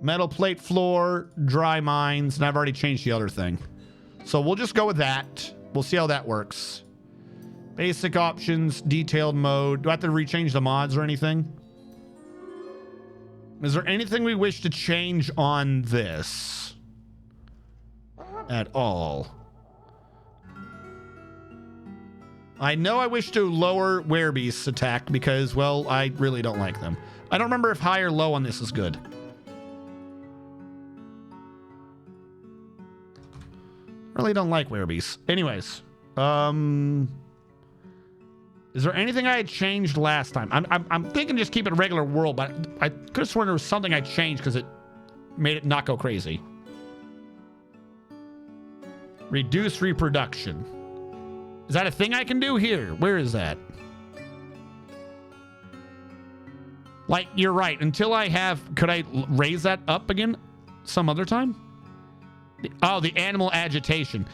Metal plate floor, dry mines, and I've already changed the other thing. So we'll just go with that. We'll see how that works. Basic options, detailed mode. Do I have to rechange the mods or anything? Is there anything we wish to change on this at all? I know I wish to lower werebeast's attack because, well, I really don't like them. I don't remember if high or low on this is good. Really don't like werebeasts. Anyways, is there anything I had changed last time? I'm thinking just keep it regular world, but I could have sworn there was something I changed because it made it not go crazy. Reduce reproduction. Is that a thing I can do here? Where is that? Like, you're right. Until I have... Could I raise that up again some other time? Oh, the animal agitation.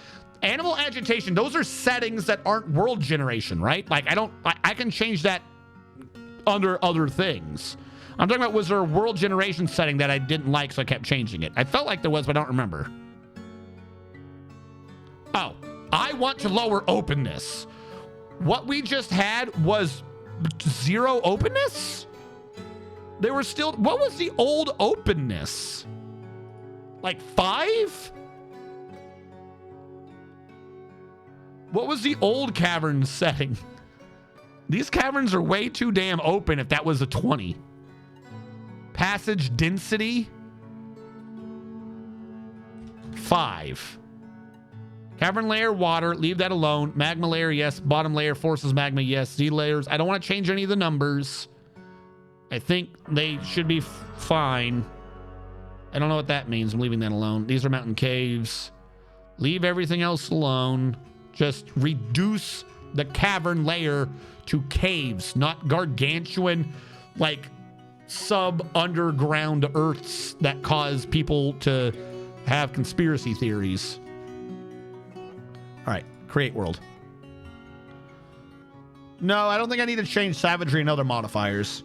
Animal agitation, those are settings that aren't world generation, right? Like, I can change that under other things. I'm talking about, was there a world generation setting that I didn't like, so I kept changing it? I felt like there was, but I don't remember. Oh, I want to lower openness. What we just had was 0 openness? There were still... What was the old openness? Like 5? What was the old cavern setting? These caverns are way too damn open if that was a 20. Passage density? 5. Cavern layer, water, leave that alone. Magma layer, yes. Bottom layer, forces magma, yes. Z layers, I don't want to change any of the numbers. I think they should be fine. I don't know what that means. I'm leaving that alone. These are mountain caves. Leave everything else alone. Just reduce the cavern layer to caves, not gargantuan, like sub-underground earths that cause people to have conspiracy theories. All right, create world. No, I don't think I need to change savagery and other modifiers.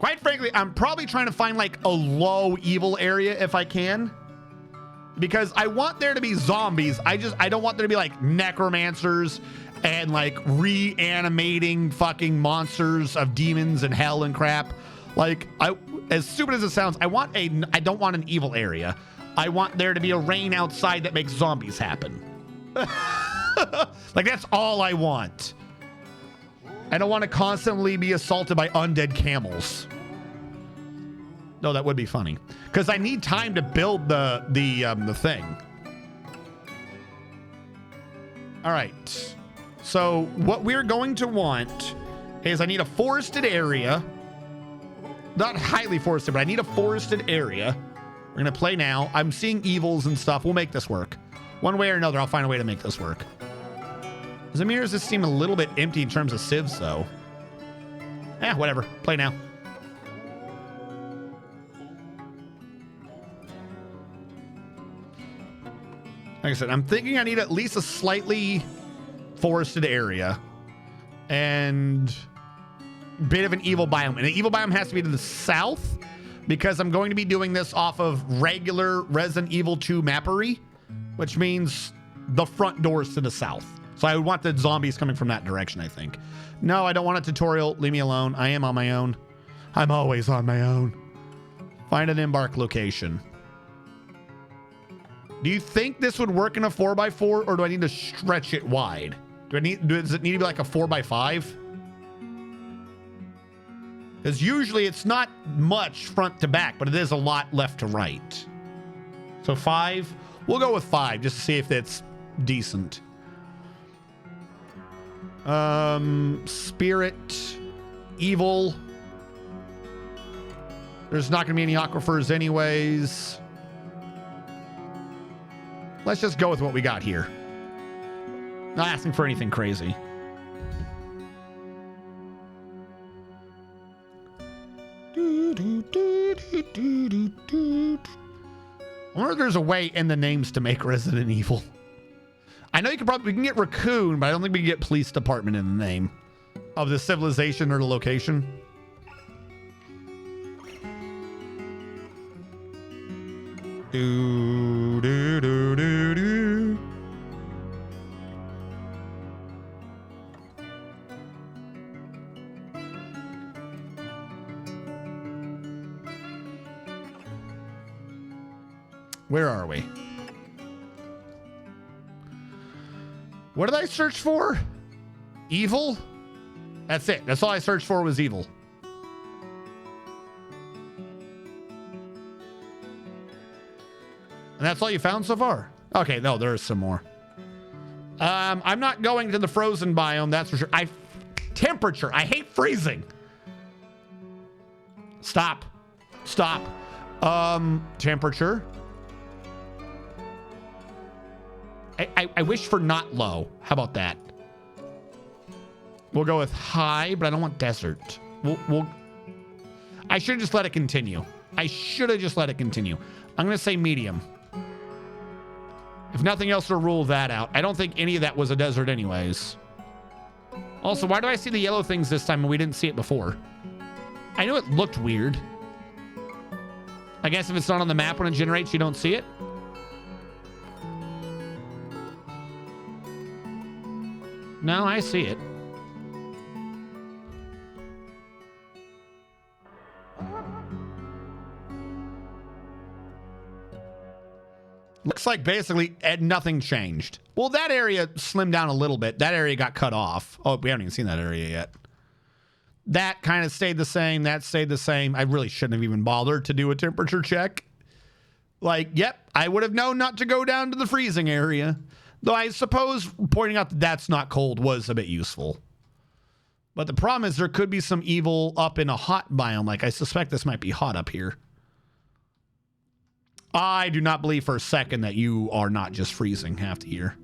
Quite frankly, I'm probably trying to find like a low evil area if I can. Because I want there to be zombies. I don't want there to be like necromancers and like reanimating fucking monsters of demons and hell and crap. Like, as stupid as it sounds, I don't want an evil area. I want there to be a rain outside that makes zombies happen. Like, that's all I want. I don't want to constantly be assaulted by undead camels. No, that would be funny. Because I need time to build the thing. All right. So what we're going to want is I need a forested area. Not highly forested, but I need a forested area. We're going to play now. I'm seeing evils and stuff. We'll make this work. One way or another, I'll find a way to make this work. Zamirs just seem a little bit empty in terms of civs, though. Whatever. Play now. Like I said, I'm thinking I need at least a slightly forested area and a bit of an evil biome. And the evil biome has to be to the south because I'm going to be doing this off of regular Resident Evil 2 mappery, which means the front doors to the south. So I would want the zombies coming from that direction, I think. No, I don't want a tutorial. Leave me alone. I am on my own. I'm always on my own. Find an embark location. Do you think this would work in a 4x4 or do I need to stretch it wide? Does it need to be like a 4x5? Because usually it's not much front to back, but it is a lot left to right. So 5. We'll go with 5 just to see if that's decent. Spirit, evil. There's not going to be any aquifers anyways. Let's just go with what we got here. Not asking for anything crazy. I wonder if there's a way in the names to make Resident Evil. I know we can get Raccoon, but I don't think we can get Police Department in the name of the civilization or the location. Do, do, do, do, do. Where are we? What did I search for? Evil? That's it. That's all I searched for was evil. And that's all you found so far? Okay, no, there is some more. I'm not going to the frozen biome, that's for sure. Temperature. I hate freezing. Stop. Stop. Temperature. I wish for not low. How about that? We'll go with high, but I don't want desert. I should have just let it continue. I should have just let it continue. I'm going to say medium. If nothing else, to rule that out. I don't think any of that was a desert anyways. Also, why do I see the yellow things this time and we didn't see it before? I know it looked weird. I guess if it's not on the map when it generates, you don't see it. No, I see it. Looks like basically nothing changed. Well, that area slimmed down a little bit. That area got cut off. Oh, we haven't even seen that area yet. That kind of stayed the same. That stayed the same. I really shouldn't have even bothered to do a temperature check. Like, yep, I would have known not to go down to the freezing area. Though I suppose pointing out that that's not cold was a bit useful. But the problem is there could be some evil up in a hot biome. Like, I suspect this might be hot up here. I do not believe for a second that you are not just freezing half the year.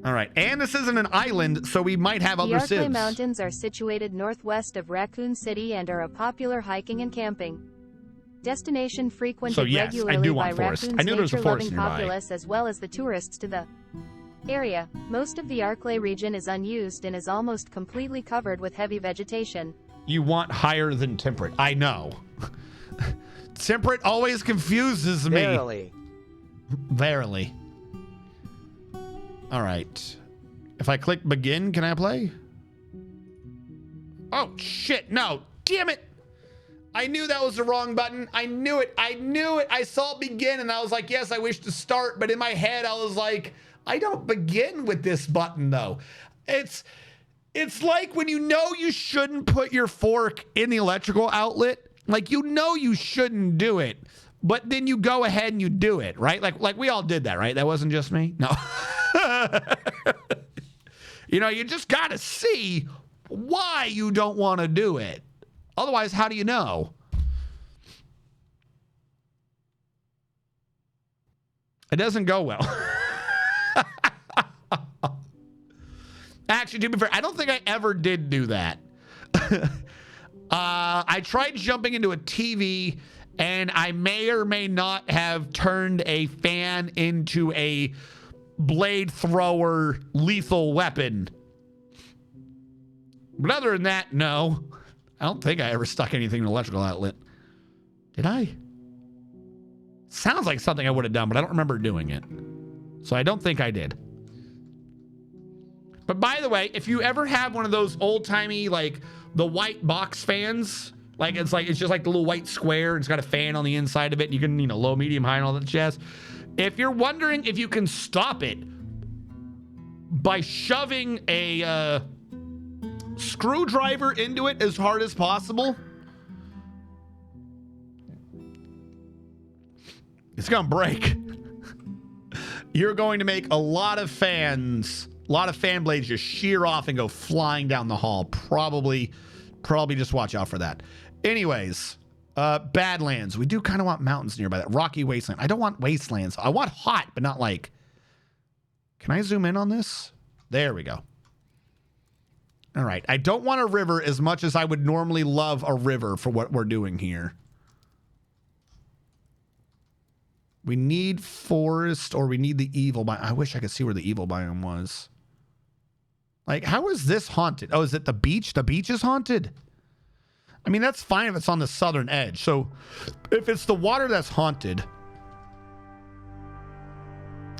All right. And this isn't an island, so we might have other The Arklay civs. Mountains are situated northwest of Raccoon City and are a popular hiking and camping destination frequented So, yes, I regularly do by want forest. Raccoon's I knew there was a forest nature-loving nearby. populace as well as the tourists to the area. Most of the Arklay region is unused and is almost completely covered with heavy vegetation. You want higher than temperate. I know. Temperate always confuses me. Verily. Verily. All right. If I click begin, can I play? Oh, shit. No. Damn it. I knew that was the wrong button. I knew it. I knew it. I saw it begin and I was like, yes, I wish to start. But in my head, I was like, I don't begin with this button, though. It's like when you know you shouldn't put your fork in the electrical outlet. Like, you know you shouldn't do it, but then you go ahead and you do it, right? Like we all did that, right? That wasn't just me. No. You know, you just got to see why you don't want to do it. Otherwise, how do you know? It doesn't go well. Actually, to be fair, I don't think I ever did do that. I tried jumping into a TV, and I may or may not have turned a fan into a blade thrower lethal weapon. But other than that, no. I don't think I ever stuck anything in an electrical outlet. Did I? Sounds like something I would have done, but I don't remember doing it. So I don't think I did. But by the way, if you ever have one of those old-timey, like, the white box fans, it's just like the little white square, it's got a fan on the inside of it, and you can, low, medium, high, and all that jazz. If you're wondering if you can stop it by shoving a screwdriver into it as hard as possible, it's gonna break. You're going to make a lot of fan blades just shear off and go flying down the hall. Probably just watch out for that. Anyways, Badlands. We do kind of want mountains nearby. That rocky wasteland. I don't want wastelands. I want hot, but not like... Can I zoom in on this? There we go. All right. I don't want a river as much as I would normally love a river for what we're doing here. We need forest, or we need the evil biome. I wish I could see where the evil biome was. Like, how is this haunted? Oh, is it the beach? The beach is haunted? I mean, that's fine if it's on the southern edge. So if it's the water that's haunted,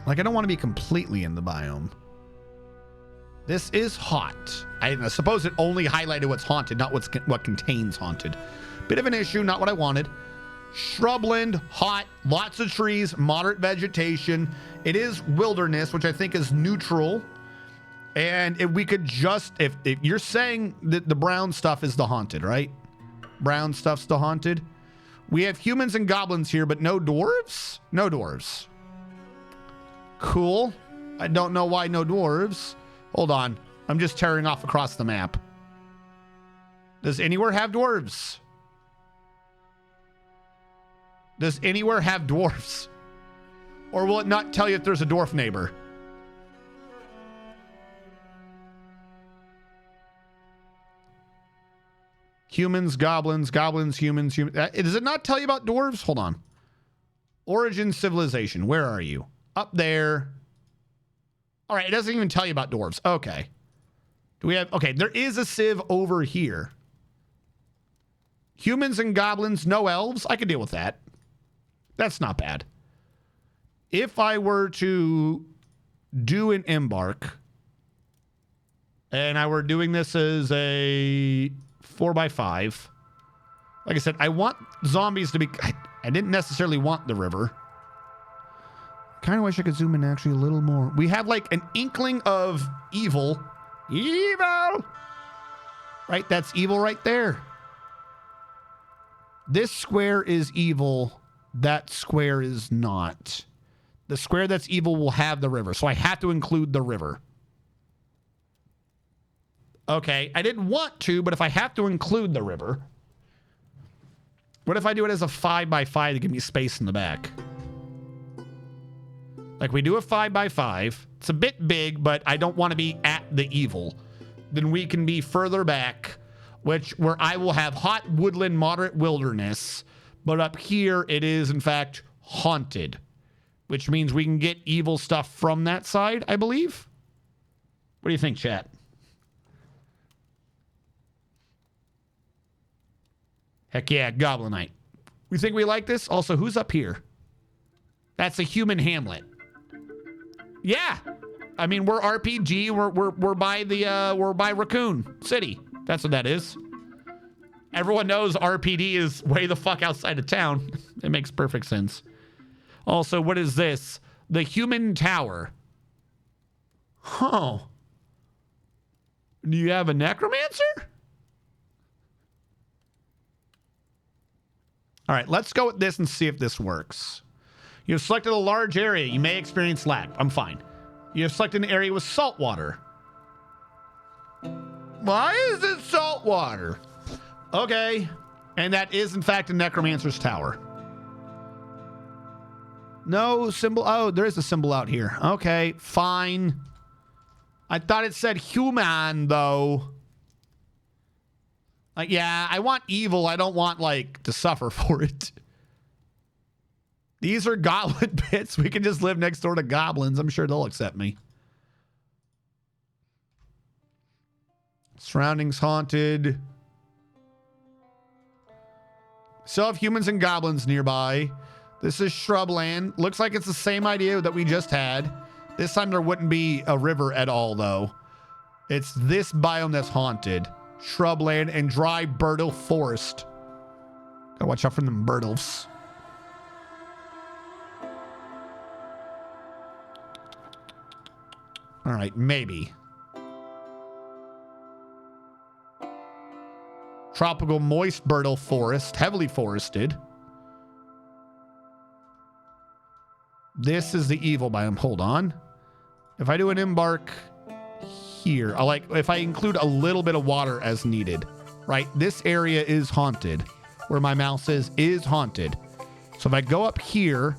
like I don't want to be completely in the biome. This is hot. I suppose it only highlighted what's haunted, not what contains haunted. Bit of an issue, not what I wanted. Shrubland, hot, lots of trees, moderate vegetation. It is wilderness, which I think is neutral. And if we could just, if you're saying that the brown stuff is the haunted, right? Brown stuff's the haunted. We have humans and goblins here, but no dwarves? No dwarves. Cool. I don't know why no dwarves. Hold on. I'm just tearing off across the map. Does anywhere have dwarves? Does anywhere have dwarves? Or will it not tell you if there's a dwarf neighbor? Humans, goblins, humans. Does it not tell you about dwarves? Hold on. Origin civilization. Where are you? Up there. All right. It doesn't even tell you about dwarves. Okay. Do we have... Okay. There is a civ over here. Humans and goblins, no elves. I could deal with that. That's not bad. If I were to do an embark and I were doing this as a 4x5, like I said, I want zombies to be... I didn't necessarily want the river. Kind of wish I could zoom in actually a little more. We have like an inkling of evil. Evil! Right? That's evil right there. This square is evil. That square is not. The square that's evil will have the river. So I have to include the river. Okay. I didn't want to, but if I have to include the river, what if I do it as a 5x5 to give me space in the back? Like we do a 5x5. It's a bit big, but I don't want to be at the evil. Then we can be further back, where I will have hot woodland, moderate wilderness. But up here, it is, in fact, haunted, which means we can get evil stuff from that side, I believe. What do you think, chat? Heck yeah, Goblinite. We think we like this? Also, who's up here? That's a human hamlet. Yeah. I mean, we're RPG. We're by the we're by Raccoon City. That's what that is. Everyone knows RPD is way the fuck outside of town. It makes perfect sense. Also, what is this? The human tower. Huh. Do you have a necromancer? All right, let's go with this and see if this works. You've selected a large area. You may experience lag. I'm fine. You have selected an area with salt water. Why is it salt water? Okay. And that is, in fact, a necromancer's tower. No symbol. Oh, there is a symbol out here. Okay, fine. I thought it said human, though. Yeah, I want evil. I don't want, like, to suffer for it. These are goblin pits. We can just live next door to goblins. I'm sure they'll accept me. Surroundings haunted. Still have humans and goblins nearby. This is shrubland. Looks like it's the same idea that we just had. This time there wouldn't be a river at all, though. It's this biome that's haunted. Shrubland and dry Burdle forest. Gotta watch out for them Burdles. All right, maybe. Tropical moist Burdle forest, heavily forested. This is the evil biome. Hold on. If I do an embark here, if I include a little bit of water as needed, right? This area is haunted. Where my mouse is haunted. So if I go up here,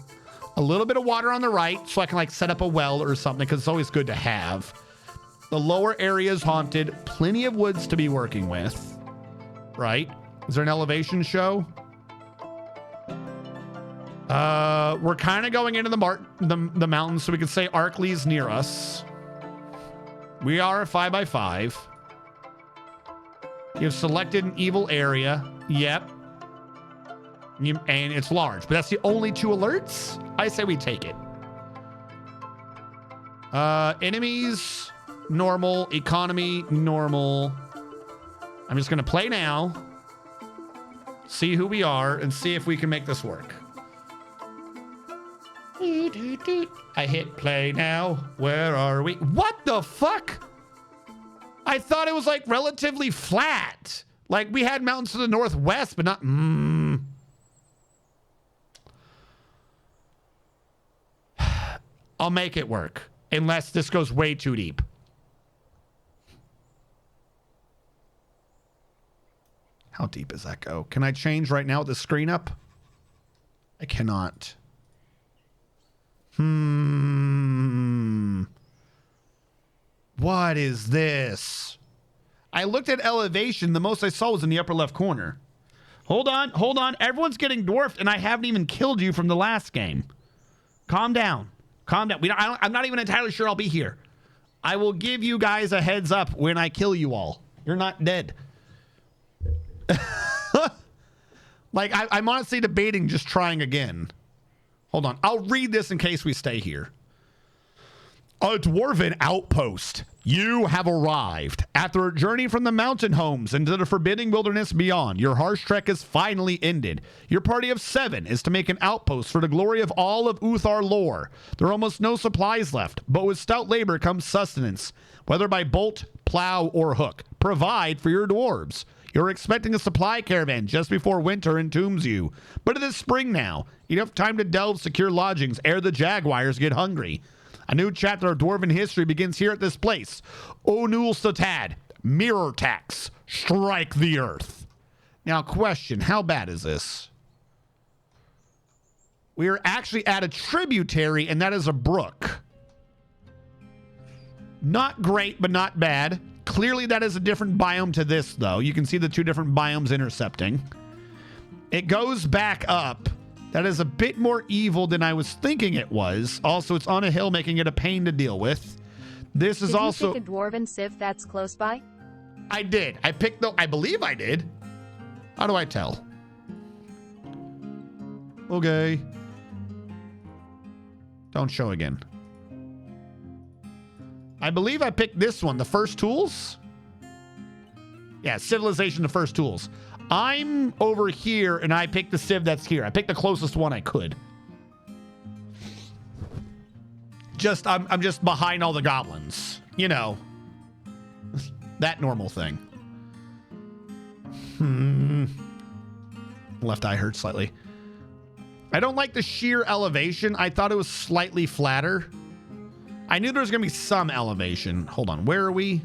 a little bit of water on the right, so I can like set up a well or something, because it's always good to have. The lower area is haunted. Plenty of woods to be working with. Right? Is there an elevation show? We're kind of going into the mountains, so we can say Arkley's near us. We are a 5x5. You've selected an evil area. Yep. And it's large, but that's the only 2 alerts? I say we take it. Enemies, normal. Economy, normal. I'm just going to play now. See who we are and see if we can make this work. I hit play now. Where are we? What the fuck? I thought it was like relatively flat. Like we had mountains to the northwest, but not... I'll make it work. Unless this goes way too deep. How deep does that go? Can I change right now with the screen up? I cannot. What is this? I looked at elevation. The most I saw was in the upper left corner. Hold on. Everyone's getting dwarfed, and I haven't even killed you from the last game. Calm down. I'm not even entirely sure I'll be here. I will give you guys a heads up when I kill you all. You're not dead. Like, I'm honestly debating just trying again. Hold on. I'll read this in case we stay here. A dwarven outpost. You have arrived. After a journey from the mountain homes into the forbidding wilderness beyond, your harsh trek is finally ended. Your party of 7 is to make an outpost for the glory of all of Uthar lore. There are almost no supplies left, but with stout labor comes sustenance, whether by bolt, plow, or hook. Provide for your dwarves. You're expecting a supply caravan just before winter entombs you. But it is spring now. Enough time to delve secure lodgings ere the jaguars get hungry. A new chapter of dwarven history begins here at this place. Onul Statad, MirrorTax, strike the earth. Now, question, how bad is this? We are actually at a tributary, and that is a brook. Not great, but not bad. Clearly, that is a different biome to this, though. You can see the 2 different biomes intercepting. It goes back up. That is a bit more evil than I was thinking it was. Also, it's on a hill, making it a pain to deal with. This is also... Did you pick a dwarven civ that's close by? I did. I picked the... I believe I did. How do I tell? Okay. Don't show again. I believe I picked this one, the first tools. Yeah, civilization, the first tools. I'm over here, and I picked the civ that's here. I picked the closest one I could. I'm just behind all the goblins. You know. That normal thing. Left eye hurts slightly. I don't like the sheer elevation. I thought it was slightly flatter. I knew there was going to be some elevation. Hold on. Where are we?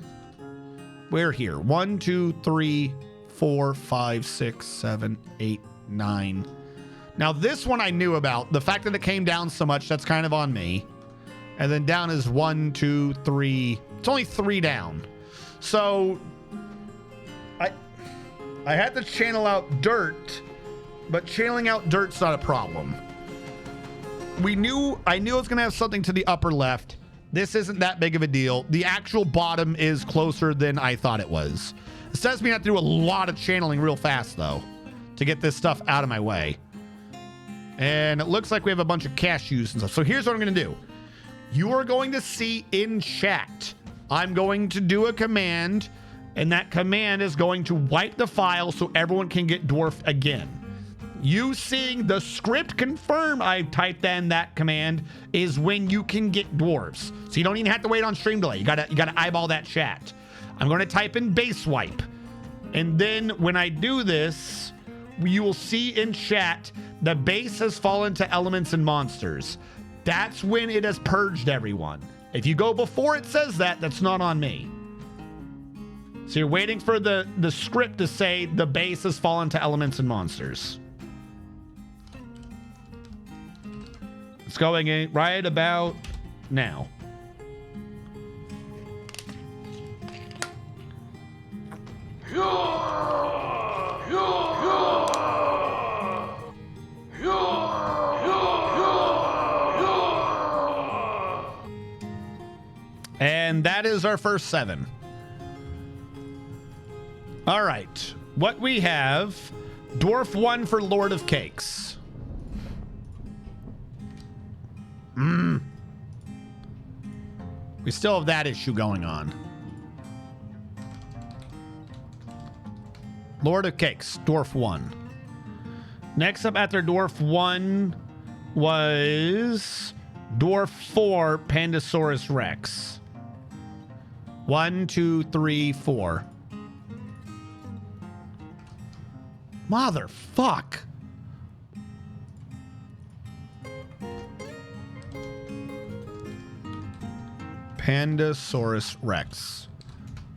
We're here. 1, 2, 3, 4, 5, 6, 7, 8, 9. Now, this one I knew about. The fact that it came down so much, that's kind of on me. And then down is 1, 2, 3. It's only 3 down. So, I had to channel out dirt, but channeling out dirt's not a problem. I knew it was going to have something to the upper left. This isn't that big of a deal. The actual bottom is closer than I thought it was. It says me have to do a lot of channeling real fast, though, to get this stuff out of my way. And it looks like we have a bunch of cashews and stuff. So here's what I'm going to do. You are going to see in chat, I'm going to do a command, and that command is going to wipe the file so everyone can get dwarfed again. You seeing the script confirm I typed in that command is when you can get dwarves. So you don't even have to wait on stream delay. You gotta eyeball that chat. I'm going to type in base wipe. And then when I do this, you will see in chat the base has fallen to elements and monsters. That's when it has purged everyone. If you go before it says that, that's not on me. So you're waiting for the script to say the base has fallen to elements and monsters. It's going in right about now. And that is our first 7. All right. What we have, Dwarf 1 for Lord of Cakes. We still have that issue going on. Lord of Cakes, Dwarf 1. Next up after Dwarf 1 was Dwarf 4, Pandasaurus Rex. 1, 2, 3, 4. Motherfuck. Pandasaurus Rex.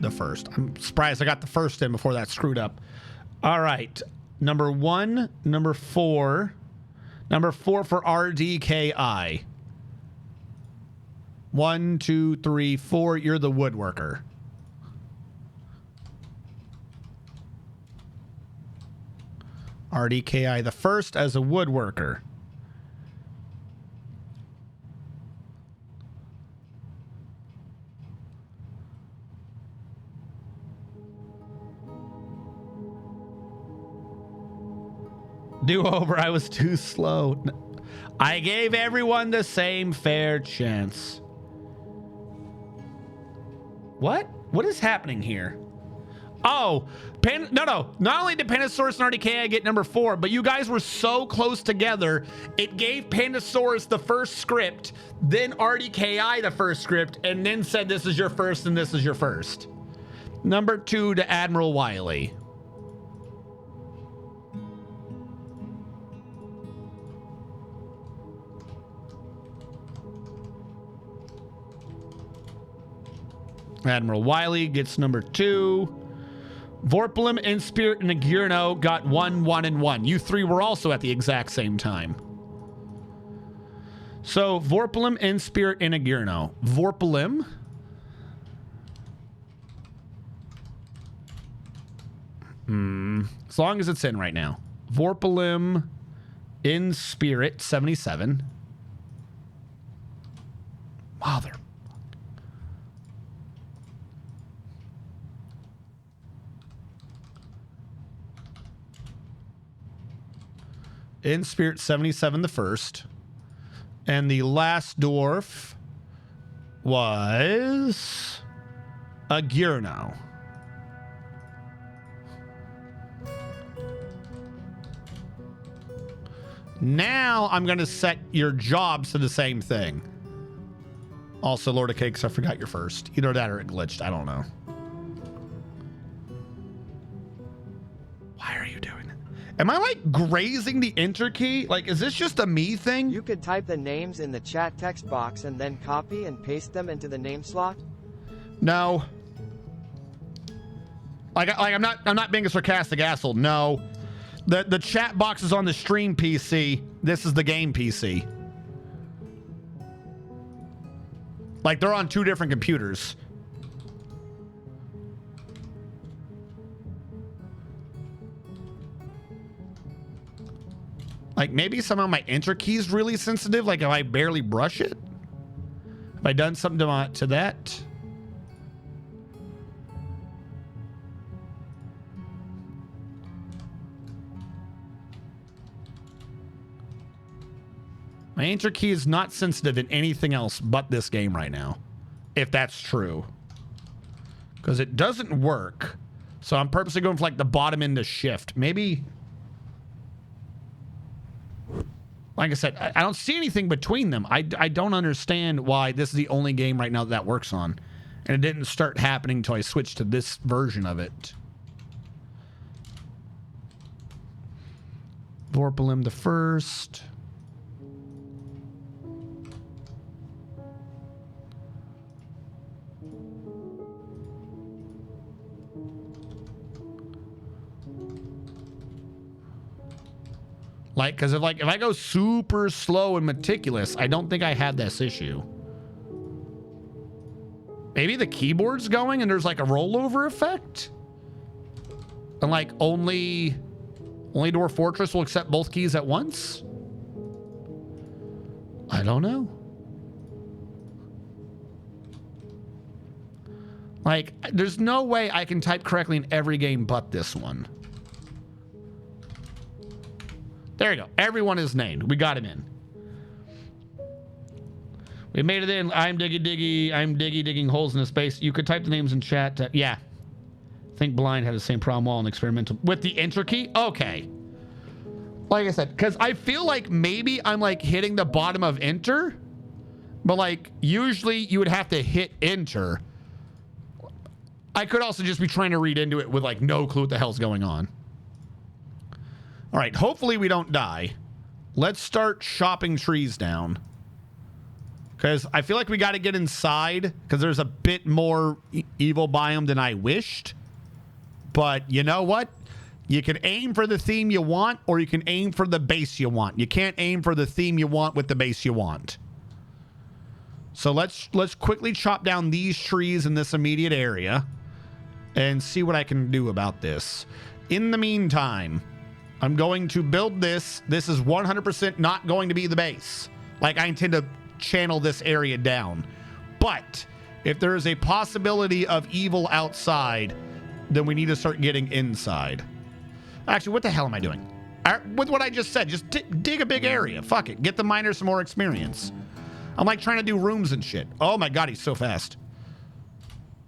The first. I'm surprised I got the first in before that screwed up. All right. Number 1, number 4. Number 4 for RDKI. 1, 2, 3, 4. You're the woodworker. RDKI the first as a woodworker. Do over. I was too slow. I gave everyone the same fair chance. What? What is happening here? Oh, no. Not only did Pandasaurus and RDKI get number 4, but you guys were so close together, it gave Pandasaurus the first script, then RDKI the first script, and then said this is your first and this is your first. Number 2 to Admiral Wiley. Admiral Wiley gets number 2. Vorpalum, Inspirit, and Agurno got 1, 1, and 1. You 3 were also at the exact same time. So, Vorpalum, Inspirit, and Agurno. Vorpalum. As long as it's in right now. Vorpalum, Inspirit, 77. Mother. In Spirit 77 the first. And the last dwarf was Agurno. Now I'm going to set your jobs to the same thing. Also, Lord of Cakes, I forgot your first. Either that or it glitched. I don't know. Why are you doing it? Am I like grazing the enter key? Like, is this just a me thing? You could type the names in the chat text box and then copy and paste them into the name slot. No. I'm not being a sarcastic asshole. No. The chat box is on the stream PC. This is the game PC. Like, they're on 2 different computers. Like, maybe somehow my enter key is really sensitive. Like, if I barely brush it. Have I done something to that? My enter key is not sensitive in anything else but this game right now. If that's true. Because it doesn't work. So I'm purposely going for like the bottom end of shift. Maybe... Like I said, I don't see anything between them. I don't understand why this is the only game right now that works on. And it didn't start happening until I switched to this version of it. Vorpalum the first. Like, because if I go super slow and meticulous, I don't think I have this issue. Maybe the keyboard's going and there's like a rollover effect? And like only Dwarf Fortress will accept both keys at once? I don't know. Like, there's no way I can type correctly in every game but this one. There you go. Everyone is named. We got him in. We made it in. I'm digging holes in the space. You could type the names in chat. Yeah. I think Blind had the same problem while in experimental. With the enter key? Okay. Like I said, because I feel like maybe I'm like hitting the bottom of enter. But like, usually you would have to hit enter. I could also just be trying to read into it with like no clue what the hell's going on. All right, hopefully we don't die. Let's start chopping trees down. Because I feel like we got to get inside because there's a bit more evil biome than I wished. But you know what? You can aim for the theme you want or you can aim for the base you want. You can't aim for the theme you want with the base you want. So let's quickly chop down these trees in this immediate area and see what I can do about this. In the meantime, I'm going to build this. This is 100% not going to be the base. Like, I intend to channel this area down. But if there is a possibility of evil outside, then we need to start getting inside. Actually, what the hell am I doing? With what I just said, just dig a big area. Fuck it. Get the miners some more experience. I'm like trying to do rooms and shit. Oh my God, he's so fast.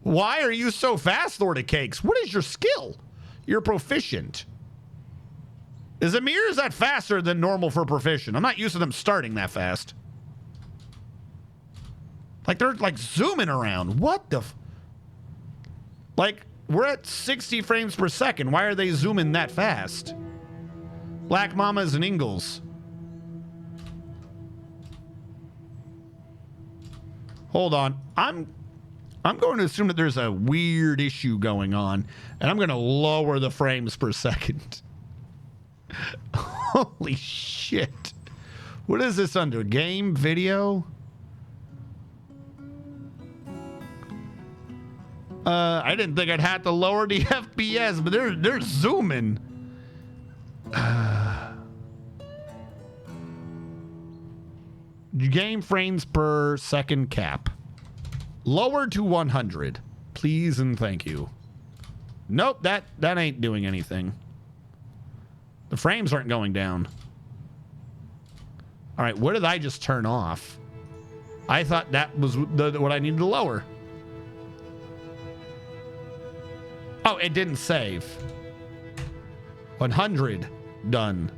Why are you so fast, Lord of Cakes? What is your skill? You're proficient. Is that faster than normal for proficient? I'm not used to them starting that fast. Like, they're like zooming around. What the like, we're at 60 frames per second. Why are they zooming that fast? Black Mamas and Ingalls. Hold on. I'm going to assume that there's a weird issue going on, and I'm going to lower the frames per second. Holy shit. What is this under? Game, video? I didn't think I'd have to lower the FPS, but they're zooming. Game frames per second cap. Lower to 100. Please and thank you. Nope, that ain't doing anything. The frames aren't going down. All right, what did I just turn off? I thought that was what I needed to lower. Oh, it didn't save. 100. Done.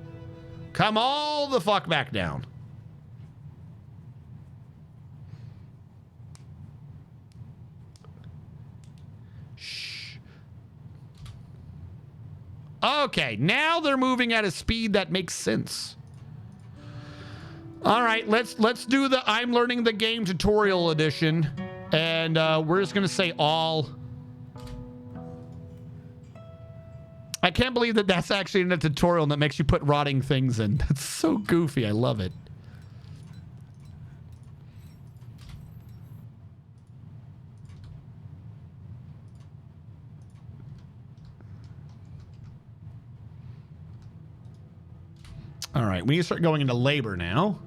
Come all the fuck back down. Shh. Okay, now they're moving at a speed that makes sense. All right, let's do the I'm learning the game tutorial edition, and we're just gonna say all. I can't believe that that's actually in a tutorial that makes you put rotting things in. That's so goofy. I love it. All right, we need to start going into labor now.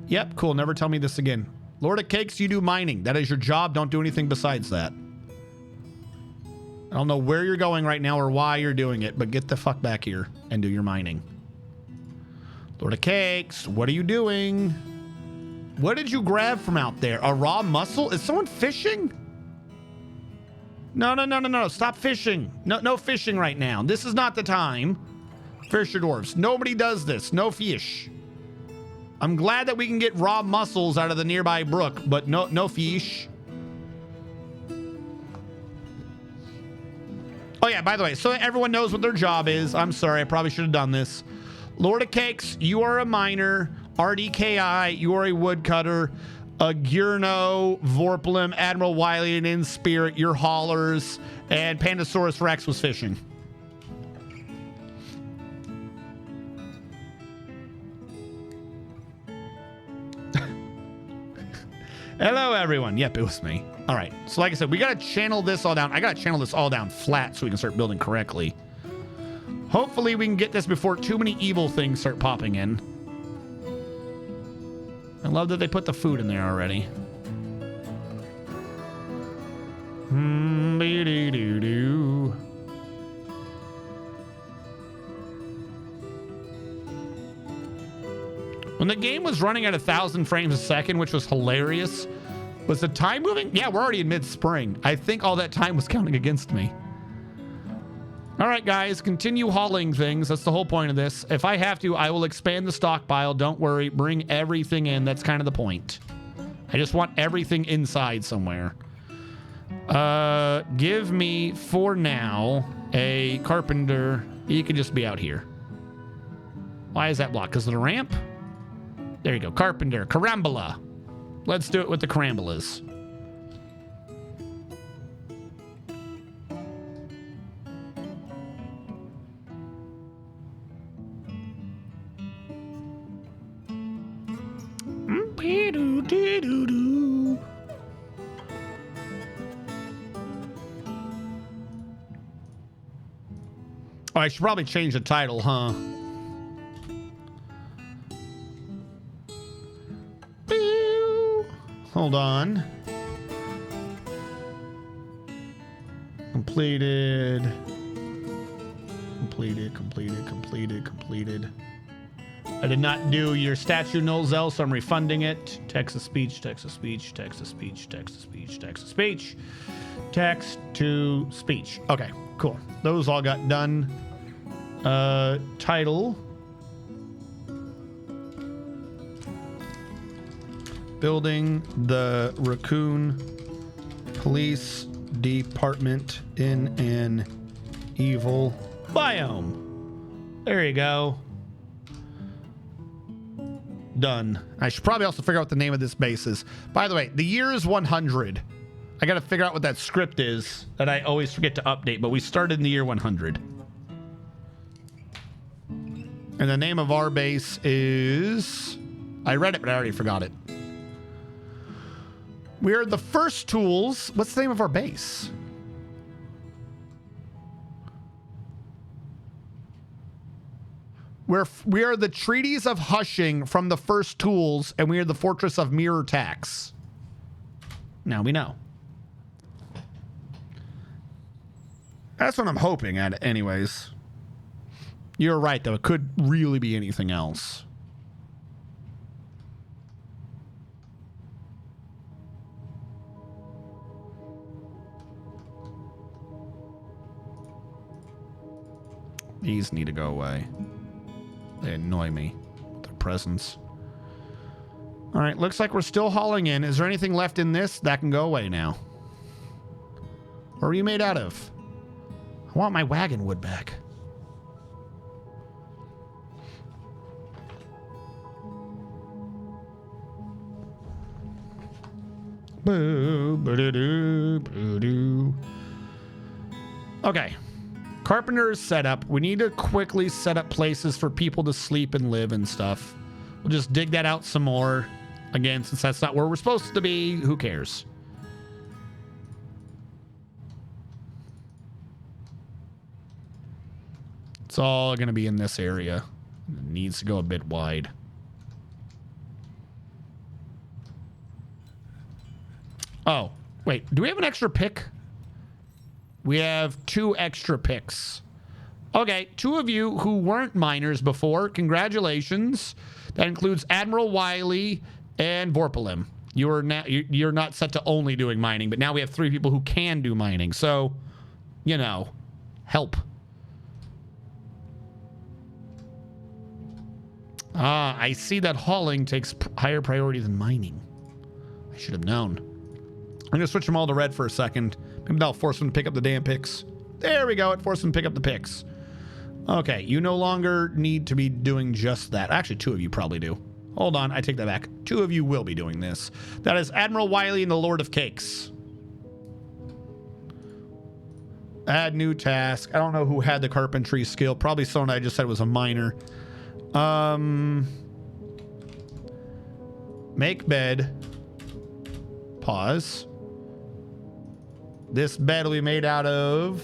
Yep, cool. Never tell me this again. Lord of Cakes, you do mining. That is your job. Don't do anything besides that. I don't know where you're going right now or why you're doing it, but get the fuck back here and do your mining. Lord of Cakes, what are you doing? What did you grab from out there? A raw mussel? Is someone fishing? No. Stop fishing. No fishing right now. This is not the time. Fisher dwarves. Nobody does this. No fish. I'm glad that we can get raw mussels out of the nearby brook, but no fish. Oh yeah, by the way, so everyone knows what their job is. I'm sorry, I probably should have done this. Lord of Cakes, you are a miner. RDKI, you are a woodcutter. Gurno, Vorpalum, Admiral Wiley, and In Spirit, you're haulers. And Pandasaurus Rex was fishing. Hello, everyone. Yep, it was me. All right. So like I said, we got to channel this all down. I got to channel this all down flat so we can start building correctly. Hopefully we can get this before too many evil things start popping in. I love that they put the food in there already. Be-dee-doo-doo. When the game was running at 1,000 frames a second, which was hilarious, was the time moving? Yeah, we're already in mid-spring. I think all that time was counting against me. All right, guys, continue hauling things. That's the whole point of this. If I have to, I will expand the stockpile. Don't worry. Bring everything in. That's kind of the point. I just want everything inside somewhere. Give me, for now, a carpenter. He could just be out here. Why is that blocked? Because of the ramp? There you go. Carpenter. Carambola. Let's do it with the carambolas. Oh, I should probably change the title, huh? Hold on. Completed. I did not do your statue, Nolzel, so I'm refunding it. Text to speech. Text to speech. Okay, cool. Those all got done. Title. Building the Raccoon Police Department in an evil biome. There you go. Done. I should probably also figure out what the name of this base is. By the way, the year is 100. I got to figure out what that script is that I always forget to update, but we started in the year 100. And the name of our base is... I read it, but I already forgot it. We are the first tools. What's the name of our base? We are the treaties of hushing from the first tools, and we are the fortress of MirrorTax. Now we know. That's what I'm hoping at, anyways. You're right, though. It could really be anything else. These need to go away. They annoy me with their presence. All right, looks like we're still hauling in. Is there anything left in this? That can go away now. What are you made out of? I want my wagon wood back. Boo, boo-doo-doo, boo-doo. Okay. Carpenter's set up. We need to quickly set up places for people to sleep and live and stuff. We'll just dig that out some more. Again, since that's not where we're supposed to be, who cares? It's all going to be in this area. It needs to go a bit wide. Oh, wait. Do we have an extra pick? We have 2 extra picks. Okay, 2 of you who weren't miners before, congratulations. That includes Admiral Wiley and Vorpalim. You're not set to only doing mining, but now we have 3 people who can do mining. So, you know, help. Ah, I see that hauling takes higher priority than mining. I should have known. I'm going to switch them all to red for a second. Maybe that'll force them to pick up the damn picks. There we go. It forced them to pick up the picks. Okay, you no longer need to be doing just that. Actually, 2 of you probably do. Hold on, I take that back. 2 of you will be doing this. That is Admiral Wiley and the Lord of Cakes. Add new task. I don't know who had the carpentry skill. Probably someone I just said was a miner. Make bed. Pause. This bed will be made out of...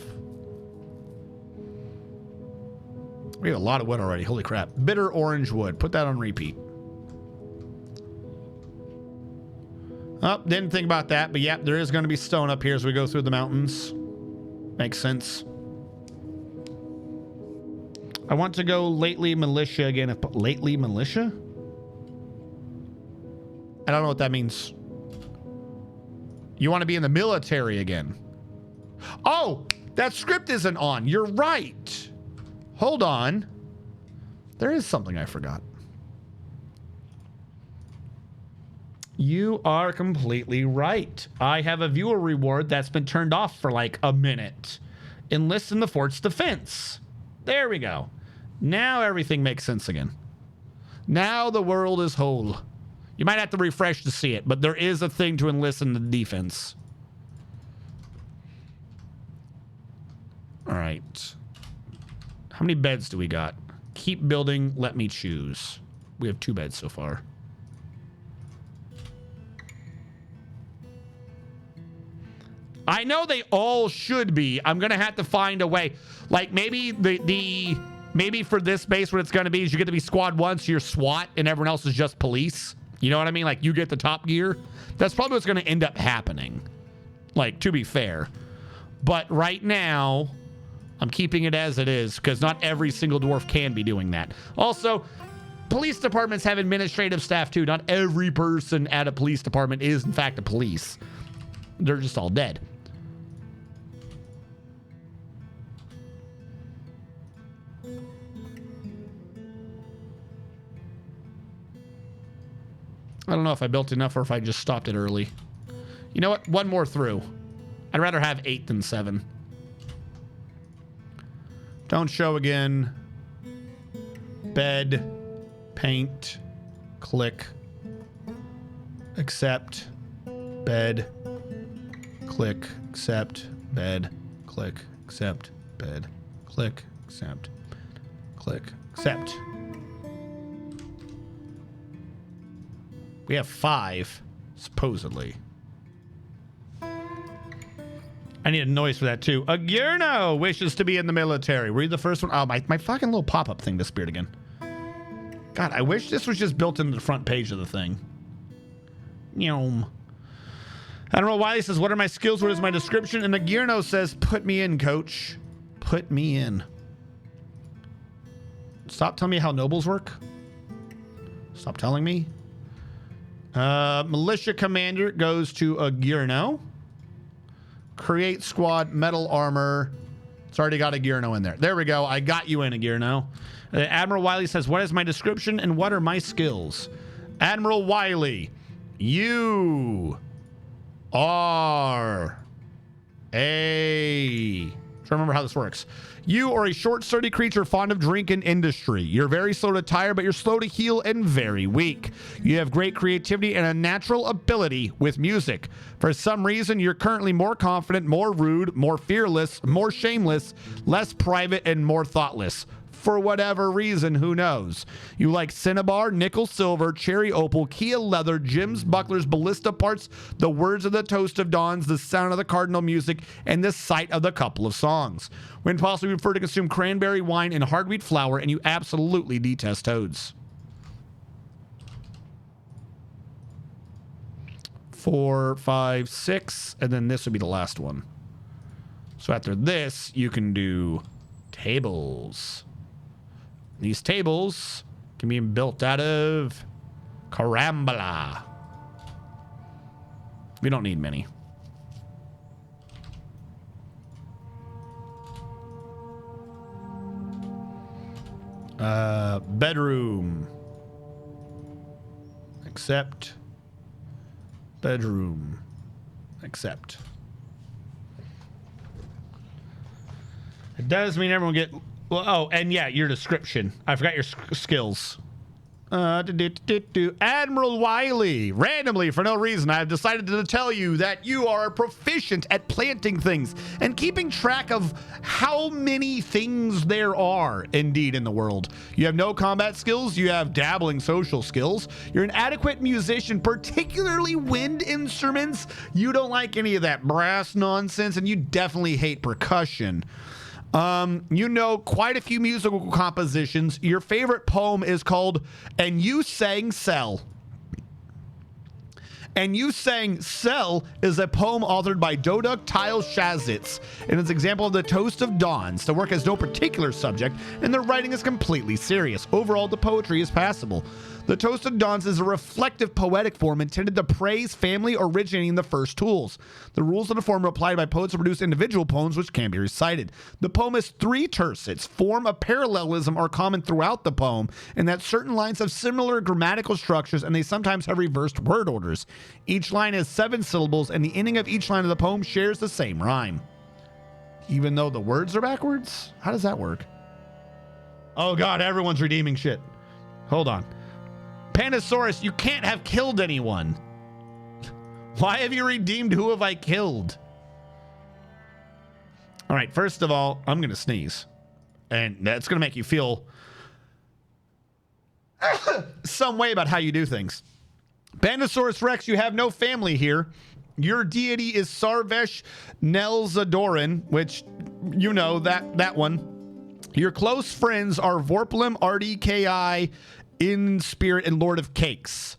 We have a lot of wood already. Holy crap. Bitter orange wood. Put that on repeat. Oh, didn't think about that, but yeah, there is going to be stone up here as we go through the mountains. Makes sense. I want to go lately militia again. Lately militia? I don't know what that means. You want to be in the military again? Oh, that script isn't on. You're right. Hold on. There is something I forgot. You are completely right. I have a viewer reward that's been turned off for like a minute. Enlist in the fort's defense. There we go. Now everything makes sense again. Now the world is whole. You might have to refresh to see it, but there is a thing to enlist in the defense. All right. How many beds do we got? Keep building. Let me choose. We have 2 beds so far. I know they all should be. I'm going to have to find a way. Like maybe maybe for this base what it's going to be is you get to be squad 1, so you're SWAT and everyone else is just police. You know what I mean? Like you get the top gear. That's probably what's going to end up happening. Like, to be fair. But right now, I'm keeping it as it is because not every single dwarf can be doing that. Also, police departments have administrative staff too. Not every person at a police department is in fact a police. They're just all dead. I don't know if I built enough or if I just stopped it early. You know what? One more through. I'd rather have 8 than 7. Don't show again. Bed. Paint. Click. Accept. Bed. Click. Accept. Bed. Click. Accept. Bed. Click. Accept. Click. Accept. We have 5, supposedly. I need a noise for that, too. Agurno wishes to be in the military. Read the first one. Oh, my fucking little pop-up thing disappeared again. God, I wish this was just built into the front page of the thing. Yum. Admiral Wiley says, what are my skills? What is my description? And Agurno says, put me in, coach. Put me in. Stop telling me how nobles work. Stop telling me. Militia commander goes to Agurno. Create squad metal armor. It's already got Agurno in there. There we go. I got you in, Agurno. Admiral Wiley says, what is my description and what are my skills? Admiral Wiley, you are a... Try to remember how this works. You are a short, sturdy creature fond of drink and industry. You're very slow to tire, but you're slow to heal and very weak. You have great creativity and a natural ability with music. For some reason, you're currently more confident, more rude, more fearless, more shameless, less private, and more thoughtless. For whatever reason, who knows? You like cinnabar, nickel silver, cherry opal, Kia leather, gems, bucklers, ballista parts, the words of the toast of dawns, the sound of the cardinal music, and the sight of the couple of songs. When possible, you prefer to consume cranberry wine and hard wheat flour, and you absolutely detest toads. 4, 5, 6, and then this would be the last one. So after this, you can do tables. These tables can be built out of carambola. We don't need many. Bedroom. Accept. Bedroom. Accept. It does mean everyone get... Well, oh, and yeah, your description. I forgot your skills. Admiral Wiley, randomly, for no reason, I've decided to tell you that you are proficient at planting things and keeping track of how many things there are, indeed, in the world. You have no combat skills. You have dabbling social skills. You're an adequate musician, particularly wind instruments. You don't like any of that brass nonsense, and you definitely hate percussion. You know quite a few musical compositions. Your favorite poem is called And You Sang Sell. And You Sang Sell is a poem authored by Doduk Tile Shazitz, and it's an example of the Toast of Dawns. The work has no particular subject, and the writing is completely serious. Overall, the poetry is passable. The Toast of Dawns is a reflective poetic form intended to praise family originating the first tools. The rules of the form are applied by poets to produce individual poems which can be recited. The poem has 3 tercets. Form of parallelism are common throughout the poem, in that certain lines have similar grammatical structures and they sometimes have reversed word orders. Each line has 7 syllables, and the ending of each line of the poem shares the same rhyme. Even though the words are backwards? How does that work? Oh God, everyone's redeeming shit. Hold on. Pandasaurus, you can't have killed anyone. Why have you redeemed? Who have I killed? All right, first of all, I'm going to sneeze. And that's going to make you feel some way about how you do things. Pandasaurus Rex, you have no family here. Your deity is Sarvesh Nelzadoran, which, you know, that one. Your close friends are Vorplim, RDKI, In Spirit, and Lord of Cakes.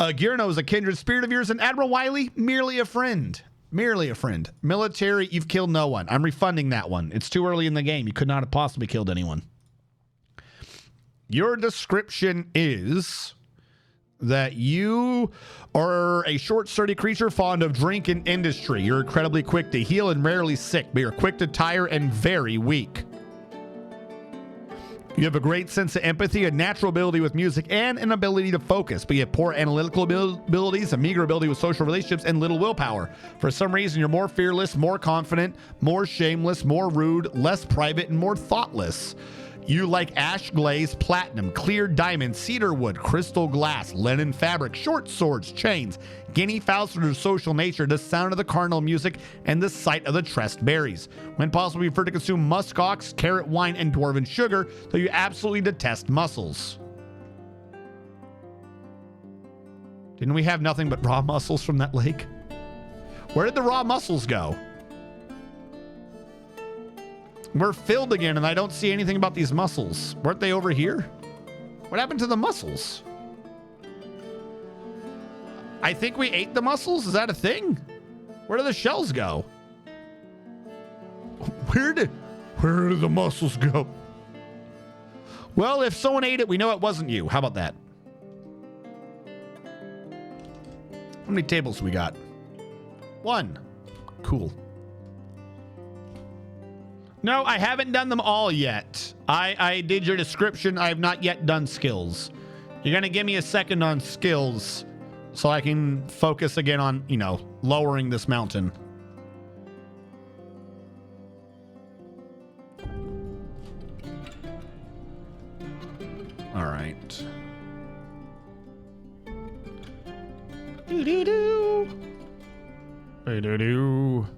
Girno is a kindred spirit of yours, and Admiral Wiley, merely a friend. Merely a friend. Military, you've killed no one. I'm refunding that one. It's too early in the game. You could not have possibly killed anyone. Your description is that you are a short, sturdy creature fond of drink and industry. You're incredibly quick to heal and rarely sick, but you're quick to tire and very weak. You have a great sense of empathy, a natural ability with music, and an ability to focus, but you have poor analytical abilities, a meager ability with social relationships, and little willpower. For some reason, you're more fearless, more confident, more shameless, more rude, less private, and more thoughtless. You like ash glaze, platinum, clear diamond, cedar wood, crystal glass, linen fabric, short swords, chains, guinea fowls for their social nature, the sound of the carnal music, and the sight of the tressed berries. When possible, you prefer to consume musk ox, carrot wine, and dwarven sugar, though you absolutely detest mussels. Didn't we have nothing but raw mussels from that lake? Where did the raw mussels go? We're filled again, and I don't see anything about these mussels. Weren't they over here? What happened to the mussels? I think we ate the mussels. Is that a thing? Where do the shells go? Where did the mussels go? Well, if someone ate it, we know it wasn't you. How about that? How many tables we got? 1. Cool. No, I haven't done them all yet. I did your description. I have not yet done skills. You're going to give me a second on skills so I can focus again on, you know, lowering this mountain. All right. Do-do-do. Do-do-do.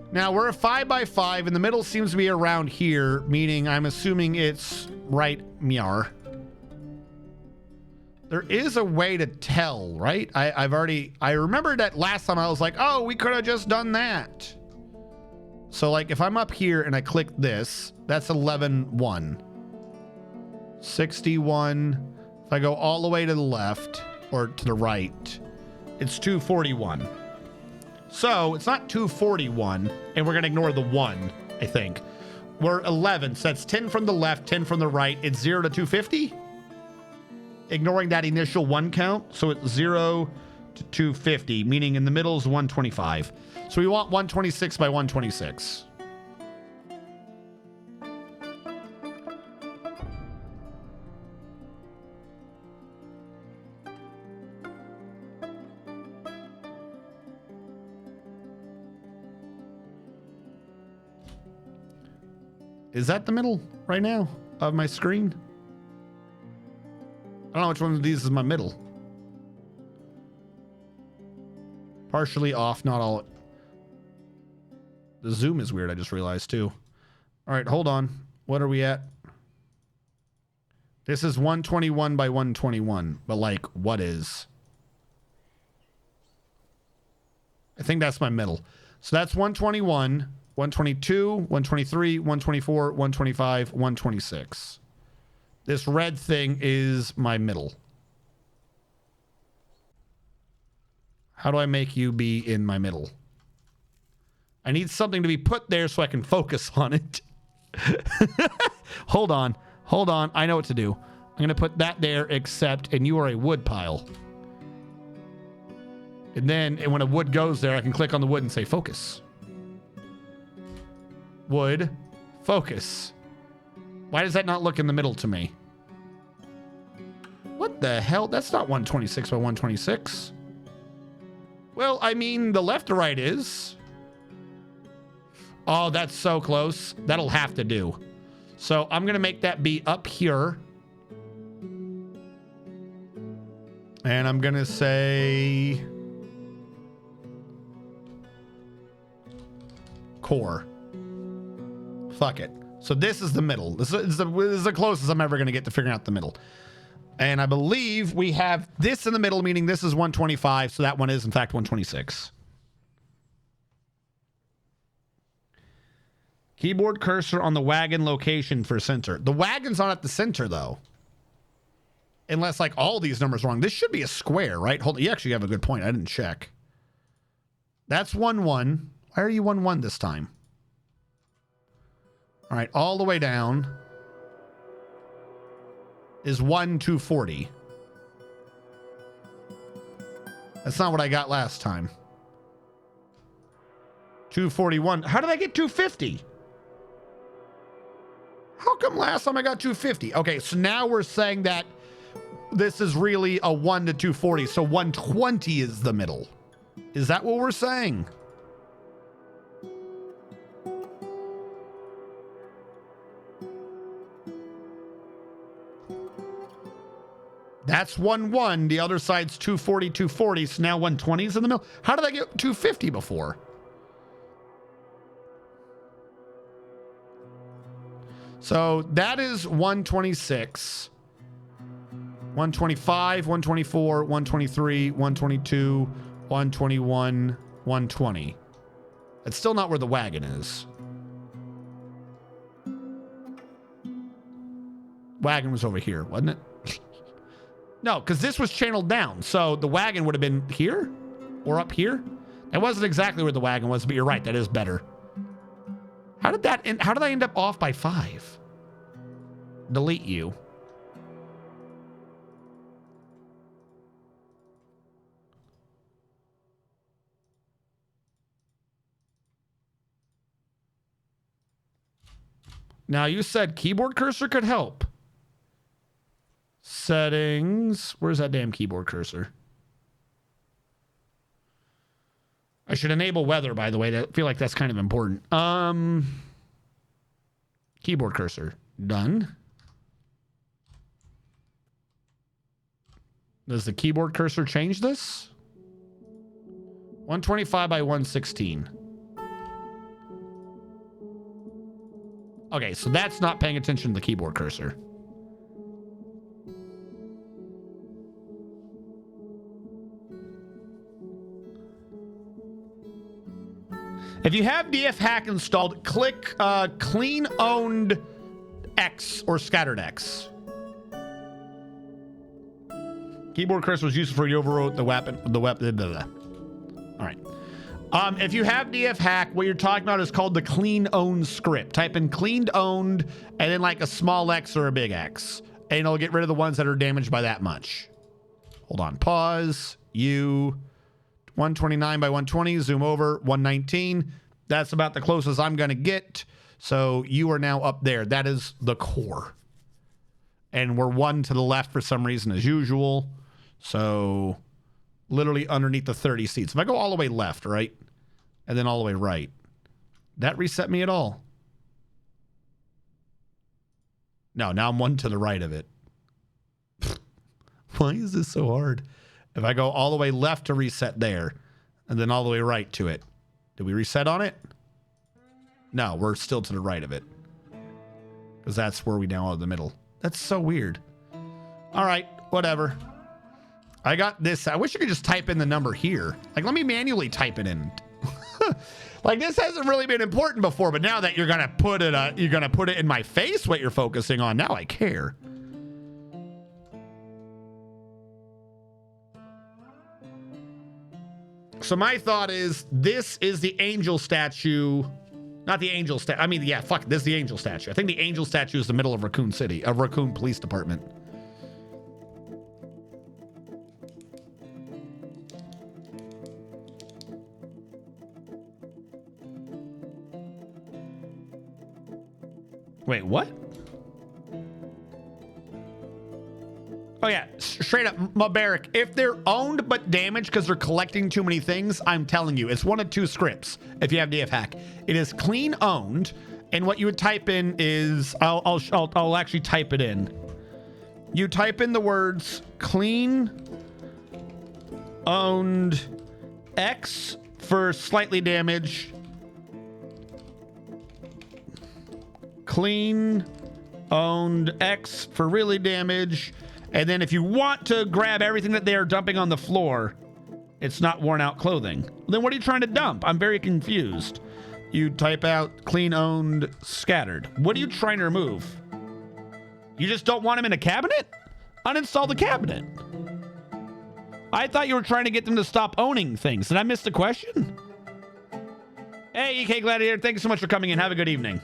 Now, we're a 5x5, and the middle seems to be around here, meaning I'm assuming it's right meow. There is a way to tell, right? I remember that last time I was like, oh, we could have just done that. So, like, if I'm up here and I click this, that's 11-1. 61. If I go all the way to the left, or to the right, it's 241. So it's not 241, and we're going to ignore the 1, I think. We're 11, so that's 10 from the left, 10 from the right. It's 0 to 250? Ignoring that initial 1 count, so it's 0 to 250, meaning in the middle is 125. So we want 126 by 126. Is that the middle right now of my screen? I don't know which one of these is my middle. Partially off, not all. The zoom is weird, I just realized too. All right, hold on. What are we at? This is 121 by 121, but like, what is? I think that's my middle. So that's 121. 122, 123, 124, 125, 126. This red thing is my middle. How do I make you be in my middle? I need something to be put there so I can focus on it. Hold on. Hold on. I know what to do. I'm going to put that there, except, and you are a wood pile. And then, and when a wood goes there, I can click on the wood and say focus. Wood, focus. Why does that not look in the middle to me? What the hell? That's not 126 by 126. Well, I mean, the left to right is. Oh, that's so close. That'll have to do. So I'm going to make that be up here. And I'm going to say core. Fuck it. So this is the middle. This is the closest I'm ever going to get to figuring out the middle. And I believe we have this in the middle, meaning this is 125. So that one is, in fact, 126. Keyboard cursor on the wagon location for center. The wagon's not at the center, though. Unless, like, all these numbers are wrong. This should be a square, right? Hold on. You actually have a good point. I didn't check. That's 1, 1. Why are you 1, 1 this time? All right, all the way down is 1, 240. That's not what I got last time. 241. How did I get 250? How come last time I got 250? Okay, so now we're saying that this is really a 1 to 240, so 120 is the middle. Is that what we're saying? That's 1, 1. The other side's 240, 240. So now 120 is in the middle. How did I get 250 before? So that is 126, 125, 124, 123, 122, 121, 120. That's still not where the wagon is. Wagon was over here, wasn't it? No, because this was channeled down. So the wagon would have been here or up here. That wasn't exactly where the wagon was, but you're right. That is better. How did I end up off by 5? Delete you. Now you said keyboard cursor could help. Settings. Where's that damn keyboard cursor? I should enable weather, by the way. I feel like that's kind of important. Keyboard cursor. Done. Does the keyboard cursor change this? 125 by 116. Okay, so that's not paying attention to the keyboard cursor. If you have DF Hack installed, click clean owned X or scattered X. Keyboard cursor was used for you overwrote the weapon. Blah, blah, blah. All right. If you have DF Hack, what you're talking about is called the clean owned script. Type in cleaned owned and then like a small X or a big X. And it'll get rid of the ones that are damaged by that much. Hold on. Pause. 129 by 120. Zoom over. 119. That's about the closest I'm going to get. So you are now up there. That is the core. And we're 1 to the left for some reason as usual. So literally underneath the 30 seats. If I go all the way left, right? And then all the way right. That reset me at all? No, now I'm 1 to the right of it. Why is this so hard? If I go all the way left to reset there, and then all the way right to it. Did we reset on it? No, we're still to the right of it. Because that's where we now are in the middle. That's so weird. All right, whatever. I got this. I wish you could just type in the number here. Like, let me manually type it in. Like, this hasn't really been important before, but now that you're gonna put it in my face, what you're focusing on, now I care. So my thought is this is the angel statue. Not the angel statue. I mean, yeah, fuck, this is the angel statue. I think the angel statue is the middle of Raccoon City, of Raccoon Police Department. Wait, what? Oh yeah, straight up, Mubarak. If they're owned but damaged because they're collecting too many things, I'm telling you, it's one of two scripts. If you have DF hack, it is clean owned, and what you would type in is I'll actually type it in. You type in the words clean owned X for slightly damaged. Clean owned X for really damage. And then if you want to grab everything that they are dumping on the floor, it's not worn out clothing. Then what are you trying to dump? I'm very confused. You type out clean owned scattered. What are you trying to remove? You just don't want them in a cabinet? Uninstall the cabinet. I thought you were trying to get them to stop owning things. Did I miss the question? Hey, EK Gladiator, thank you so much for coming in. Have a good evening.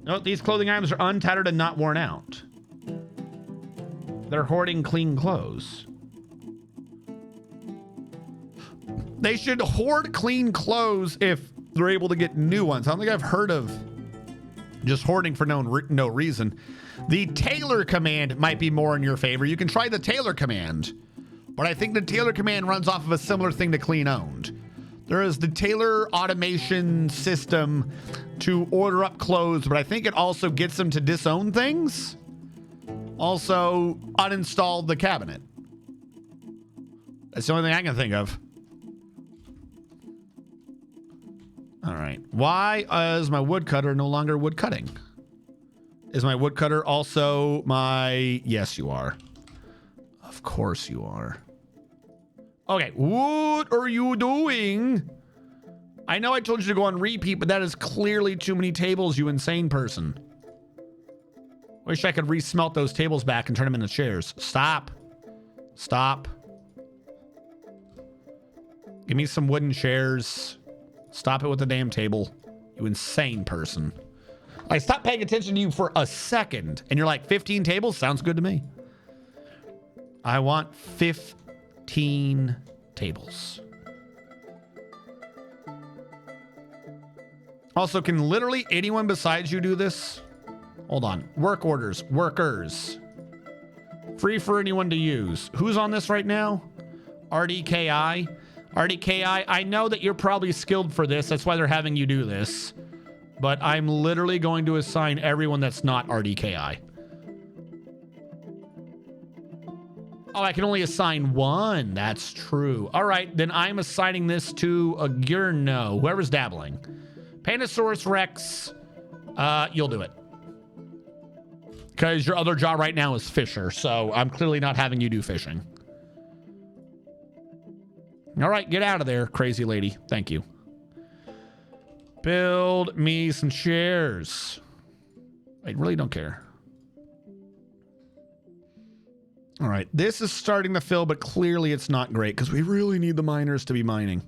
No, these clothing items are untattered and not worn out. They're hoarding clean clothes. They should hoard clean clothes if they're able to get new ones. I don't think I've heard of just hoarding for no reason. The tailor command might be more in your favor. You can try the tailor command, but I think the tailor command runs off of a similar thing to clean owned. There is the tailor automation system to order up clothes, but I think it also gets them to disown things. Also, uninstall the cabinet. That's the only thing I can think of. All right. Why is my woodcutter no longer wood cutting? Is my woodcutter also my... Yes, you are. Of course you are. Okay, what are you doing? I know I told you to go on repeat, but that is clearly too many tables, you insane person. Wish I could resmelt those tables back and turn them into chairs. Stop. Stop. Give me some wooden chairs. Stop it with the damn table. You insane person. I stopped paying attention to you for a second, and you're like, 15 tables? Sounds good to me. I want 15 tables. Also, can literally anyone besides you do this? Hold on. Work orders. Workers. Free for anyone to use. Who's on this right now? RDKI. RDKI, I know that you're probably skilled for this. That's why they're having you do this. But I'm literally going to assign everyone that's not RDKI. Oh, I can only assign one. That's true. All right, then I'm assigning this to a Gurno, whoever's dabbling. Panosaurus Rex, you'll do it. Because your other job right now is Fisher, so I'm clearly not having you do fishing. All right, get out of there, crazy lady. Thank you. Build me some chairs. I really don't care. All right, this is starting to fill, but clearly it's not great because we really need the miners to be mining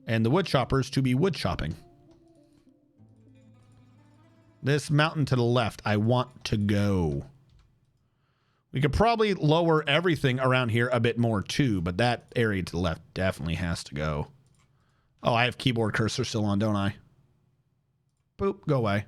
and the wood choppers to be wood chopping. This mountain to the left, I want to go. We could probably lower everything around here a bit more too, but that area to the left definitely has to go. Oh, I have keyboard cursor still on, don't I? Boop, go away.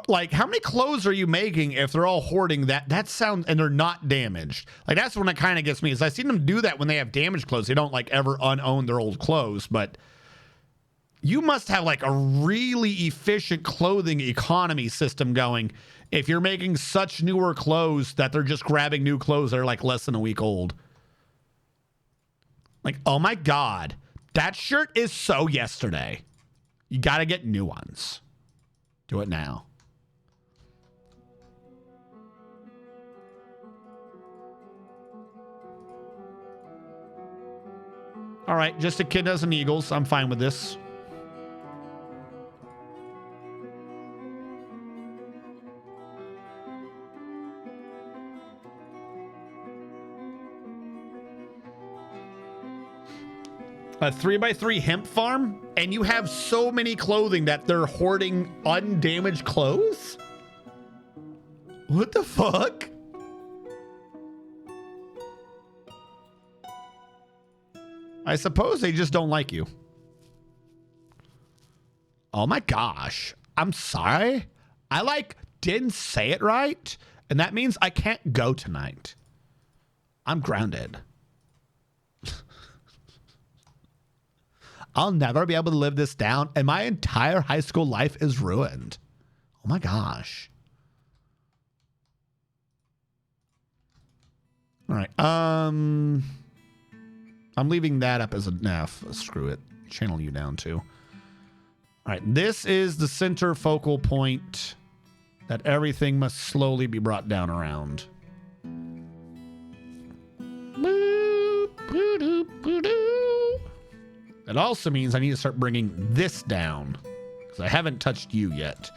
Like, how many clothes are you making if they're all hoarding that sounds and they're not damaged? Like, that's when it kind of gets me, is I've seen them do that when they have damaged clothes. They don't like ever unown their old clothes, but you must have like a really efficient clothing economy system going if you're making such newer clothes that they're just grabbing new clothes that are like less than a week old. Like, oh my God, that shirt is so yesterday. You got to get new ones. Do it now. All right, just echidnas and eagles. I'm fine with this. A 3x3 hemp farm, and you have so many clothing that they're hoarding undamaged clothes? What the fuck? I suppose they just don't like you. Oh my gosh. I'm sorry. I didn't say it right, and that means I can't go tonight. I'm grounded. I'll never be able to live this down, and my entire high school life is ruined. Oh my gosh. All right. I'm leaving that up as a screw it. Channel you down too. All right. This is the center focal point that everything must slowly be brought down around. It also means I need to start bringing this down because I haven't touched you yet.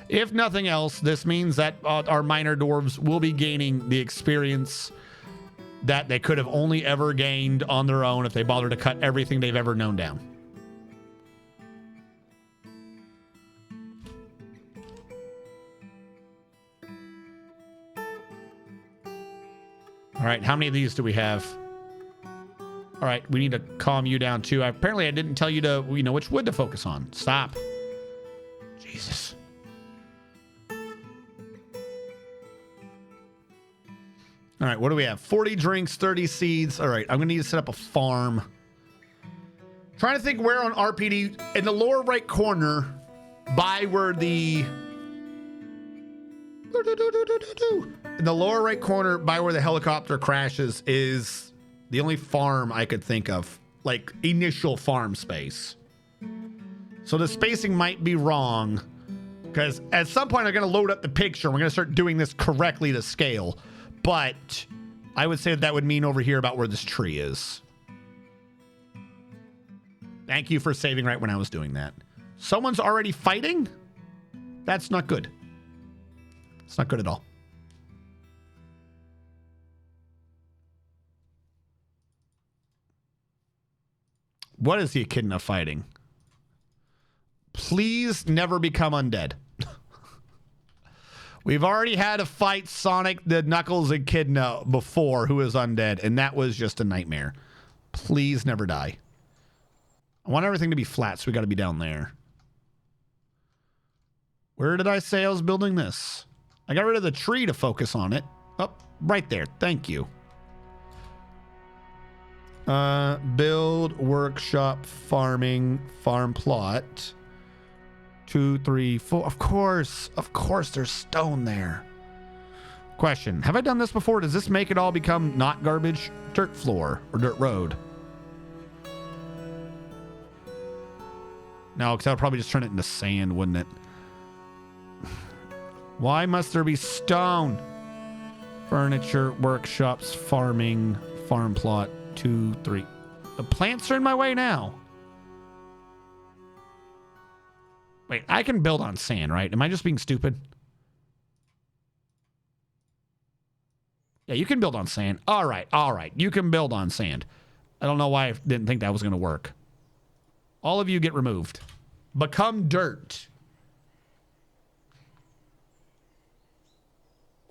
If nothing else, this means that our minor dwarves will be gaining the experience that they could have only ever gained on their own if they bothered to cut everything they've ever known down. All right, how many of these do we have? All right, we need to calm you down too. Apparently, I didn't tell you to, which wood to focus on. Stop. Jesus. All right, what do we have? 40 drinks, 30 seeds. All right, I'm going to need to set up a farm. Trying to think where on RPD, in the lower right corner, by where the... In the lower right corner, by where the helicopter crashes, is the only farm I could think of, like initial farm space. So the spacing might be wrong because at some point I'm going to load up the picture. We're going to start doing this correctly to scale. But I would say that would mean over here about where this tree is. Thank you for saving right when I was doing that. Someone's already fighting? That's not good. It's not good at all. What is the echidna fighting? Please never become undead. We've already had a fight Sonic the Knuckles echidna before who was undead, and that was just a nightmare. Please never die. I want everything to be flat, so we got to be down there. Where did I say I was building this? I got rid of the tree to focus on it. Oh, right there. Thank you. Build, workshop, farming, farm plot. 2, 3, 4. Of course, there's stone there. Question: have I done this before? Does this make it all become not garbage? Dirt floor or dirt road? No, because I would probably just turn it into sand, wouldn't it? Why must there be stone? Furniture, workshops, farming, farm plot. 2, 3. The plants are in my way now. Wait, I can build on sand, right? Am I just being stupid? Yeah, you can build on sand. All right. You can build on sand. I don't know why I didn't think that was going to work. All of you get removed. Become dirt.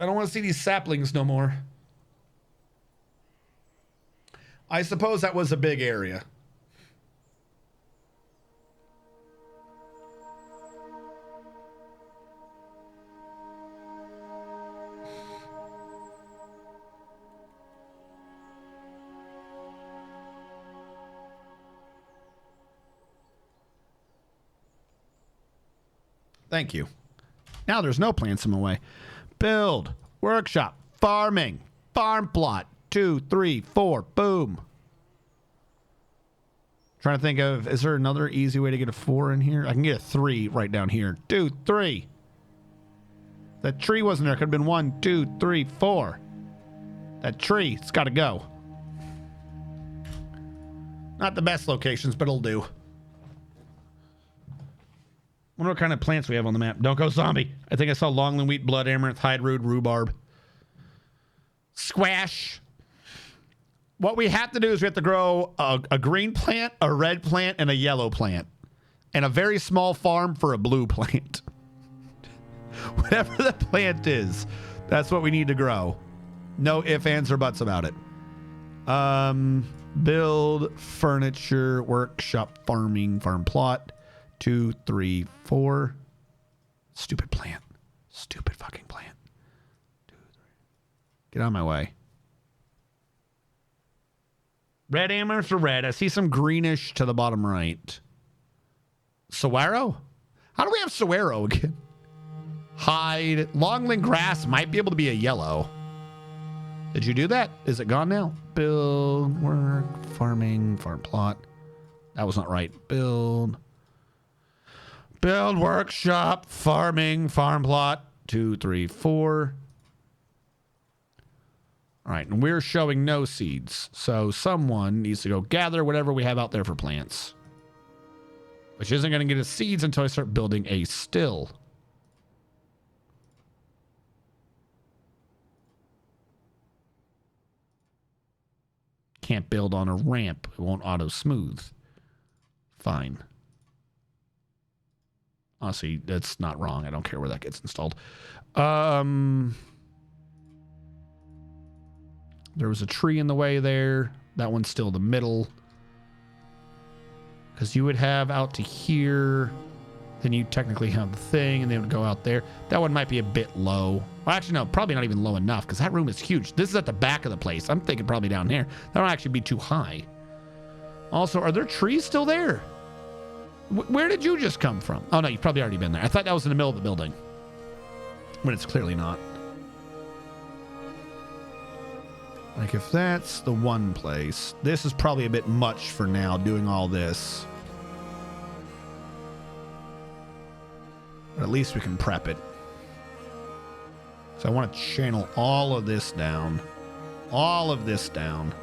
I don't want to see these saplings no more. I suppose that was a big area. Thank you. Now there's no plants in my way. Build, workshop, farming, farm plot. 2, 3, 4. Boom. Trying to think of, is there another easy way to get a 4 in here? I can get a 3 right down here. 2, 3. That tree wasn't there. Could have been 1, 2, 3, 4. That tree, it's got to go. Not the best locations, but it'll do. Wonder what kind of plants we have on the map. Don't go zombie. I think I saw longland wheat, blood amaranth, hydroid, rhubarb. Squash. What we have to do is we have to grow a green plant, a red plant, and a yellow plant. And a very small farm for a blue plant. Whatever the plant is, that's what we need to grow. No ifs, ands, or buts about it. Build furniture, workshop, farming, farm plot. 2, 3, 4. Stupid plant. Stupid fucking plant. 2, 3. Get out of my way. Red amaranth or red? I see some greenish to the bottom right. Saguaro? How do we have saguaro again? Hide. Longland grass might be able to be a yellow. Did you do that? Is it gone now? Build, work, farming, farm plot. That was not right. Build, workshop, farming, farm plot. 2, 3, 4. All right, and we're showing no seeds. So someone needs to go gather whatever we have out there for plants. Which isn't going to get us seeds until I start building a still. Can't build on a ramp. It won't auto smooth. Fine. Honestly, that's not wrong. I don't care where that gets installed. There was a tree in the way there. That one's still the middle. Because you would have out to here. Then you technically have the thing, and they would go out there. That one might be a bit low. Well, actually, no, probably not even low enough, because that room is huge. This is at the back of the place. I'm thinking probably down there. That would actually be too high. Also, are there trees still there? Where did you just come from? Oh, no, you've probably already been there. I thought that was in the middle of the building. But it's clearly not. Like, if that's the one place, this is probably a bit much for now, doing all this. But at least we can prep it. So I want to channel all of this down. All of this down.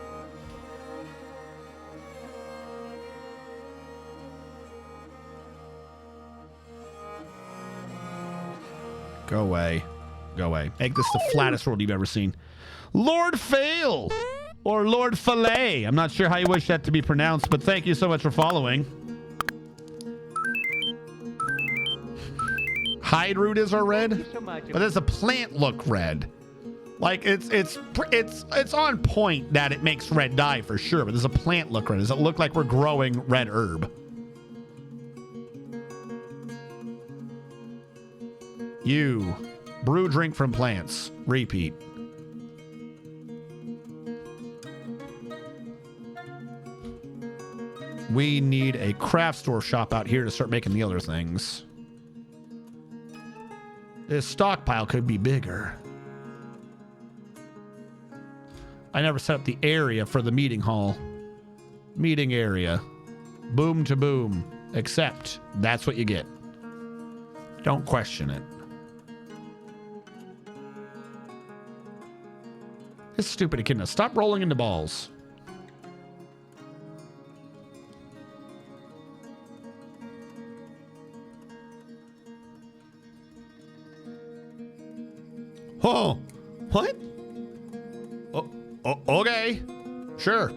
Go away. Go away. Make this the flattest world you've ever seen. Lord Fail! Or Lord Filet. I'm not sure how you wish that to be pronounced, but thank you so much for following. Hide root is our red, but does the plant look red? Like it's on point that it makes red dye for sure, but does a plant look red? Does it look like we're growing red herb? You brew drink from plants. Repeat. We need a craft store shop out here to start making the other things. This stockpile could be bigger. I never set up the area for the meeting hall. Meeting area. Boom to boom. Except that's what you get. Don't question it. This stupid echidna. Stop rolling into balls. Oh, what? Oh, okay. Sure.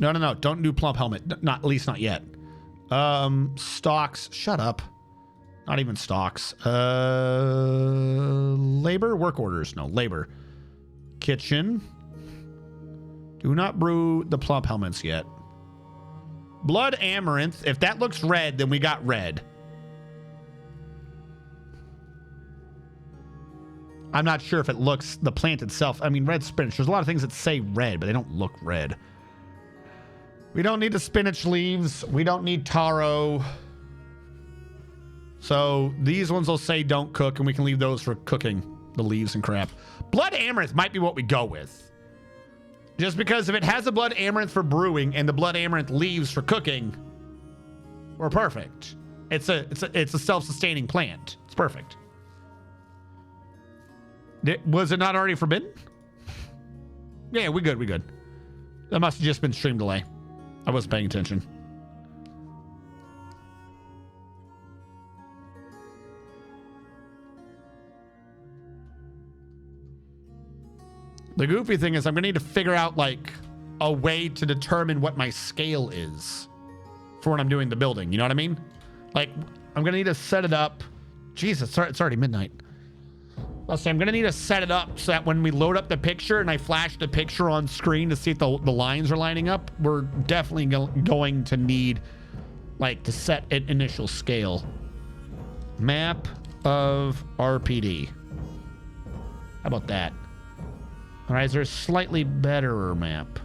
No. Don't do plump helmet. Not, at least not yet. Stocks. Shut up. Not even stocks. Labor? Work orders. No, labor. Kitchen. Do not brew the plump helmets yet. Blood amaranth. If that looks red, then we got red. I'm not sure if it looks, the plant itself. I mean, red spinach. There's a lot of things that say red, but they don't look red. We don't need the spinach leaves. We don't need taro. So these ones will say don't cook, and we can leave those for cooking, the leaves and crap. Blood amaranth might be what we go with. Just because if it has the blood amaranth for brewing and the blood amaranth leaves for cooking, we're perfect. It's a self-sustaining plant. It's perfect. Was it not already forbidden? Yeah, we good. That must have just been stream delay. I wasn't paying attention. The goofy thing is I'm gonna need to figure out like a way to determine what my scale is for when I'm doing the building. You know what I mean? Like I'm gonna need to set it up. Jesus, it's already midnight. I'll say I'm gonna need to set it up so that when we load up the picture and I flash the picture on screen to see if the lines are lining up, we're definitely going to need like to set an initial scale. Map of RPD. How about that? All right, is there a slightly better map?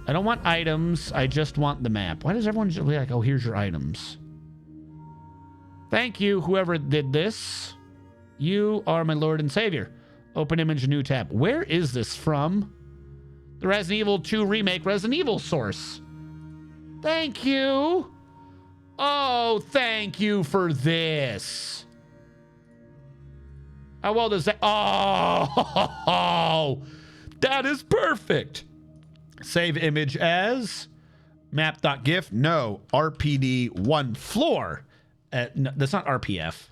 I don't want items. I just want the map. Why does everyone just be like, oh, here's your items? Thank you, whoever did this. You are my Lord and Savior. Open image, new tab. Where is this from? The Resident Evil 2 remake, Resident Evil source. Thank you. Oh, thank you for this. How well does that? Oh, that is perfect. Save image as map.gif. No, RPD1 floor. No, that's not RPF.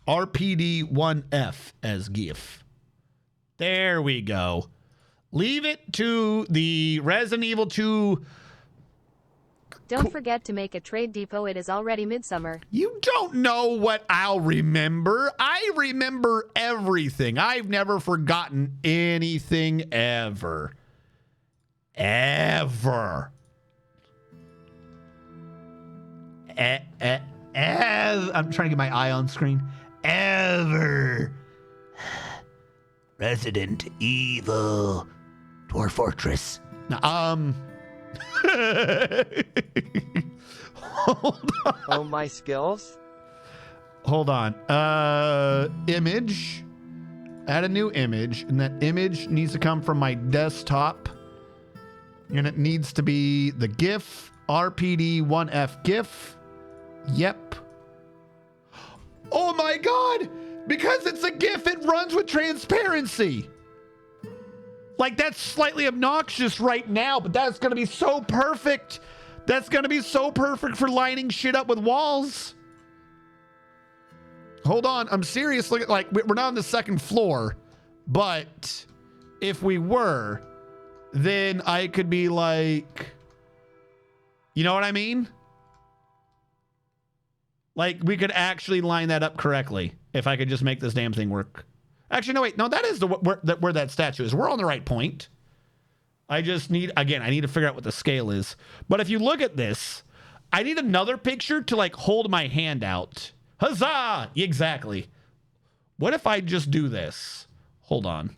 RPD1F as GIF. There we go. Leave it to the Resident Evil 2. Don't forget to make a trade depot. It is already midsummer. You don't know what I'll remember. I remember everything. I've never forgotten anything ever. Ever. I'm trying to get my eye on screen. Ever. Resident Evil Dwarf Fortress. Now, hold on. Oh, my skills? Hold on. Image. Add a new image, and that image needs to come from my desktop. And it needs to be the GIF, RPD1F GIF. Yep. Oh my God! Because it's a GIF, it runs with transparency. Like, that's slightly obnoxious right now, but that's going to be so perfect. That's going to be so perfect for lining shit up with walls. Hold on. I'm serious. Look at, like, we're not on the second floor, but if we were, then I could be like, you know what I mean? Like, we could actually line that up correctly if I could just make this damn thing work. Actually, no, wait. No, that is where that statue is. We're on the right point. I just need, again, I need to figure out what the scale is. But if you look at this, I need another picture to, like, hold my hand out. Huzzah! Exactly. What if I just do this? Hold on.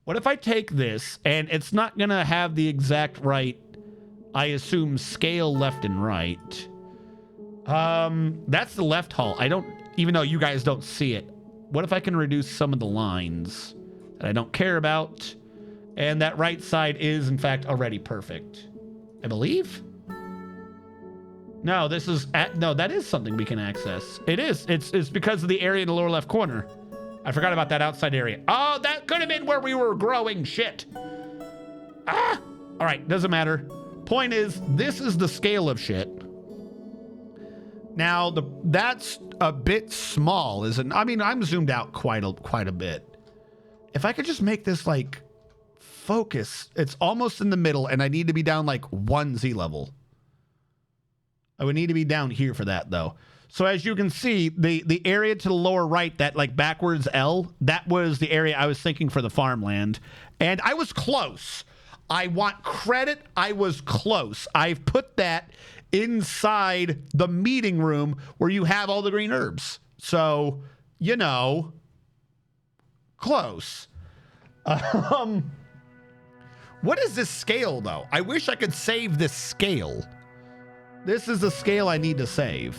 What if I take this, and it's not going to have the exact right, I assume, scale left and right. That's the left hull. I don't, even though you guys don't see it. What if I can reduce some of the lines that I don't care about? And that right side is, in fact, already perfect. I believe? No, this is, no, that is something we can access. It is. It's because of the area in the lower left corner. I forgot about that outside area. Oh, that could have been where we were growing shit. Ah! All right, doesn't matter. Point is, this is the scale of shit. Now, that's a bit small, isn't it? I mean, I'm zoomed out quite a bit. If I could just make this, like, focus. It's almost in the middle, and I need to be down, like, 1 Z level. I would need to be down here for that, though. So as you can see, the area to the lower right, that, like, backwards L, that was the area I was thinking for the farmland. And I was close. I want credit. I was close. I've put that inside the meeting room where you have all the green herbs. So, you know, close. What is this scale, though? I wish I could save this scale. This is the scale I need to save.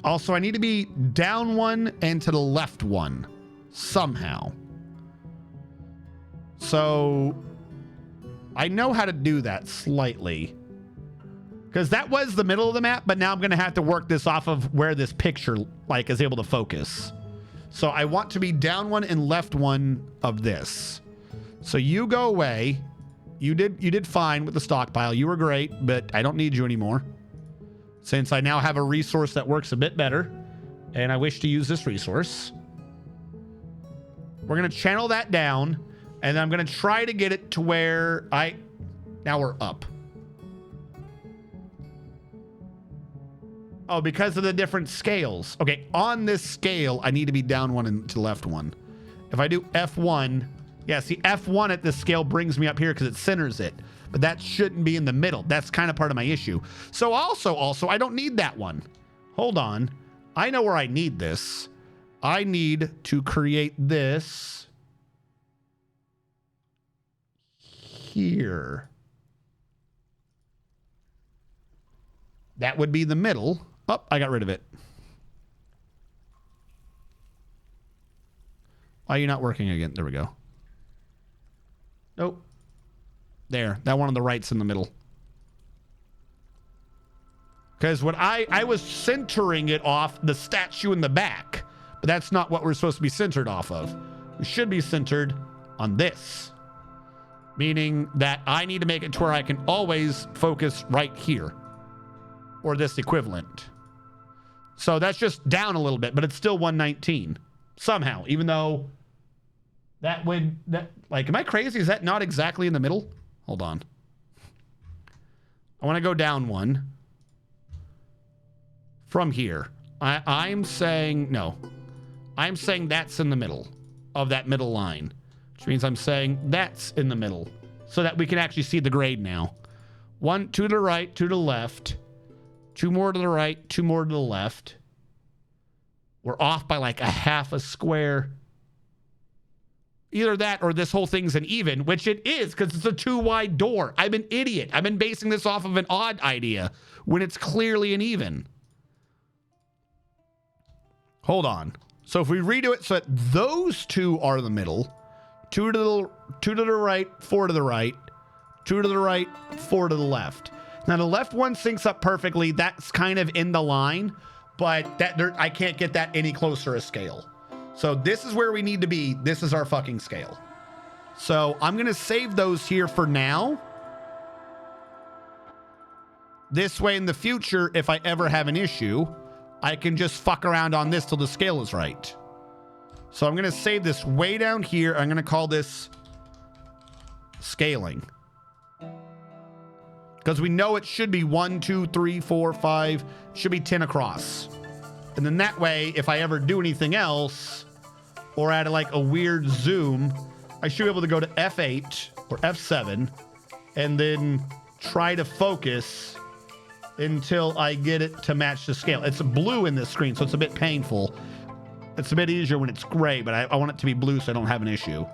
Also, I need to be down 1 and to the left 1 somehow. So I know how to do that slightly. Because that was the middle of the map, but now I'm going to have to work this off of where this picture like is able to focus. So I want to be down one and left one of this. So you go away. You did fine with the stockpile. You were great, but I don't need you anymore. Since I now have a resource that works a bit better, and I wish to use this resource. We're going to channel that down, and I'm going to try to get it to where now we're up. Oh, because of the different scales. Okay, on this scale, I need to be down one and to left one. If I do F1, yeah, see, F1 at this scale brings me up here because it centers it. But that shouldn't be in the middle. That's kind of part of my issue. So also, I don't need that one. Hold on. I know where I need this. I need to create this here. That would be the middle. Oh, I got rid of it. Why are you not working again? There we go. Nope. There. That one on the right's in the middle. Because what I was centering it off the statue in the back. But that's not what we're supposed to be centered off of. We should be centered on this. Meaning that I need to make it to where I can always focus right here. Or this equivalent. So that's just down a little bit, but it's still 119. Somehow, even though that would, like, am I crazy? Is that not exactly in the middle? Hold on. I want to go down one. From here. I'm saying, no. I'm saying that's in the middle of that middle line. Which means I'm saying that's in the middle. So that we can actually see the grade now. 1, 2 to the right, 2 to the left. 2 more to the right, 2 more to the left. We're off by like a half a square. Either that or this whole thing's an even, which it is because it's a 2-wide door. I'm an idiot. I've been basing this off of an odd idea when it's clearly an even. Hold on. So if we redo it so that those two are the middle, 2 to the right, 4 to the right, 2 to the right, 4 to the left. Now, the left one syncs up perfectly. That's kind of in the line, but I can't get that any closer a scale. So this is where we need to be. This is our fucking scale. So I'm going to save those here for now. This way in the future, if I ever have an issue, I can just fuck around on this till the scale is right. So I'm going to save this way down here. I'm going to call this scaling. Because we know it should be 1, 2, 3, 4, 5. Should be 10 across. And then that way, if I ever do anything else, or add like a weird zoom, I should be able to go to F8 or F7 and then try to focus until I get it to match the scale. It's blue in this screen, so it's a bit painful. It's a bit easier when it's gray, but I want it to be blue so I don't have an issue.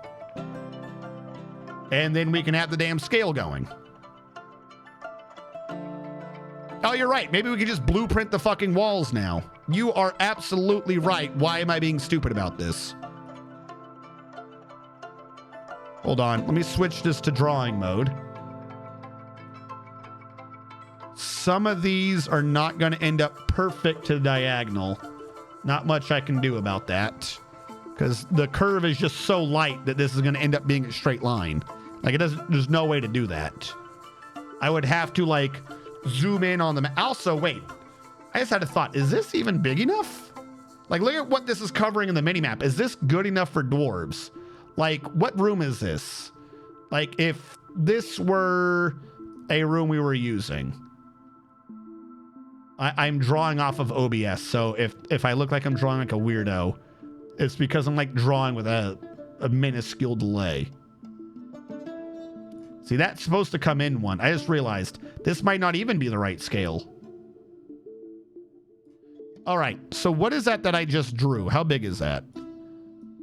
And then we can have the damn scale going. Oh, you're right. Maybe we could just blueprint the fucking walls now. You are absolutely right. Why am I being stupid about this? Hold on. Let me switch this to drawing mode. Some of these are not going to end up perfect to the diagonal. Not much I can do about that. Because the curve is just so light that this is going to end up being a straight line. Like, it doesn't, there's no way to do that. I would have to, like, zoom in on the also, wait. I just had a thought. Is this even big enough? Like, look at what this is covering in the minimap. Is this good enough for dwarves? Like, what room is this? Like, if this were a room we were using. I'm drawing off of OBS, so if I look like I'm drawing like a weirdo, it's because I'm like drawing with a minuscule delay. See, that's supposed to come in one. I just realized this might not even be the right scale. All right, so what is that I just drew? How big is that?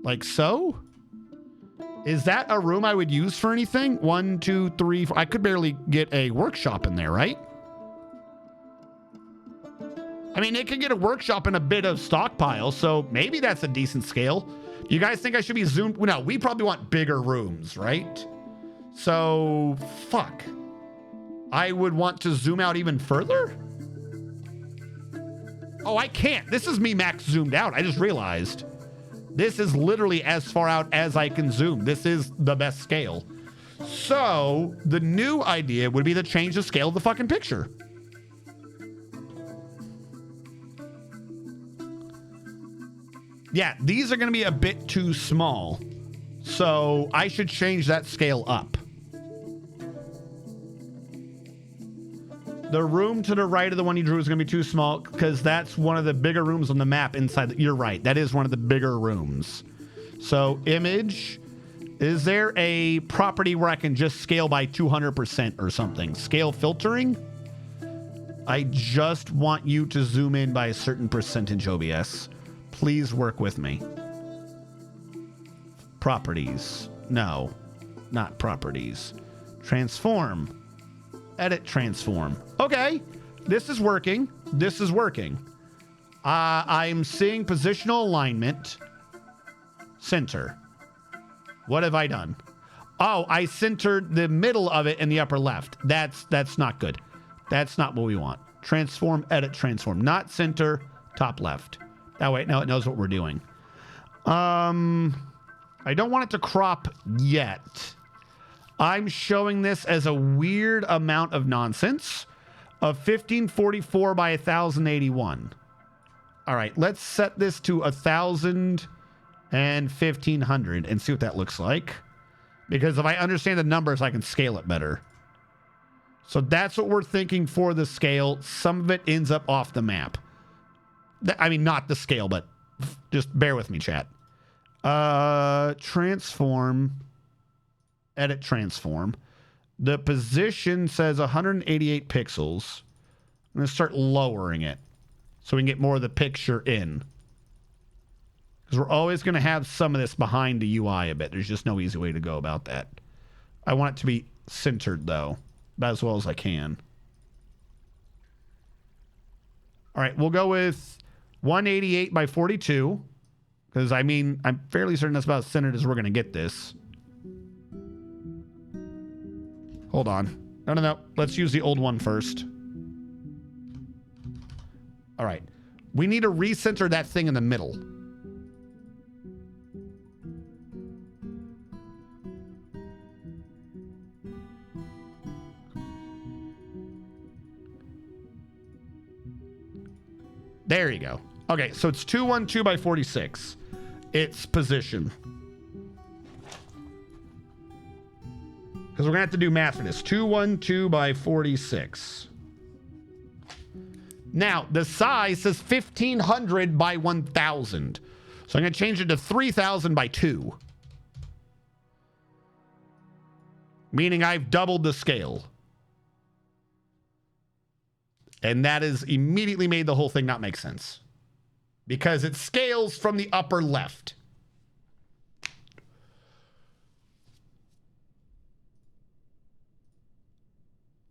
Like so? Is that a room I would use for anything? 1, 2, 3, 4. I could barely get a workshop in there, right? I mean, it can get a workshop and a bit of stockpile, so maybe that's a decent scale. You guys think I should be zoomed? No, we probably want bigger rooms, right? So, fuck. I would want to zoom out even further. Oh, I can't. This is me max zoomed out. I just realized. This is literally as far out as I can zoom. This is the best scale. So the new idea would be to change the scale of the fucking picture. Yeah, these are going to be a bit too small. So I should change that scale up. The room to the right of the one you drew is going to be too small because that's one of the bigger rooms on the map inside. You're right. That is one of the bigger rooms. So image, is there a property where I can just scale by 200% or something? Scale filtering? I just want you to zoom in by a certain percentage, OBS. Please work with me. Properties. No, not properties. Transform. Edit transform. Okay, this is working. This is working. I'm seeing positional alignment. Center. What have I done? Oh, I centered the middle of it in the upper left. That's not good. That's not what we want. Transform, edit, transform. Not center, top left. That way, now it knows what we're doing. I don't want it to crop yet. I'm showing this as a weird amount of nonsense of 1544 by 1081. All right, let's set this to 1000 and 1500 and see what that looks like. Because if I understand the numbers, I can scale it better. So that's what we're thinking for the scale. Some of it ends up off the map. I mean, not the scale, but just bear with me, chat. Transform. Edit transform. The position says 188 pixels. I'm going to start lowering it so we can get more of the picture in. Because we're always going to have some of this behind the UI a bit. There's just no easy way to go about that. I want it to be centered, though, about as well as I can. All right, we'll go with 188 by 42. Because, I mean, I'm fairly certain that's about as centered as we're going to get this. Hold on. No. Let's use the old one first. All right. We need to recenter that thing in the middle. There you go. Okay, so it's 212 by 46. Its position. Because we're going to have to do math for this. 212 by 46. Now, the size says 1500 by 1000. So I'm going to change it to 3000 by 2. Meaning I've doubled the scale. And that has immediately made the whole thing not make sense. Because it scales from the upper left.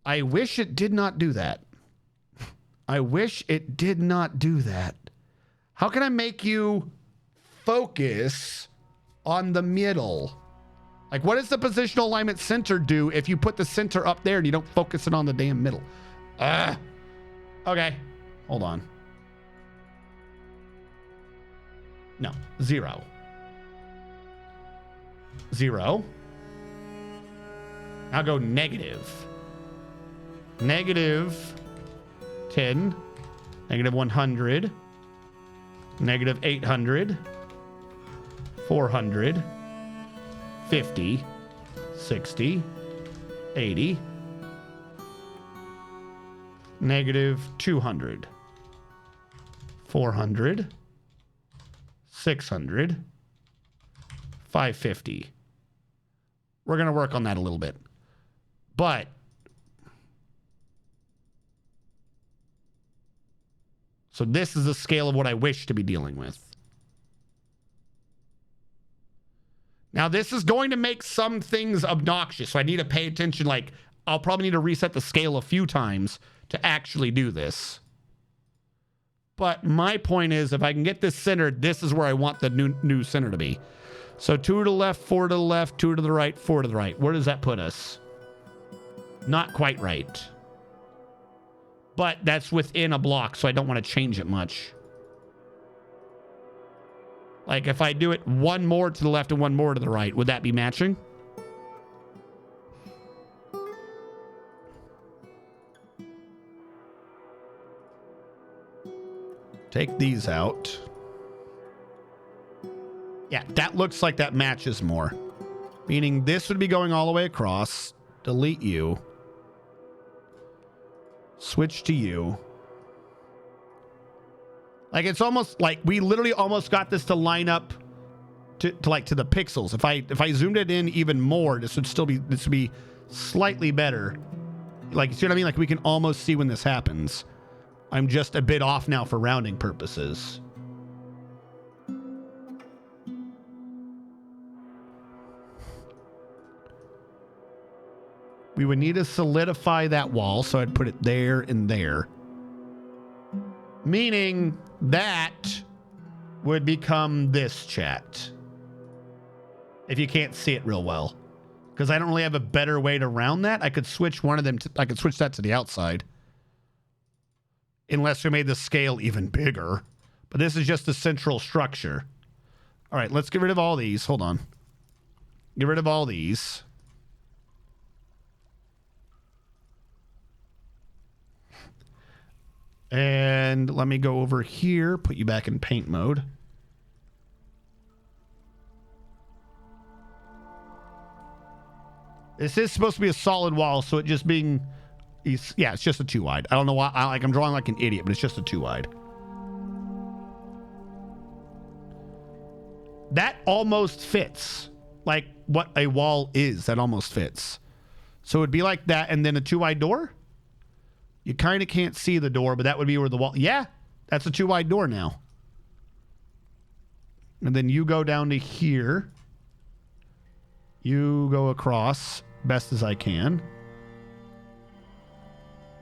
I wish it did not do that. I wish it did not do that. How can I make you focus on the middle? Like, what does the positional alignment center do if you put the center up there and you don't focus it on the damn middle? Okay. Hold on. No. 0. 0. I'll go negative. Negative 10, negative 100, negative 800, 400, 50, 60, 80, negative 200, 400, 600, 550. We're going to work on that a little bit. But so this is the scale of what I wish to be dealing with. Now, this is going to make some things obnoxious, so I need to pay attention. Like, I'll probably need to reset the scale a few times to actually do this. But my point is, if I can get this centered, this is where I want the new center to be. So 2 to the left, 4 to the left, 2 to the right, 4 to the right. Where does that put us? Not quite right. But that's within a block, so I don't want to change it much. Like if I do it one more to the left and one more to the right, would that be matching? Take these out. Yeah, that looks like that matches more. Meaning this would be going all the way across. Delete you. Switch to you. Like it's almost like we literally almost got this to line up to the pixels. If I zoomed it in even more, this would be slightly better. Like, you see what I mean? Like we can almost see when this happens. I'm just a bit off now for rounding purposes. We would need to solidify that wall, so I'd put it there and there. Meaning that would become this chat. If you can't see it real well. Because I don't really have a better way to round that. I could switch one of them I could switch that to the outside. Unless we made the scale even bigger. But this is just the central structure. All right, let's get rid of all these. Hold on. Get rid of all these. And let me go over here, put you back in paint mode. This is supposed to be a solid wall, so it just being... yeah, it's just a 2 wide. I don't know why. I'm drawing like an idiot, but it's just a 2 wide. That almost fits. Like what a wall is, that almost fits. So it'd be like that, and then a 2 wide door? You kind of can't see the door, but that would be where the wall... Yeah, that's a 2 wide door now. And then you go down to here. You go across best as I can.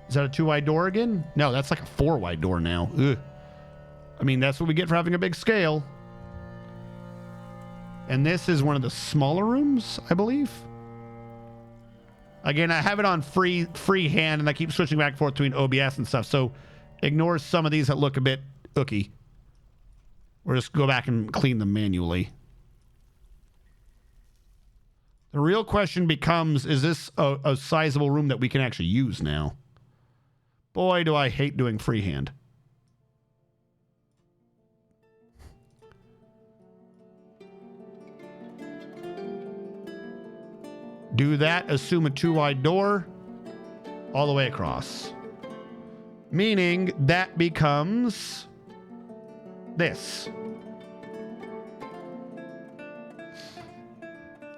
Is that a 2 wide door again? No, that's like a 4 wide door now. Ugh. I mean, that's what we get for having a big scale. And this is one of the smaller rooms, I believe. Again, I have it on free hand, and I keep switching back and forth between OBS and stuff. So ignore some of these that look a bit ooky. Or just go back and clean them manually. The real question becomes, is this a sizable room that we can actually use now? Boy, do I hate doing freehand. Do that, assume a 2 wide door all the way across. Meaning that becomes this.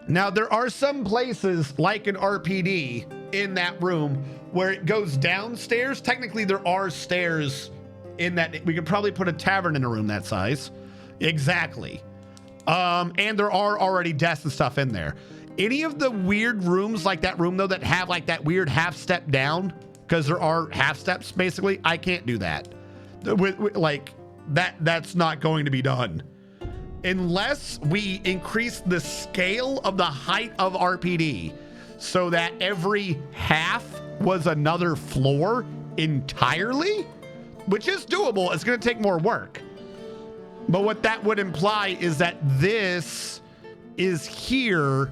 Now, there are some places like an RPD in that room where it goes downstairs. Technically, there are stairs in that. We could probably put a tavern in a room that size. Exactly. And there are already desks and stuff in there. Any of the weird rooms like that room, though, that have like that weird half step down, because there are half steps, basically, I can't do that. Like, that's not going to be done. Unless we increase the scale of the height of RPD so that every half was another floor entirely, which is doable. It's going to take more work. But what that would imply is that this is here,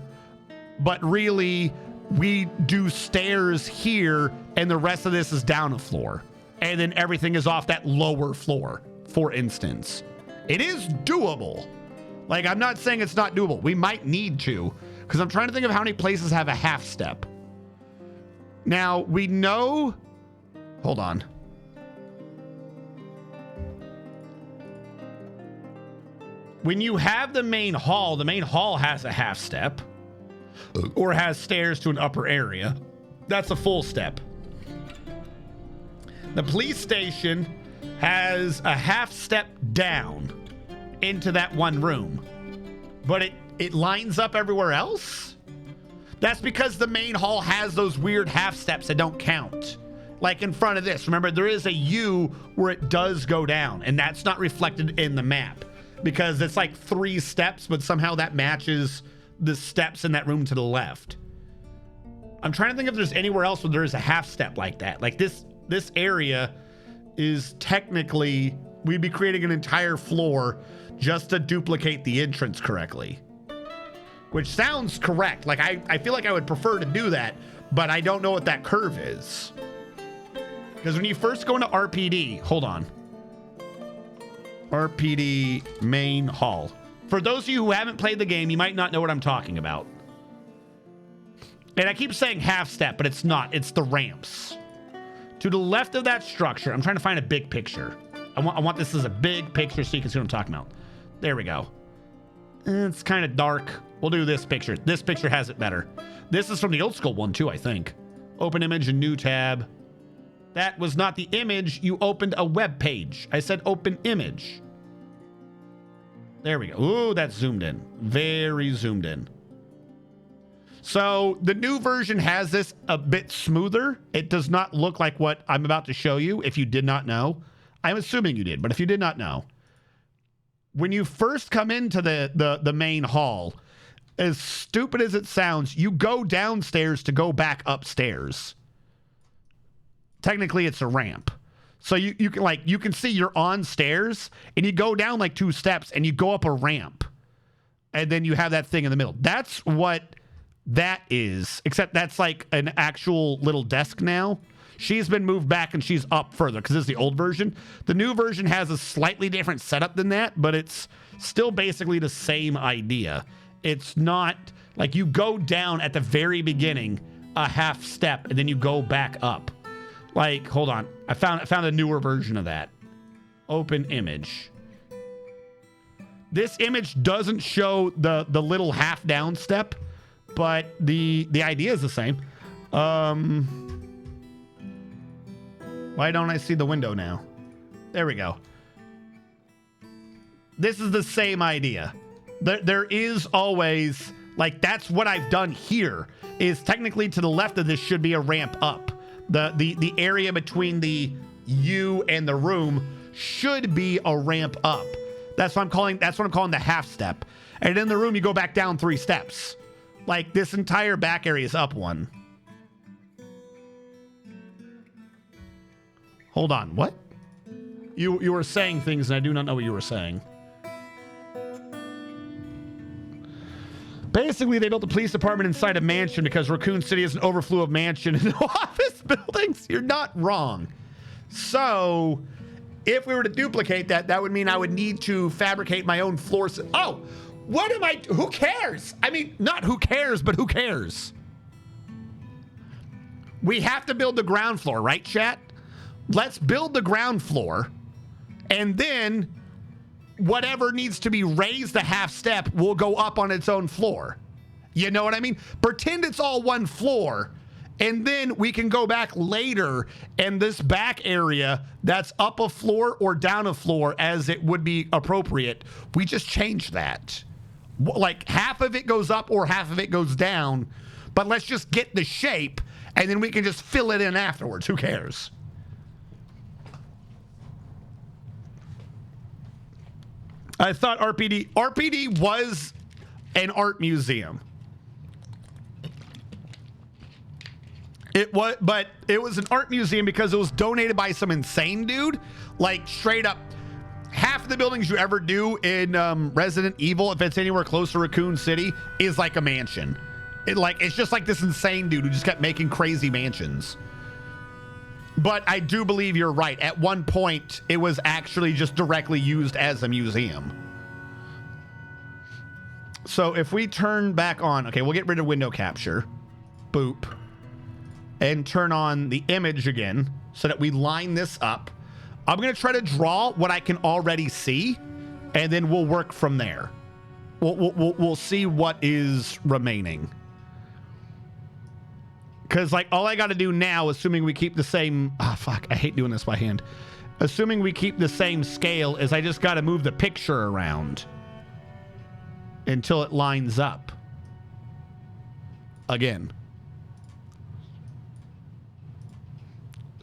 but really we do stairs here and the rest of this is down a floor. And then everything is off that lower floor, for instance. It is doable. Like, I'm not saying it's not doable. We might need to, because I'm trying to think of how many places have a half step. Now, we know... Hold on. When you have the main hall has a half step or has stairs to an upper area. That's a full step. The police station has a half step down into that one room, but it lines up everywhere else. That's because the main hall has those weird half steps that don't count. Like in front of this, remember, there is a U where it does go down, and that's not reflected in the map because it's like 3 steps, but somehow that matches the steps in that room to the left. I'm trying to think if there's anywhere else where there's a half step like that. Like this area is technically, we'd be creating an entire floor just to duplicate the entrance correctly. Which sounds correct. Like I feel like I would prefer to do that, but I don't know what that curve is. Because when you first go into RPD, hold on. RPD main hall. For those of you who haven't played the game, you might not know what I'm talking about. And I keep saying half step, but it's not. It's the ramps. To the left of that structure, I'm trying to find a big picture. I want this as a big picture so you can see what I'm talking about. There we go. It's kind of dark. We'll do this picture. This picture has it better. This is from the old school one too, I think. Open image and new tab. That was not the image. You opened a web page. I said open image. There we go. Ooh, that's zoomed in. Very zoomed in. So the new version has this a bit smoother. It does not look like what I'm about to show you if you did not know. I'm assuming you did, but if you did not know, when you first come into the main hall, as stupid as it sounds, you go downstairs to go back upstairs. Technically, it's a ramp. So you can see you're on stairs and you go down like 2 steps and you go up a ramp. And then you have that thing in the middle. That's what that is, except that's like an actual little desk now. She's been moved back and she's up further because this is the old version. The new version has a slightly different setup than that, but it's still basically the same idea. It's not like you go down at the very beginning a half step and then you go back up. Like, hold on. I found a newer version of that. Open image. This image doesn't show the little half down step, but the idea is the same. Why don't I see the window now? There we go. This is the same idea. There is always, like, that's what I've done here, is technically to the left of this should be a ramp up. The area between the U and the room should be a ramp up. That's what I'm calling the half step. And in the room, you go back down 3 steps. Like, this entire back area is up 1. Hold on, what? You were saying things and I do not know what you were saying. Basically, they built the police department inside a mansion because Raccoon City is an overflow of mansion and office buildings. You're not wrong. So, if we were to duplicate that, that would mean I would need to fabricate my own floors. Oh, what am I? Who cares? I mean, not who cares, but who cares? We have to build the ground floor, right, chat? Let's build the ground floor, and then whatever needs to be raised a half step will go up on its own floor. You know what I mean? Pretend it's all one floor, and then we can go back later, and this back area that's up a floor or down a floor as it would be appropriate, we just change that. Like, half of it goes up or half of it goes down, but let's just get the shape, and then we can just fill it in afterwards. Who cares? I thought RPD was an art museum. It was, but it was an art museum because it was donated by some insane dude. Like, straight up, half of the buildings you ever do in Resident Evil, if it's anywhere close to Raccoon City, is like a mansion. It's just like this insane dude who just kept making crazy mansions. But I do believe you're right. At one point, it was actually just directly used as a museum. So if we turn back on, okay, we'll get rid of window capture. Boop. And turn on the image again so that we line this up. I'm going to try to draw what I can already see, and then we'll work from there. We'll see what is remaining. Because, like, all I got to do now, assuming we keep the same... Ah, fuck. I hate doing this by hand. Assuming we keep the same scale, is I just got to move the picture around until it lines up. Again.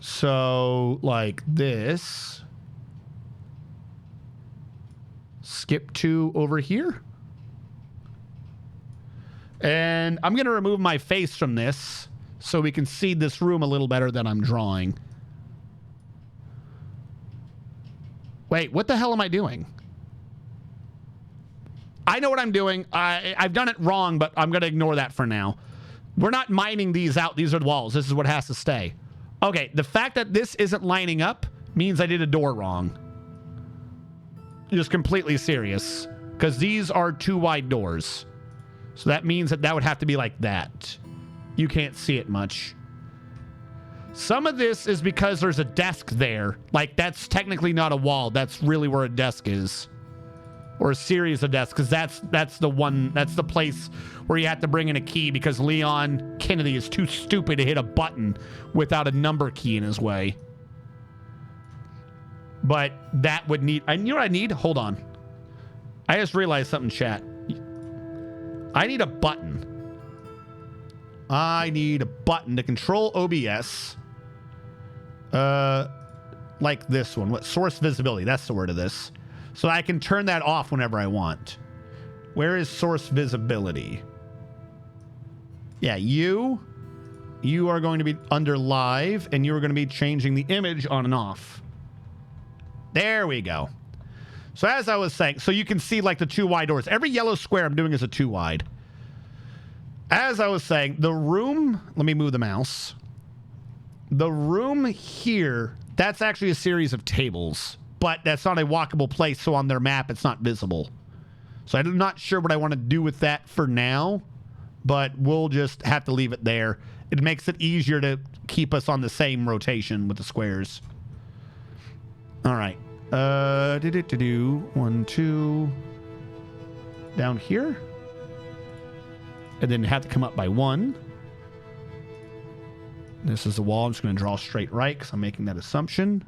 So, like this. Skip to over here. And I'm going to remove my face from this so we can see this room a little better than I'm drawing. Wait, what the hell am I doing? I know what I'm doing. I've done it wrong, but I'm going to ignore that for now. We're not mining these out. These are the walls. This is what has to stay. Okay, the fact that this isn't lining up means I did a door wrong. Just completely serious. Because these are 2 wide doors. So that means that would have to be like that. You can't see it much. Some of this is because there's a desk there. Like, that's technically not a wall. That's really where a desk is. Or a series of desks, because that's the place where you have to bring in a key because Leon Kennedy is too stupid to hit a button without a number key in his way. But that would need... You know what I need? Hold on. I just realized something, chat. I need a button. I need a button to control OBS. Like this one. What? Source visibility. That's the word of this. So I can turn that off whenever I want. Where is source visibility? Yeah, you are going to be under live, and you are going to be changing the image on and off. There we go. So as I was saying, so you can see like the 2 wide doors. Every yellow square I'm doing is a 2 wide. As I was saying, the room, let me move the mouse. The room here, that's actually a series of tables, but that's not a walkable place, so on their map it's not visible. So I'm not sure what I want to do with that for now, but we'll just have to leave it there. It makes it easier to keep us on the same rotation with the squares. All right. 1, 2. Down here. And then have to come up by 1. This is the wall. I'm just going to draw straight right because I'm making that assumption.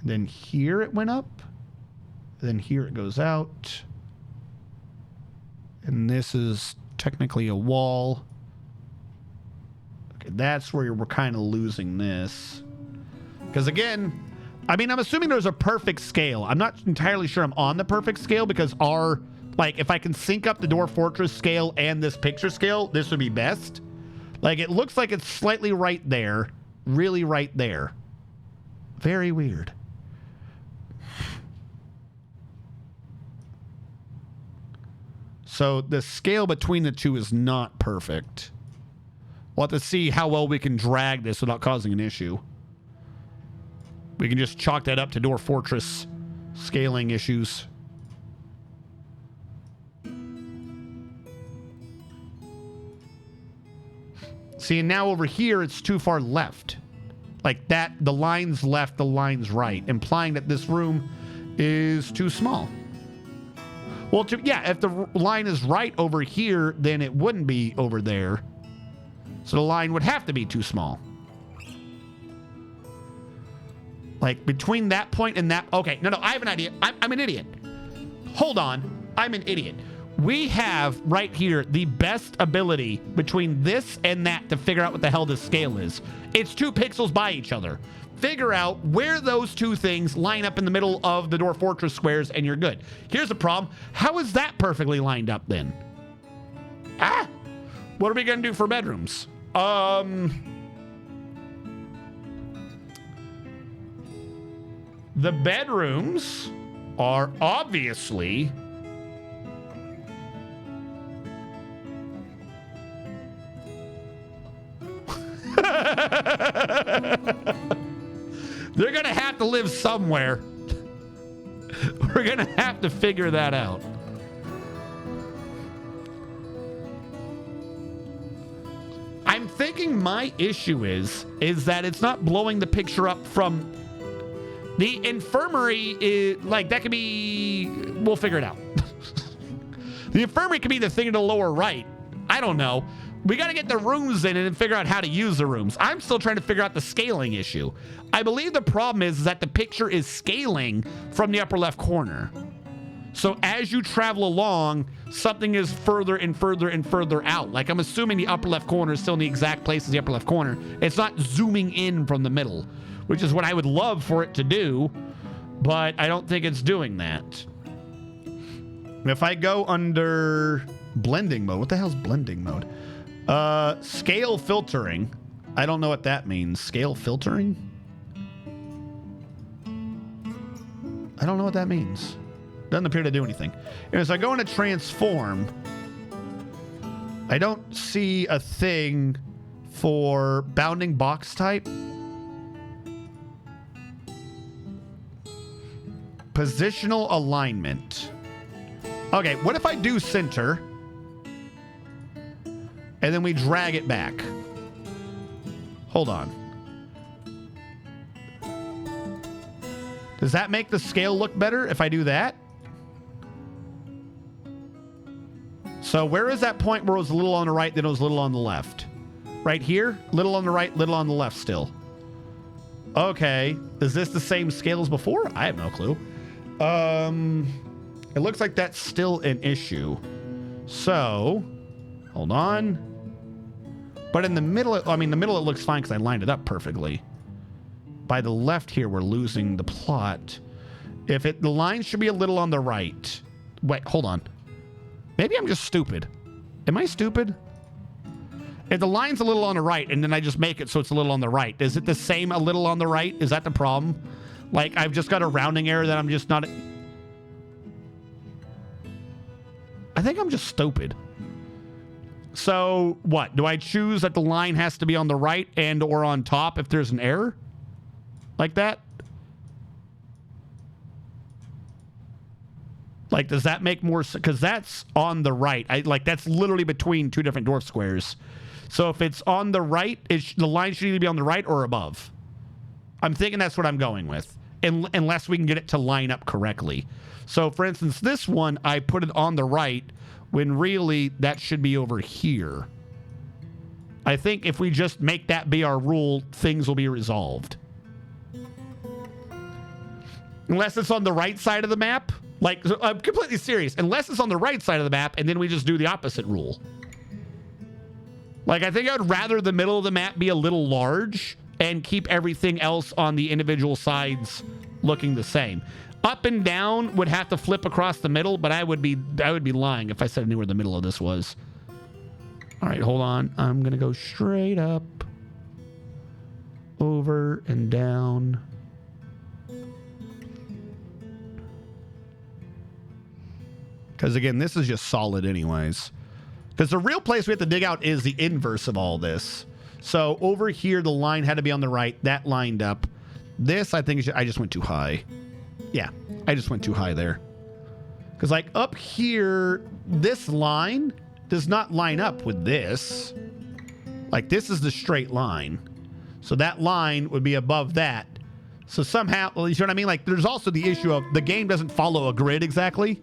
And then here it went up. And then here it goes out. And this is technically a wall. Okay, that's where we're kind of losing this. Because again, I mean, I'm assuming there's a perfect scale. I'm not entirely sure I'm on the perfect scale because like, if I can sync up the Dwarf Fortress scale and this picture scale, this would be best. Like, it looks like it's slightly right there. Really right there. Very weird. So the scale between the two is not perfect. We'll have to see how well we can drag this without causing an issue. We can just chalk that up to Dwarf Fortress scaling issues. See, and now over here, it's too far left. Like that, the line's left, the line's right, implying that this room is too small. Well, yeah, if the line is right over here, then it wouldn't be over there. So the line would have to be too small. Like between that point and that. Okay, no, I have an idea. I'm an idiot. Hold on. I'm an idiot. We have right here the best ability between this and that to figure out what the hell this scale is. It's 2 pixels by each other. Figure out where those 2 things line up in the middle of the Dwarf Fortress squares and you're good. Here's the problem. How is that perfectly lined up then? What are we going to do for bedrooms? The bedrooms are obviously... They're going to have to live somewhere. We're going to have to figure that out. I'm thinking my issue is that it's not blowing the picture up from the infirmary. Like, that could be... We'll figure it out. The infirmary could be the thing in the lower right. I don't know. We got to get the rooms in and figure out how to use the rooms. I'm still trying to figure out the scaling issue. I believe the problem is that the picture is scaling from the upper left corner. So as you travel along, something is further and further and further out. Like, I'm assuming the upper left corner is still in the exact place as the upper left corner. It's not zooming in from the middle, which is what I would love for it to do, but I don't think it's doing that. If I go under blending mode, what the hell is blending mode? Scale filtering. I don't know what that means. Scale filtering? I don't know what that means. Doesn't appear to do anything. And as I go into transform, I don't see a thing for bounding box type. Positional alignment. Okay, what if I do center and then we drag it back? Hold on. Does that make the scale look better if I do that? So where is that point where it was a little on the right, then it was a little on the left? Right here? Little on the right, little on the left still. Okay. Is this the same scale as before? I have no clue. It looks like that's still an issue. So, hold on. But in the middle, I mean, the middle it looks fine because I lined it up perfectly. By the left here, we're losing the plot. If it, the line should be a little on the right. Wait, hold on. Maybe I'm just stupid. Am I stupid? If the line's a little on the right and then I just make it so it's a little on the right, is it the same a little on the right? Is that the problem? Like, I've just got a rounding error that I'm just not... I think I'm just stupid. So, what? Do I choose that the line has to be on the right and or on top if there's an error? Like that? Like, does that make more sense? Because that's on the right. That's literally between two different dwarf squares. So if it's on the right, the line should either be on the right or above. I'm thinking that's what I'm going with. Unless we can get it to line up correctly. So, for instance, this one, I put it on the right when really that should be over here. I think if we just make that be our rule, things will be resolved. Unless it's on the right side of the map. Like, I'm completely serious. Unless it's on the right side of the map, and then we just do the opposite rule. Like, I think I would rather the middle of the map be a little large and keep everything else on the individual sides looking the same. Up and down would have to flip across the middle, but I would be lying if I said I knew where the middle of this was. All right, hold on. I'm going to go straight up, over, and down. Because, again, this is just solid anyways. Because the real place we have to dig out is the inverse of all this. So, over here, the line had to be on the right. That lined up. This, I think, I just went too high. Yeah, I just went too high there. Because, like, up here, this line does not line up with this. Like, this is the straight line. So, that line would be above that. So, somehow, you know what I mean? Like, there's also the issue of the game doesn't follow a grid exactly.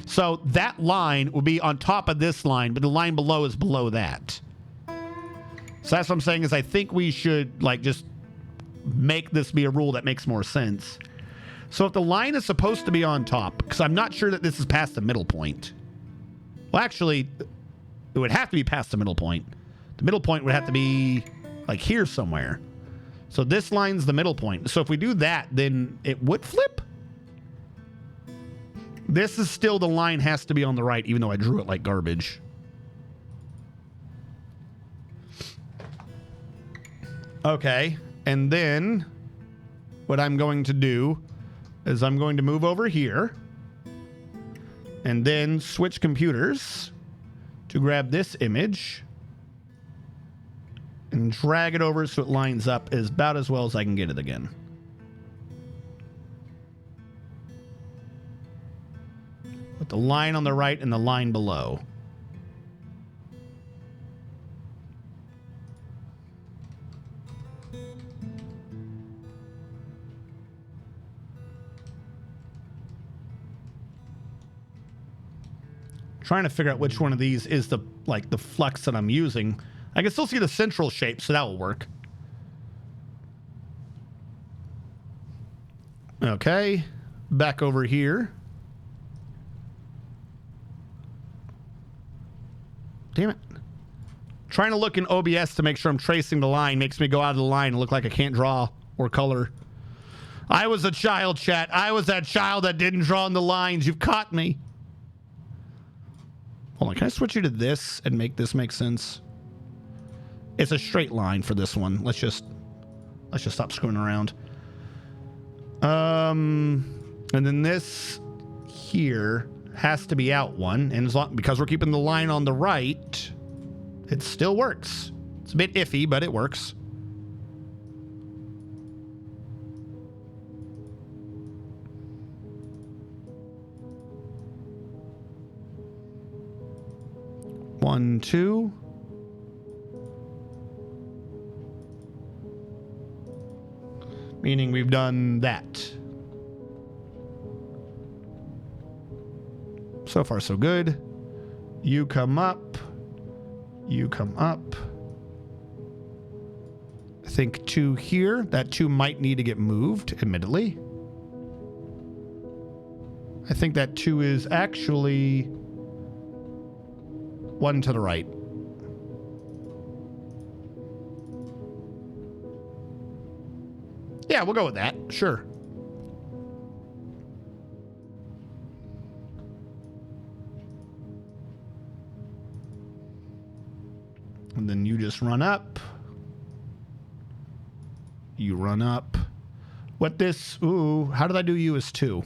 So that line will be on top of this line, but the line below is below that. So that's what I'm saying is I think we should like just make this be a rule that makes more sense. So if the line is supposed to be on top, because I'm not sure that this is past the middle point. Well, actually, it would have to be past the middle point. The middle point would have to be like here somewhere. So this line's the middle point. So if we do that, then it would flip. This is still the line has to be on the right, even though I drew it like garbage. Okay, and then what I'm going to do is I'm going to move over here and then switch computers to grab this image and drag it over so it lines up as about as well as I can get it again. With the line on the right and the line below. Trying to figure out which one of these is the like the flux that I'm using. I can still see the central shape, so that will work. Okay, back over here. Damn it. Trying to look in OBS to make sure I'm tracing the line makes me go out of the line and look like I can't draw or color. I was a child, chat. I was that child that didn't draw in the lines. You've caught me. Hold on, can I switch you to this and make this make sense? It's a straight line for this one. Let's just stop screwing around. And then this here has to be out one, and because we're keeping the line on the right, it still works. It's a bit iffy, but it works. One, two. Meaning we've done that. So far, so good. You come up. You come up. I think 2 here. That 2 might need to get moved, admittedly. I think that 2 is actually 1 to the right. Yeah, we'll go with that. Sure. And then you just run up. You run up. What this... Ooh, how did I do you as 2?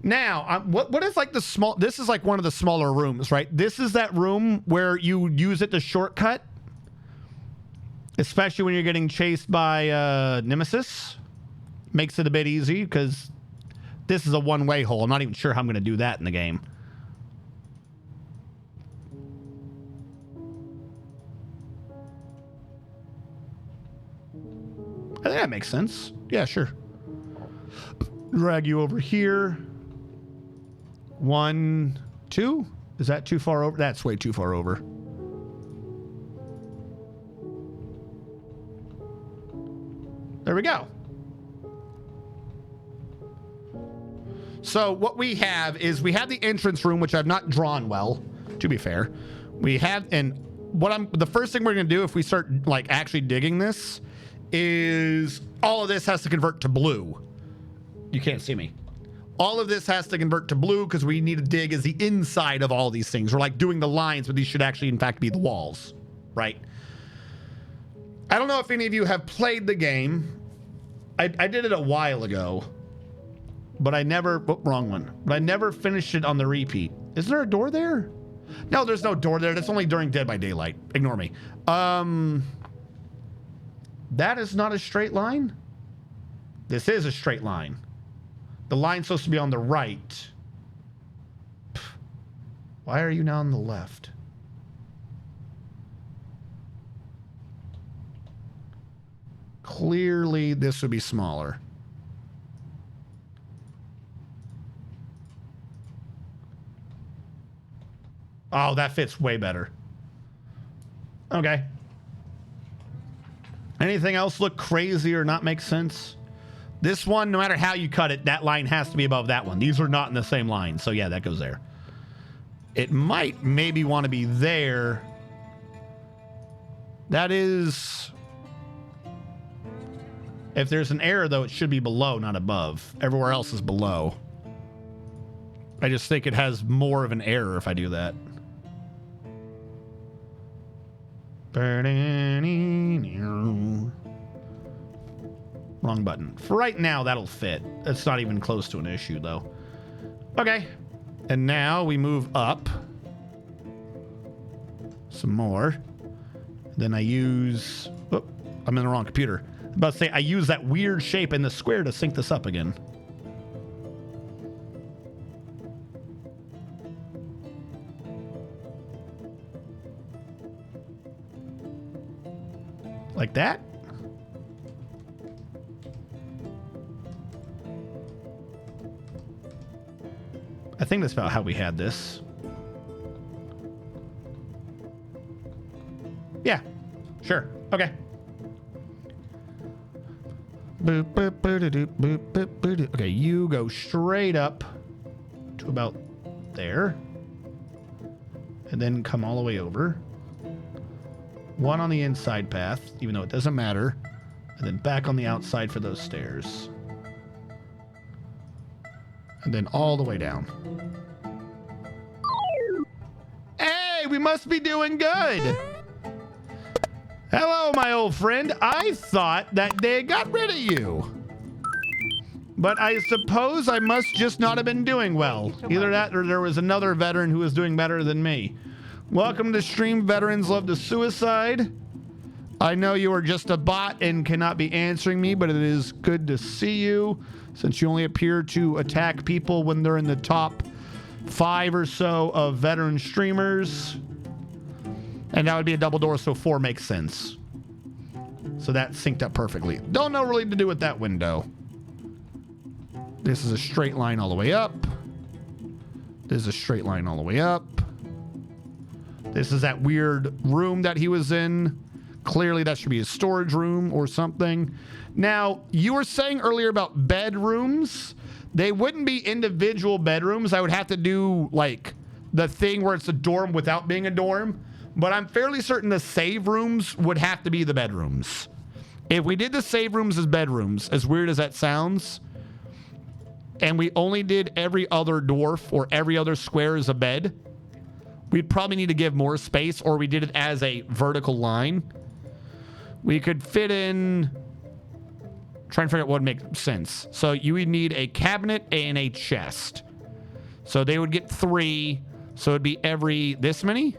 Now, what is like the small... This is like one of the smaller rooms, right? This is that room where you use it to shortcut. Especially when you're getting chased by Nemesis. Makes it a bit easy because this is a one-way hole. I'm not even sure how I'm going to do that in the game. I think that makes sense. Yeah, sure. Drag you over here. 1, 2. Is that too far over? That's way too far over. There we go. So what we have is we have the entrance room, which I've not drawn well, to be fair. We have, and the first thing we're going to do if we start like actually digging this is all of this has to convert to blue. You can't see me. All of this has to convert to blue because we need to dig as the inside of all these things. We're like doing the lines, but these should actually in fact be the walls, right? I don't know if any of you have played the game. I did it a while ago, but I never, wrong one. But I never finished it on the repeat. Is there a door there? No, there's no door there. That's only during Dead by Daylight. Ignore me. That is not a straight line. This is a straight line. The line's supposed to be on the right. Why are you now on the left? Clearly, this would be smaller. Oh, that fits way better. Okay. Anything else look crazy or not make sense? This one, no matter how you cut it, that line has to be above that one. These are not in the same line. So yeah, that goes there. It might maybe want to be there. That is... If there's an error, though, it should be below, not above. Everywhere else is below. I just think it has more of an error if I do that. Wrong button. For right now, that'll fit. It's not even close to an issue, though. Okay. And now we move up. Some more. Then I use... Oh, I'm in the wrong computer. I'm about to say, I use that weird shape in the square to sync this up again. Like that? I think that's about how we had this. Yeah, sure. Okay. Okay, you go straight up to about there. And then come all the way over. One on the inside path, even though it doesn't matter. And then back on the outside for those stairs. And then all the way down. Hey, we must be doing good. Hello, my old friend. I thought that they got rid of you. But I suppose I must just not have been doing well. Either that or there was another veteran who was doing better than me. Welcome to stream Veterans Love to Suicide. I know you are just a bot and cannot be answering me, but it is good to see you since you only appear to attack people when they're in the top 5 or so of veteran streamers. And that would be a double door, so 4 makes sense. So that synced up perfectly. Don't know really to do with that window. This is a straight line all the way up. This is a straight line all the way up. This is that weird room that he was in. Clearly that should be a storage room or something. Now, you were saying earlier about bedrooms. They wouldn't be individual bedrooms. I would have to do like the thing where it's a dorm without being a dorm. But I'm fairly certain the save rooms would have to be the bedrooms. If we did the save rooms as bedrooms, as weird as that sounds, and we only did every other dwarf or every other square as a bed, we'd probably need to give more space, or we did it as a vertical line. We could fit in... Trying to figure out what would make sense. So you would need a cabinet and a chest. So they would get 3. So it'd be every this many?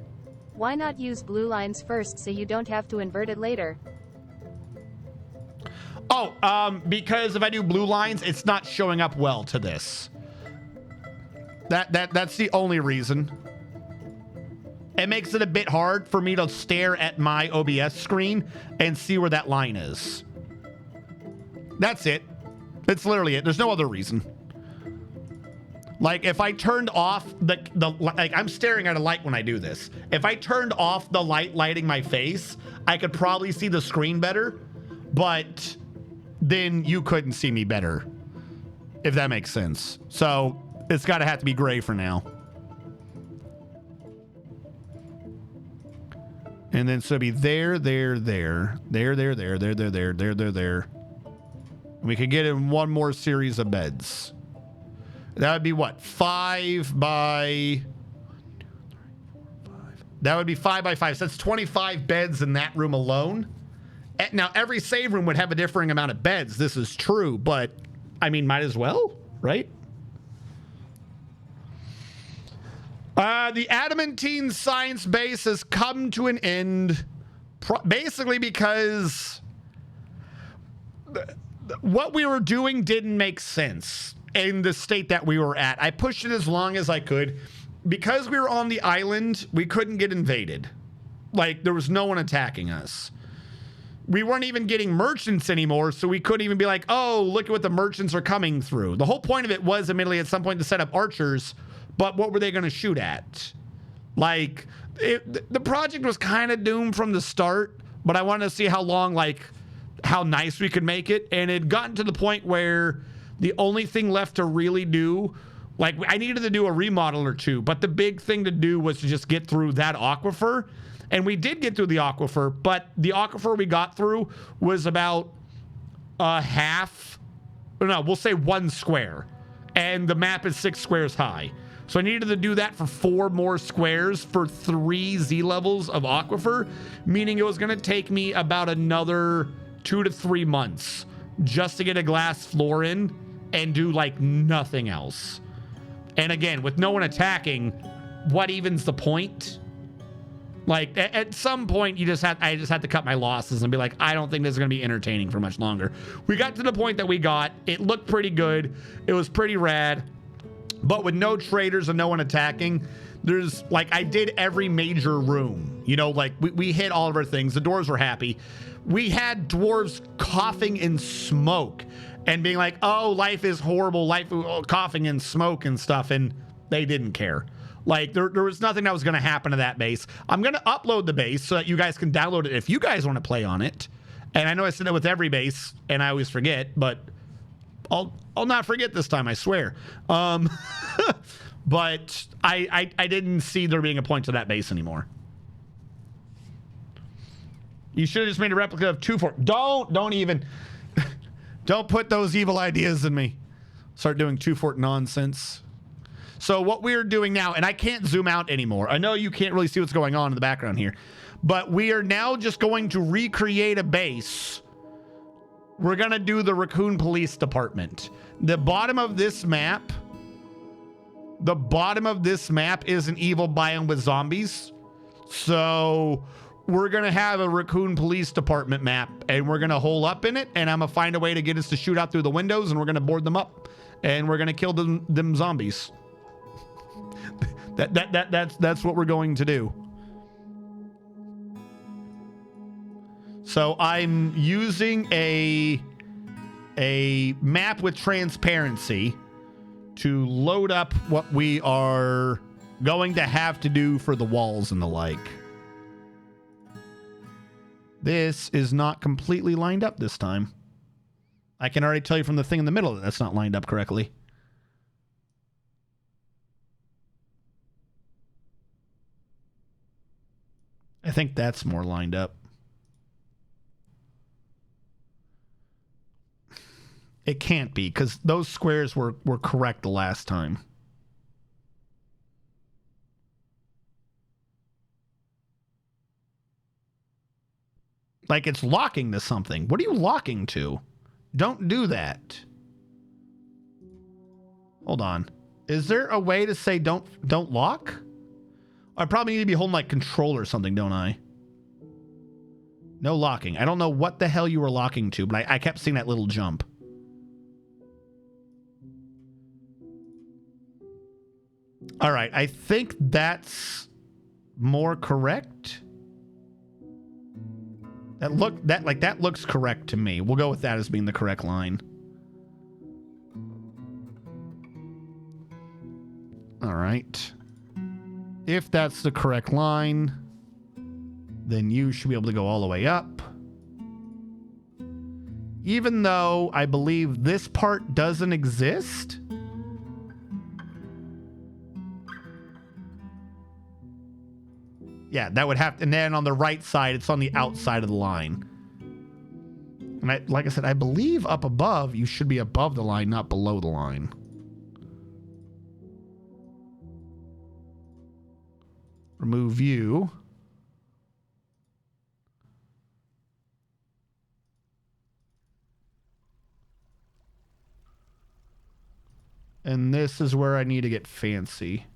Why not use blue lines first so you don't have to invert it later? Oh, because if I do blue lines, it's not showing up well to this. That's the only reason. It makes it a bit hard for me to stare at my OBS screen and see where that line is. That's it. It's literally it. There's no other reason. Like if I turned off the like I'm staring at a light when I do this. If I turned off the light lighting my face, I could probably see the screen better, but then you couldn't see me better, if that makes sense. So it's got to have to be gray for now. And then so it'd be there. We could get in one more series of beds. That would be what? 5 by... That would be 5 by 5. So that's 25 beds in that room alone. Now, every save room would have a differing amount of beds. This is true, but, I mean, might as well, right? The adamantine science base has come to an end, basically because what we were doing didn't make sense in the state that we were at. I pushed it as long as I could. Because we were on the island, we couldn't get invaded. Like, there was no one attacking us. We weren't even getting merchants anymore, so we couldn't even be like, oh, look at what the merchants are coming through. The whole point of it was, admittedly, at some point to set up archers, but what were they going to shoot at? Like, the project was kind of doomed from the start, but I wanted to see how long, like, how nice we could make it, and it had gotten to the point where the only thing left to really do, like, I needed to do a remodel or two, but the big thing to do was to just get through that aquifer. And we did get through the aquifer, but the aquifer we got through was about a half, no, we'll say 1 square. And the map is 6 squares high. So I needed to do that for 4 more squares for 3 Z levels of aquifer, meaning it was going to take me about another 2 to 3 months just to get a glass floor in and do like nothing else. And again, with no one attacking, what even's the point? Like, at some point, I just had to cut my losses and be like, I don't think this is going to be entertaining for much longer. We got to the point that we got. It looked pretty good. It was pretty rad. But with no traders and no one attacking, there's, like, I did every major room. You know, like, we hit all of our things. The dwarves were happy. We had dwarves coughing in smoke and being like, oh, life is horrible, coughing in smoke and stuff, and they didn't care. Like, there was nothing that was going to happen to that base. I'm going to upload the base so that you guys can download it if you guys want to play on it. And I know I said that with every base, and I always forget, but I'll not forget this time, I swear. But I didn't see there being a point to that base anymore. You should have just made a replica of 2-Fort. Don't even... Don't put those evil ideas in me. Start doing 2-Fort nonsense. So what we're doing now, and I can't zoom out anymore. I know you can't really see what's going on in the background here, but we are now just going to recreate a base. We're going to do the Raccoon Police Department. The bottom of this map is an evil biome with zombies. So we're going to have a Raccoon Police Department map, and we're going to hole up in it, and I'm going to find a way to get us to shoot out through the windows, and we're going to board them up, and we're going to kill them zombies. That's what we're going to do. So I'm using a map with transparency to load up what we are going to have to do for the walls and the like. This is not completely lined up this time. I can already tell you from the thing in the middle that that's not lined up correctly. I think that's more lined up. It can't be, because those squares were correct the last time. Like it's locking to something. What are you locking to? Don't do that. Hold on. Is there a way to say don't lock? I probably need to be holding like control or something, don't I? No locking. I don't know what the hell you were locking to, but I kept seeing that little jump. All right, I think that's more correct. That looks correct to me. We'll go with that as being the correct line. All right. If that's the correct line, then you should be able to go all the way up. Even though I believe this part doesn't exist. Yeah, that would have to, and then on the right side, it's on the outside of the line. And like I said, I believe up above, you should be above the line, not below the line. Remove view. And this is where I need to get fancy.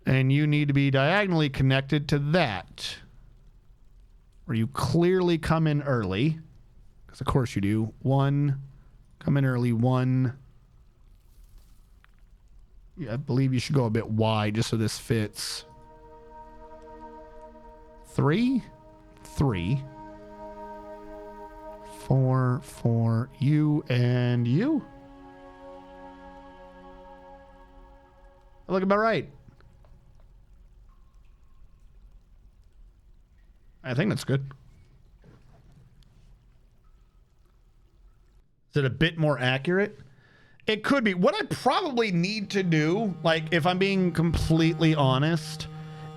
And you need to be diagonally connected to that. Where you clearly come in early. Because of course you do. 1, come in early, 1. Yeah, I believe you should go a bit wide just so this fits. 3, 3. 4, 4, you and you. I look about right. I think that's good. Is it a bit more accurate? It could be. What I probably need to do, like if I'm being completely honest,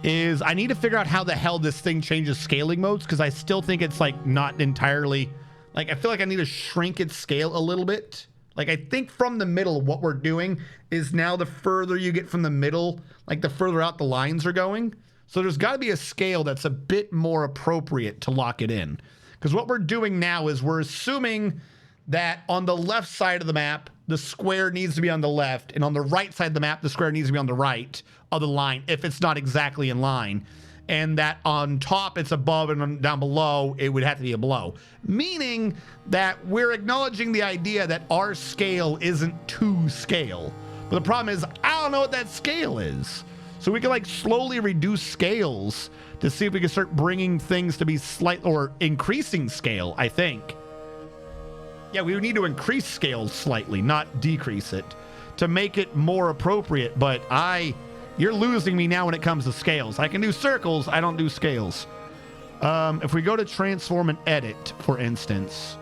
is I need to figure out how the hell this thing changes scaling modes, because I still think it's like not entirely, like I feel like I need to shrink its scale a little bit. Like I think from the middle, what we're doing is now the further you get from the middle, like the further out the lines are going. So there's got to be a scale that's a bit more appropriate to lock it in. Because what we're doing now is we're assuming that on the left side of the map, the square needs to be on the left, and on the right side of the map, the square needs to be on the right of the line if it's not exactly in line. And that on top it's above, and on, down below it would have to be a below. Meaning that we're acknowledging the idea that our scale isn't to scale. But the problem is, I don't know what that scale is. So we can like slowly reduce scales to see if we can start bringing things to be slight or increasing scale, I think. Yeah, we would need to increase scale slightly, not decrease it, to make it more appropriate. But you're losing me now when it comes to scales. I can do circles, I don't do scales. If we go to transform and edit, for instance,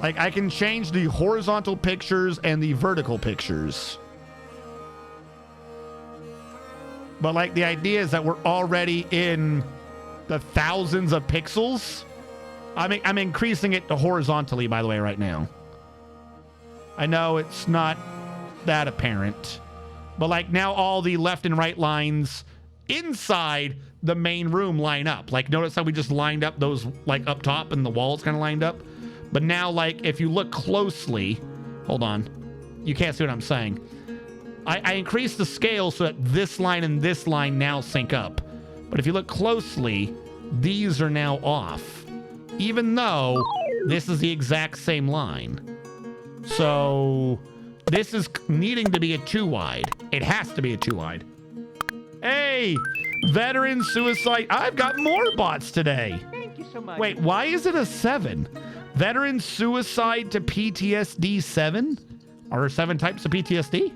like I can change the horizontal pictures and the vertical pictures. But like the idea is that we're already in the thousands of pixels. I'm increasing it to horizontally, by the way, right now. I know it's not that apparent. But like now all the left and right lines inside the main room line up. Like notice how we just lined up those like up top and the walls kind of lined up. But now like if you look closely, hold on. You can't see what I'm saying. I increased the scale so that this line and this line now sync up. But if you look closely, these are now off. Even though this is the exact same line. So this is needing to be a 2 wide. It has to be a 2 wide. Hey, veteran suicide. I've got more bots today. Thank you so much. Wait, why is it a 7? Veteran suicide to PTSD 7? Are there 7 types of PTSD?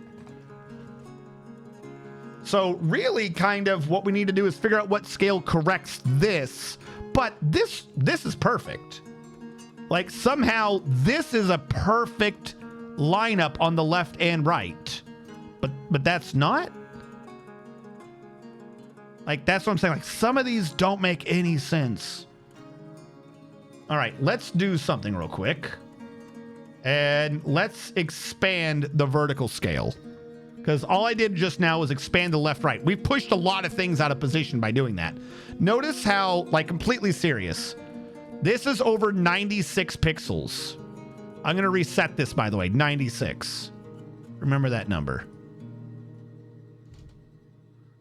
So really kind of what we need to do is figure out what scale corrects this. But this is perfect. Like somehow this is a perfect lineup on the left and right. But that's not? Like that's what I'm saying. Like some of these don't make any sense. All right, let's do something real quick. And let's expand the vertical scale. Because all I did just now was expand the left, right. We pushed a lot of things out of position by doing that. Notice how, like completely serious, this is over 96 pixels. I'm going to reset this, by the way, 96. Remember that number.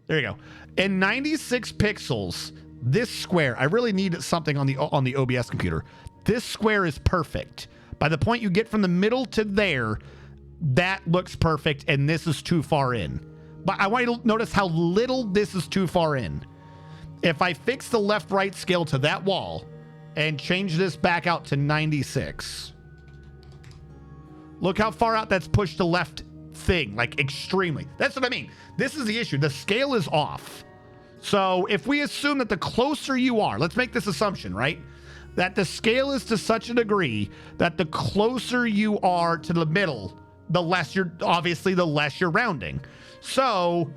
There you go. In 96 pixels, this square, I really need something on the OBS computer. This square is perfect. By the point you get from the middle to there, that looks perfect, and this is too far in. But I want you to notice how little this is too far in. If I fix the left-right scale to that wall and change this back out to 96, look how far out that's pushed the left thing, like extremely. That's what I mean. This is the issue. The scale is off. So if we assume that the closer you are, let's make this assumption, right? That the scale is to such a degree that the closer you are to the middle, the less you're, obviously, the less you're rounding. So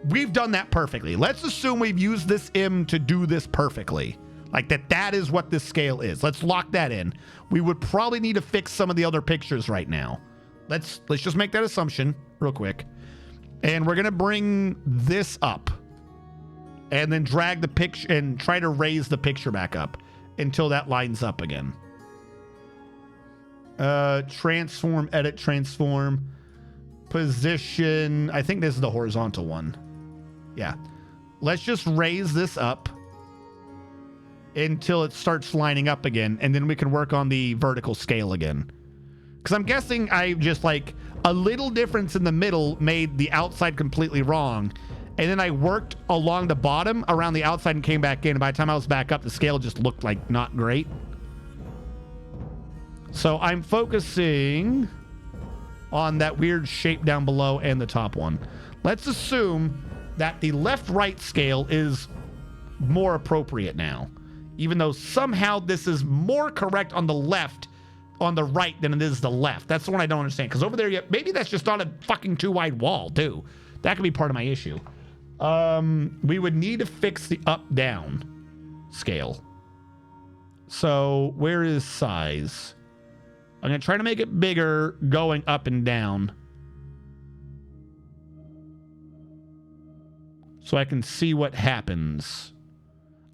we've done that perfectly. Let's assume we've used this M to do this perfectly. Like that is what this scale is. Let's lock that in. We would probably need to fix some of the other pictures right now. Let's just make that assumption real quick. And we're going to bring this up and then drag the picture and try to raise the picture back up until that lines up again. Transform, edit, transform, position. I think this is the horizontal one. Yeah. Let's just raise this up until it starts lining up again, and then we can work on the vertical scale again. Because I'm guessing I just like a little difference in the middle made the outside completely wrong. And then I worked along the bottom around the outside and came back in. And by the time I was back up, the scale just looked like not great. So I'm focusing on that weird shape down below and the top one. Let's assume that the left-right scale is more appropriate now. Even though somehow this is more correct on the left, on the right than it is the left. That's the one I don't understand. Because over there, maybe that's just not a fucking too wide wall, too. That could be part of my issue. We would need to fix the up-down scale. So where is size? I'm going to try to make it bigger going up and down. So I can see what happens.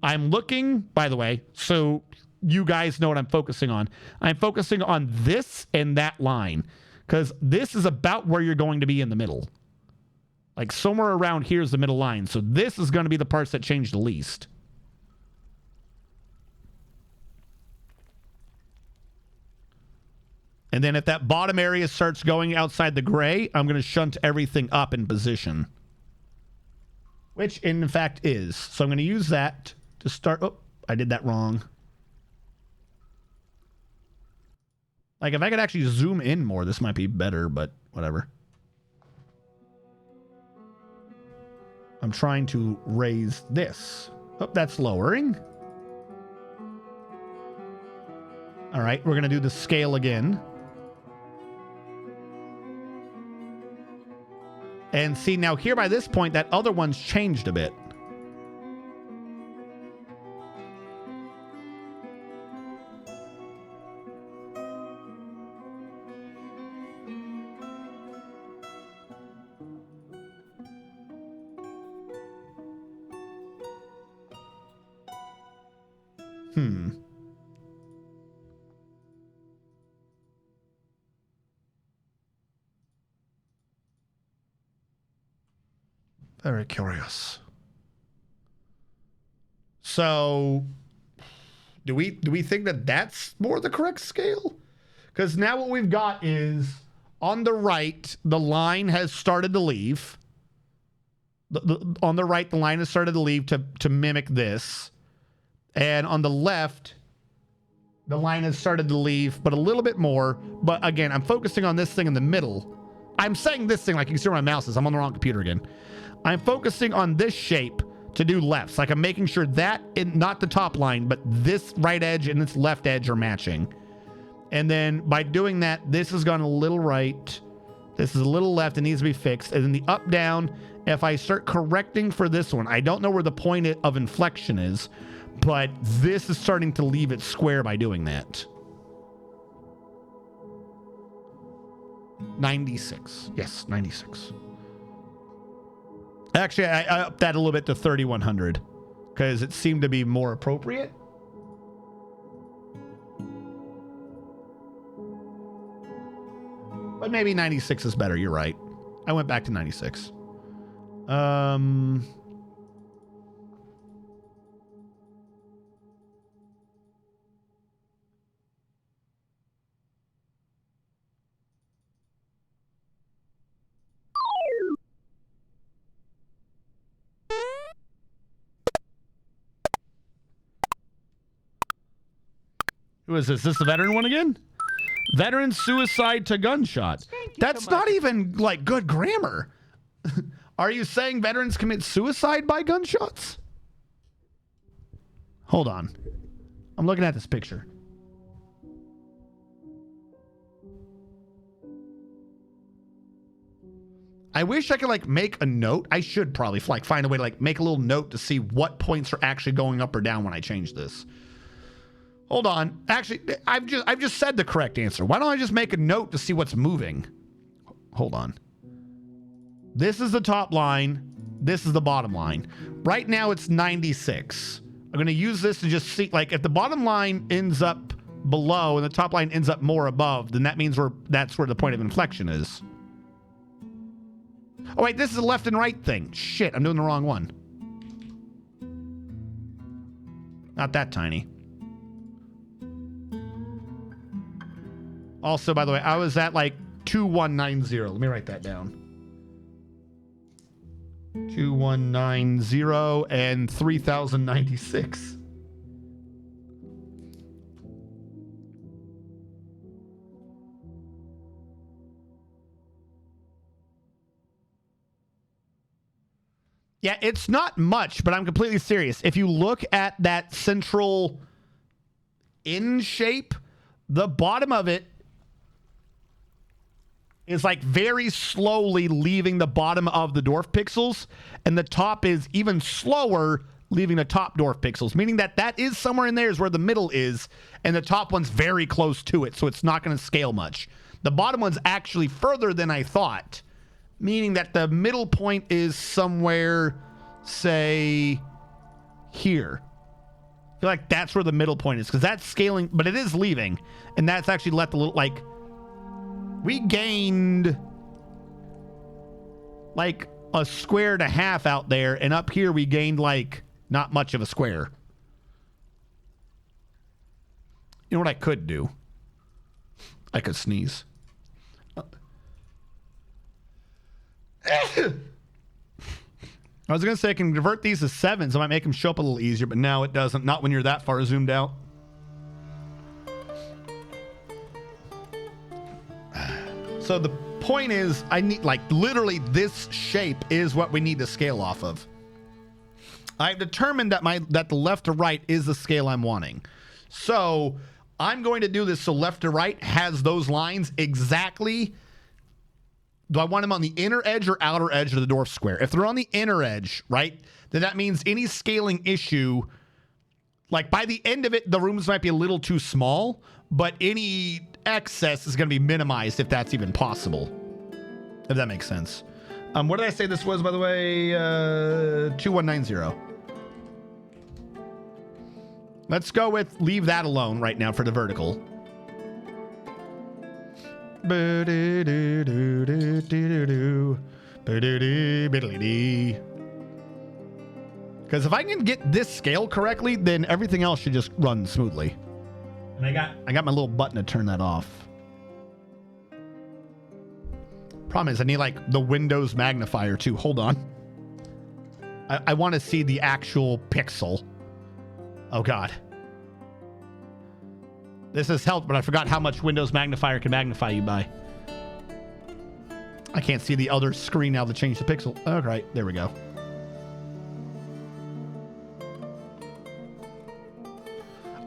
I'm looking, by the way, so you guys know what I'm focusing on. I'm focusing on this and that line. Because this is about where you're going to be in the middle. Like somewhere around here is the middle line. So this is going to be the parts that change the least. And then if that bottom area starts going outside the gray, I'm going to shunt everything up in position. Which, in fact, is. So I'm going to use that to start... Oh, I did that wrong. Like, if I could actually zoom in more, this might be better, but whatever. I'm trying to raise this. Oh, that's lowering. All right, we're going to do the scale again. And see, now here by this point, that other one's changed a bit. Very curious. So, do we think that that's more the correct scale? Because now what we've got is on the right, the line has started to leave. On the right, the line has started to leave to mimic this. And on the left, the line has started to leave, but a little bit more. But again, I'm focusing on this thing in the middle. I'm saying this thing like you can see where my mouse is. I'm on the wrong computer again. I'm focusing on this shape to do lefts. Like I'm making sure that, not the top line, but this right edge and this left edge are matching. And then by doing that, this has gone a little right. This is a little left. It needs to be fixed. And then the up, down, if I start correcting for this one, I don't know where the point of inflection is, but this is starting to leave it square by doing that. 96. Yes, 96. Actually, I upped that a little bit to 3100 because it seemed to be more appropriate. But maybe 96 is better. You're right. I went back to 96. Who is this? Is this the veteran one again? Veteran suicide to gunshot. That's not even like good grammar. Are you saying veterans commit suicide by gunshots? Hold on. I'm looking at this picture. I wish I could like make a note. I should probably like find a way to like make a little note to see what points are actually going up or down when I change this. Hold on. Actually, I've just said the correct answer. Why don't I just make a note to see what's moving? Hold on. This is the top line. This is the bottom line. Right now it's 96. I'm going to use this to just see, like, if the bottom line ends up below and the top line ends up more above, then that means that's where the point of inflection is. Oh, wait, this is a left and right thing. Shit, I'm doing the wrong one. Not that tiny. Also, by the way, I was at like 2190. Let me write that down. 2190 and 3096. Yeah, it's not much, but I'm completely serious. If you look at that central in shape, the bottom of it is like very slowly leaving the bottom of the dwarf pixels, and the top is even slower leaving the top dwarf pixels, meaning that that is somewhere in there is where the middle is, and the top one's very close to it, so it's not going to scale much. The bottom one's actually further than I thought, meaning that the middle point is somewhere, say, here. I feel like that's where the middle point is, because that's scaling, but it is leaving, and that's actually left a little, like, we gained like a square and a half out there, and up here we gained like not much of a square. You know what I could do? I could sneeze. I was going to say I can convert these to 7s. I might make them show up a little easier, but now it doesn't. Not when you're that far zoomed out. So the point is, I need, like, literally this shape is what we need to scale off of. I've determined that the left to right is the scale I'm wanting. So I'm going to do this so left to right has those lines exactly. Do I want them on the inner edge or outer edge of the dwarf square? If they're on the inner edge, right, then that means any scaling issue, like by the end of it, the rooms might be a little too small, but any excess is going to be minimized if that's even possible. If that makes sense. What did I say this was, by the way? 2190. Let's go with leave that alone right now for the vertical. Because if I can get this scale correctly, then everything else should just run smoothly. And I got my little button to turn that off. Problem is, I need like the Windows magnifier too. Hold on. I want to see the actual pixel. Oh God. This has helped, but I forgot how much Windows magnifier can magnify you by. I can't see the other screen now to change the pixel. All right, there we go.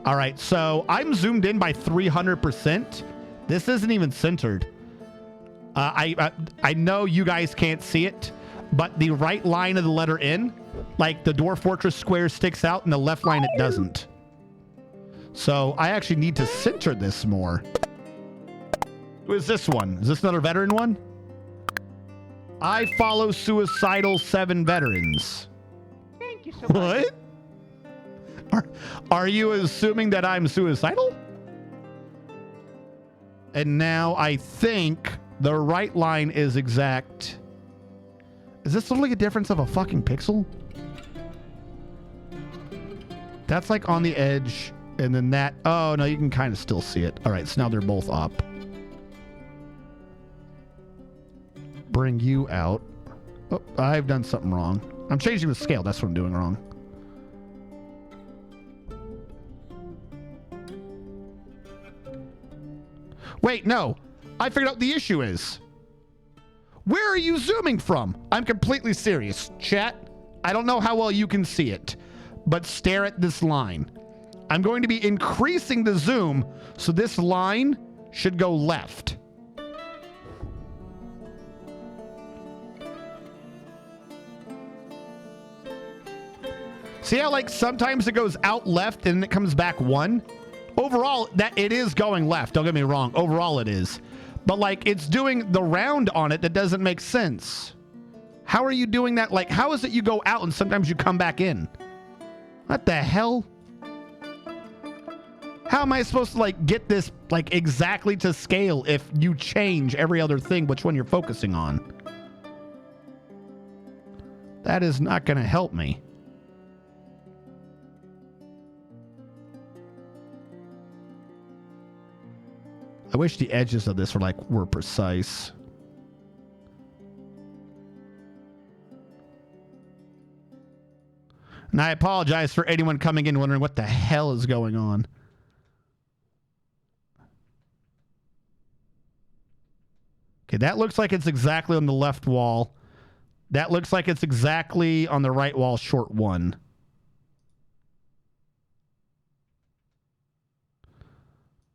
All right, so I'm zoomed in by 300%. This isn't even centered. I know you guys can't see it, but the right line of the letter N, like the Dwarf Fortress square sticks out, and the left line it doesn't. So I actually need to center this more. Who is this one? Is this another veteran one? I follow suicidal 7 veterans. Thank you so much. What? Are you assuming that I'm suicidal? And now I think the right line is exact. Is this literally a difference of a fucking pixel? That's like on the edge. And then that, oh no, you can kind of still see it. All right, so now they're both up. Bring you out. Oh, I've done something wrong. I'm changing the scale. That's what I'm doing wrong. Wait, no. I figured out the issue is. Where are you zooming from? I'm completely serious. Chat, I don't know how well you can see it, but stare at this line. I'm going to be increasing the zoom, so this line should go left. See how like sometimes it goes out left and then it comes back 1? Overall, that it is going left. Don't get me wrong. Overall, it is. But like it's doing the round on it that doesn't make sense. How are you doing that? Like, how is it you go out and sometimes you come back in? What the hell? How am I supposed to like get this like exactly to scale if you change every other thing which one you're focusing on? That is not going to help me. I wish the edges of this were precise. And I apologize for anyone coming in wondering what the hell is going on. Okay, that looks like it's exactly on the left wall. That looks like it's exactly on the right wall, short 1.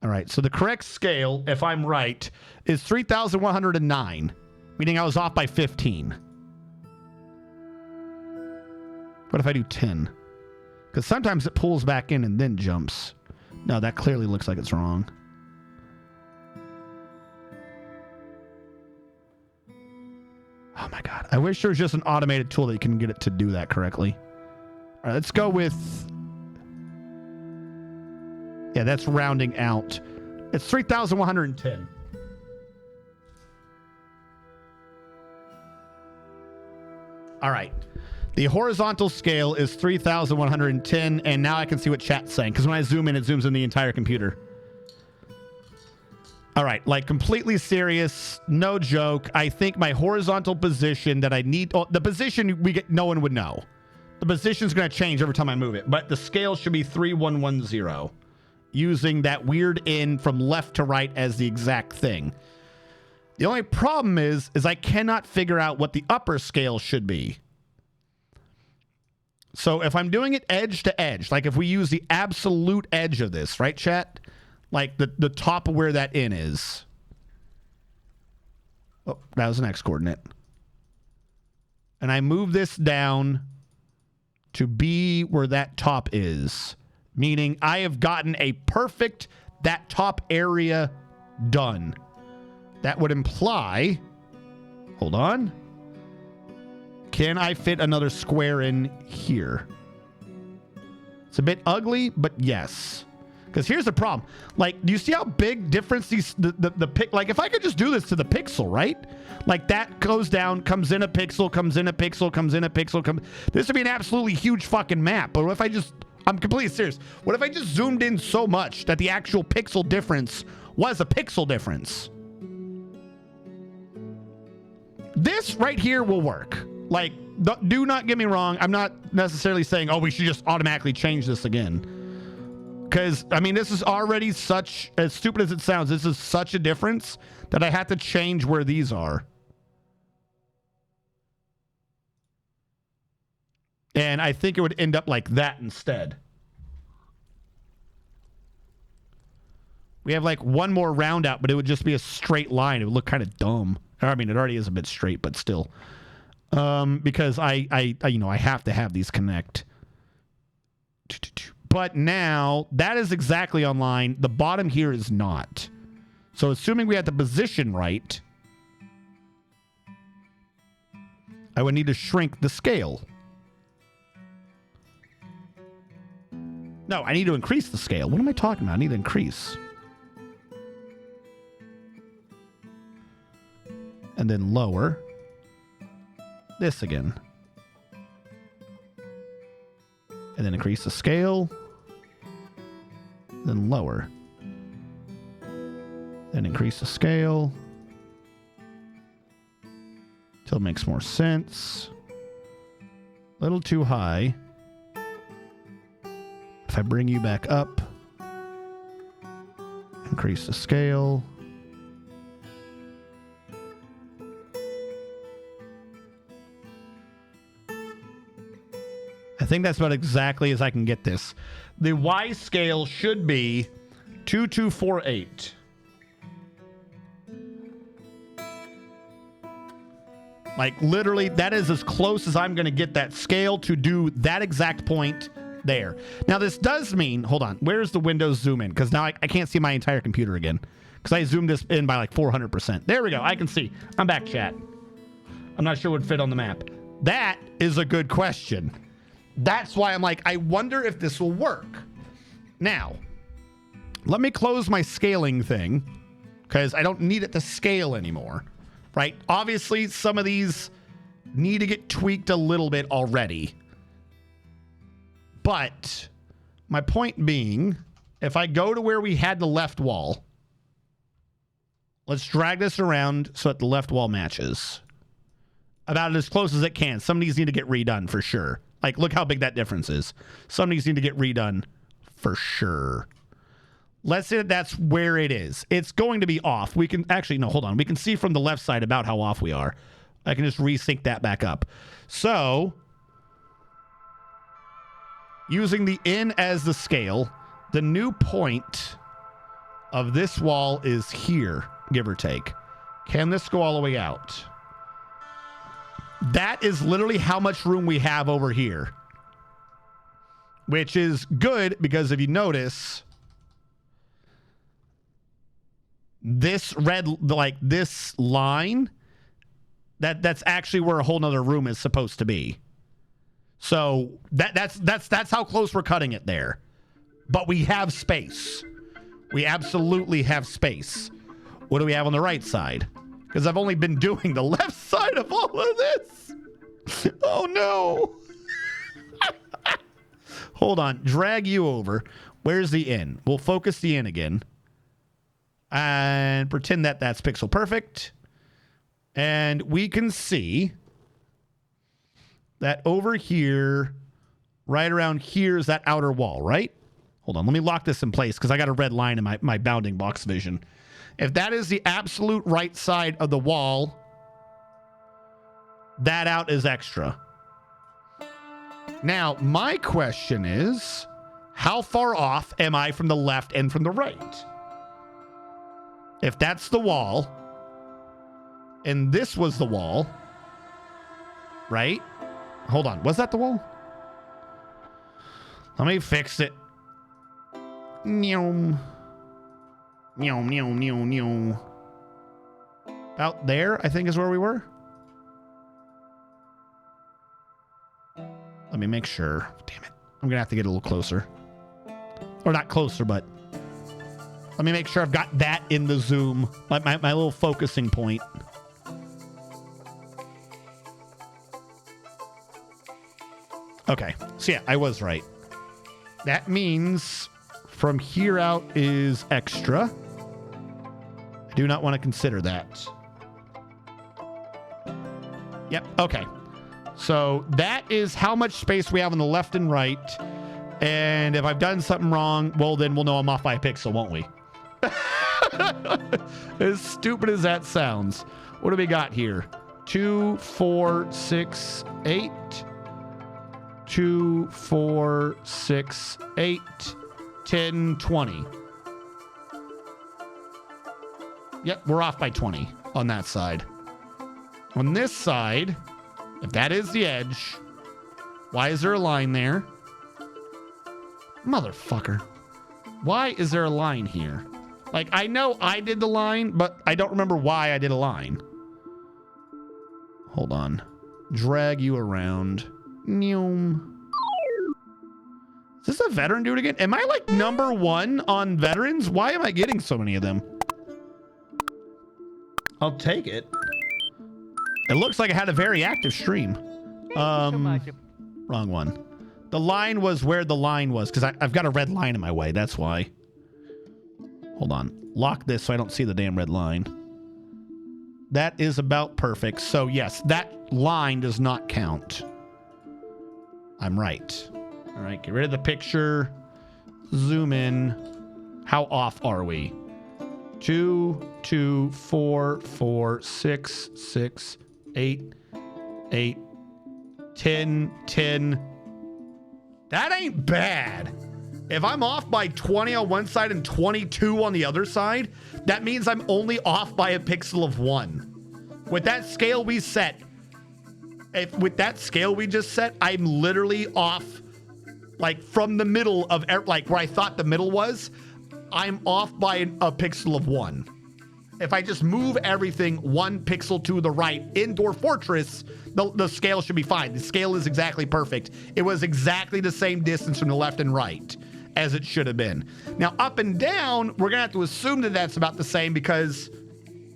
All right, so the correct scale, if I'm right, is 3,109, meaning I was off by 15. What if I do 10? Because sometimes it pulls back in and then jumps. No, that clearly looks like it's wrong. Oh my God. I wish there was just an automated tool that you can get it to do that correctly. All right, let's go with... Yeah, that's rounding out. It's 3,110. All right. The horizontal scale is 3,110, and now I can see what chat's saying, because when I zoom in, it zooms in the entire computer. All right, like completely serious, no joke. I think my horizontal position that I need, the position no one would know. The position's going to change every time I move it, but the scale should be 3,110. Using that weird in from left to right as the exact thing. The only problem is I cannot figure out what the upper scale should be. So if I'm doing it edge to edge, like if we use the absolute edge of this, right, chat? Like the top of where that in is. Oh, that was an X coordinate. And I move this down to be where that top is. Meaning I have gotten a perfect, that top area done. That would imply, hold on. Can I fit another square in here? It's a bit ugly, but yes. Because here's the problem. Like, do you see how big difference the pic? Like, if I could just do this to the pixel, right? Like, that goes down, comes in a pixel, comes in a pixel, comes in a pixel, this would be an absolutely huge fucking map. But what if I just, I'm completely serious. What if I just zoomed in so much that the actual pixel difference was a pixel difference? This right here will work. Like, do not get me wrong. I'm not necessarily saying, oh, we should just automatically change this again. Because, I mean, this is already such, as stupid as it sounds, this is such a difference that I have to change where these are. And I think it would end up like that instead. We have like one more round out, but it would just be a straight line. It would look kind of dumb. I mean, it already is a bit straight, but still. Because I you know, I have to have these connect. But now, that is exactly on line. The bottom here is not. So assuming we had the position right, I would need to shrink the scale. No, I need to increase the scale. What am I talking about? I need to increase. And then lower. This again. And then increase the scale. Then lower. Then increase the scale. Till it makes more sense. A little too high. If I bring you back up. Increase the scale. I think that's about exactly as I can get this. The Y scale should be 2248. Like, literally, that is as close as I'm going to get that scale to do that exact point there. Now, this does mean, hold on, where's the Windows zoom in? Because now I can't see my entire computer again. Because I zoomed this in by like 400%. There we go. I can see. I'm back, chat. I'm not sure what would fit on the map. That is a good question. That's why I'm like, I wonder if this will work. Now, let me close my scaling thing because I don't need it to scale anymore, right? Obviously, some of these need to get tweaked a little bit already. But my point being, if I go to where we had the left wall, let's drag this around so that the left wall matches. About as close as it can. Some of these need to get redone for sure. Like, look how big that difference is. Some of these need to get redone for sure. Let's say that that's where it is. It's going to be off. We can actually, no, hold on. We can see from the left side about how off we are. I can just resync that back up. So, using the in as the scale, the new point of this wall is here, give or take. Can this go all the way out? That is literally how much room we have over here. Which is good because if you notice, this red, like this line, that's actually where a whole nother room is supposed to be. So that's how close we're cutting it there. But we have space. We absolutely have space. What do we have on the right side? Because I've only been doing the left side of all of this. Oh, no. Hold on. Drag you over. Where's the in? We'll focus the in again. And pretend that that's pixel perfect. And we can see that over here, right around here is that outer wall, right? Hold on. Let me lock this in place because I got a red line in my bounding box vision. If that is the absolute right side of the wall, that out is extra. Now, my question is, how far off am I from the left and from the right? If that's the wall, and this was the wall, right? Hold on. Was that the wall? Let me fix it. Meow. Meow, meow, meow, meow. Out there, I think, is where we were. Let me make sure. Damn it. I'm going to have to get a little closer. Or not closer, but let me make sure I've got that in the zoom. My little focusing point. Okay. So yeah, I was right. That means from here out is extra. I do not want to consider that. Yep. Okay. So that is how much space we have on the left and right. And if I've done something wrong, well, then we'll know I'm off by a pixel, won't we? As stupid as that sounds. What do we got here? 2, 4, 6, 8. 2, 4, 6, 8, 10, 20. Yep, we're off by 20 on that side. On this side, if that is the edge, why is there a line there? Motherfucker. Why is there a line here? Like, I know I did the line, but I don't remember why I did a line. Hold on. Drag you around. Is this a veteran dude again? Am I like number 1 on veterans? Why am I getting so many of them? I'll take it. It looks like I had a very active stream. Wrong one. The line was where the line was, because I've got a red line in my way. That's why. Hold on. Lock this so I don't see the damn red line. That is about perfect. So yes, that line does not count. I'm right. All right, get rid of the picture. Zoom in. How off are we? 2, 2, 4, 4, 6, 6, 8, 8, 10, 10. That ain't bad. If I'm off by 20 on one side and 22 on the other side, that means I'm only off by a pixel of 1. With that scale we set, with that scale we just set, I'm literally off, like from the middle of, like where I thought the middle was, I'm off by a pixel of 1. If I just move everything 1 pixel to the right in Dwarf Fortress, the scale should be fine. The scale is exactly perfect. It was exactly the same distance from the left and right as it should have been. Now, up and down, we're going to have to assume that that's about the same because,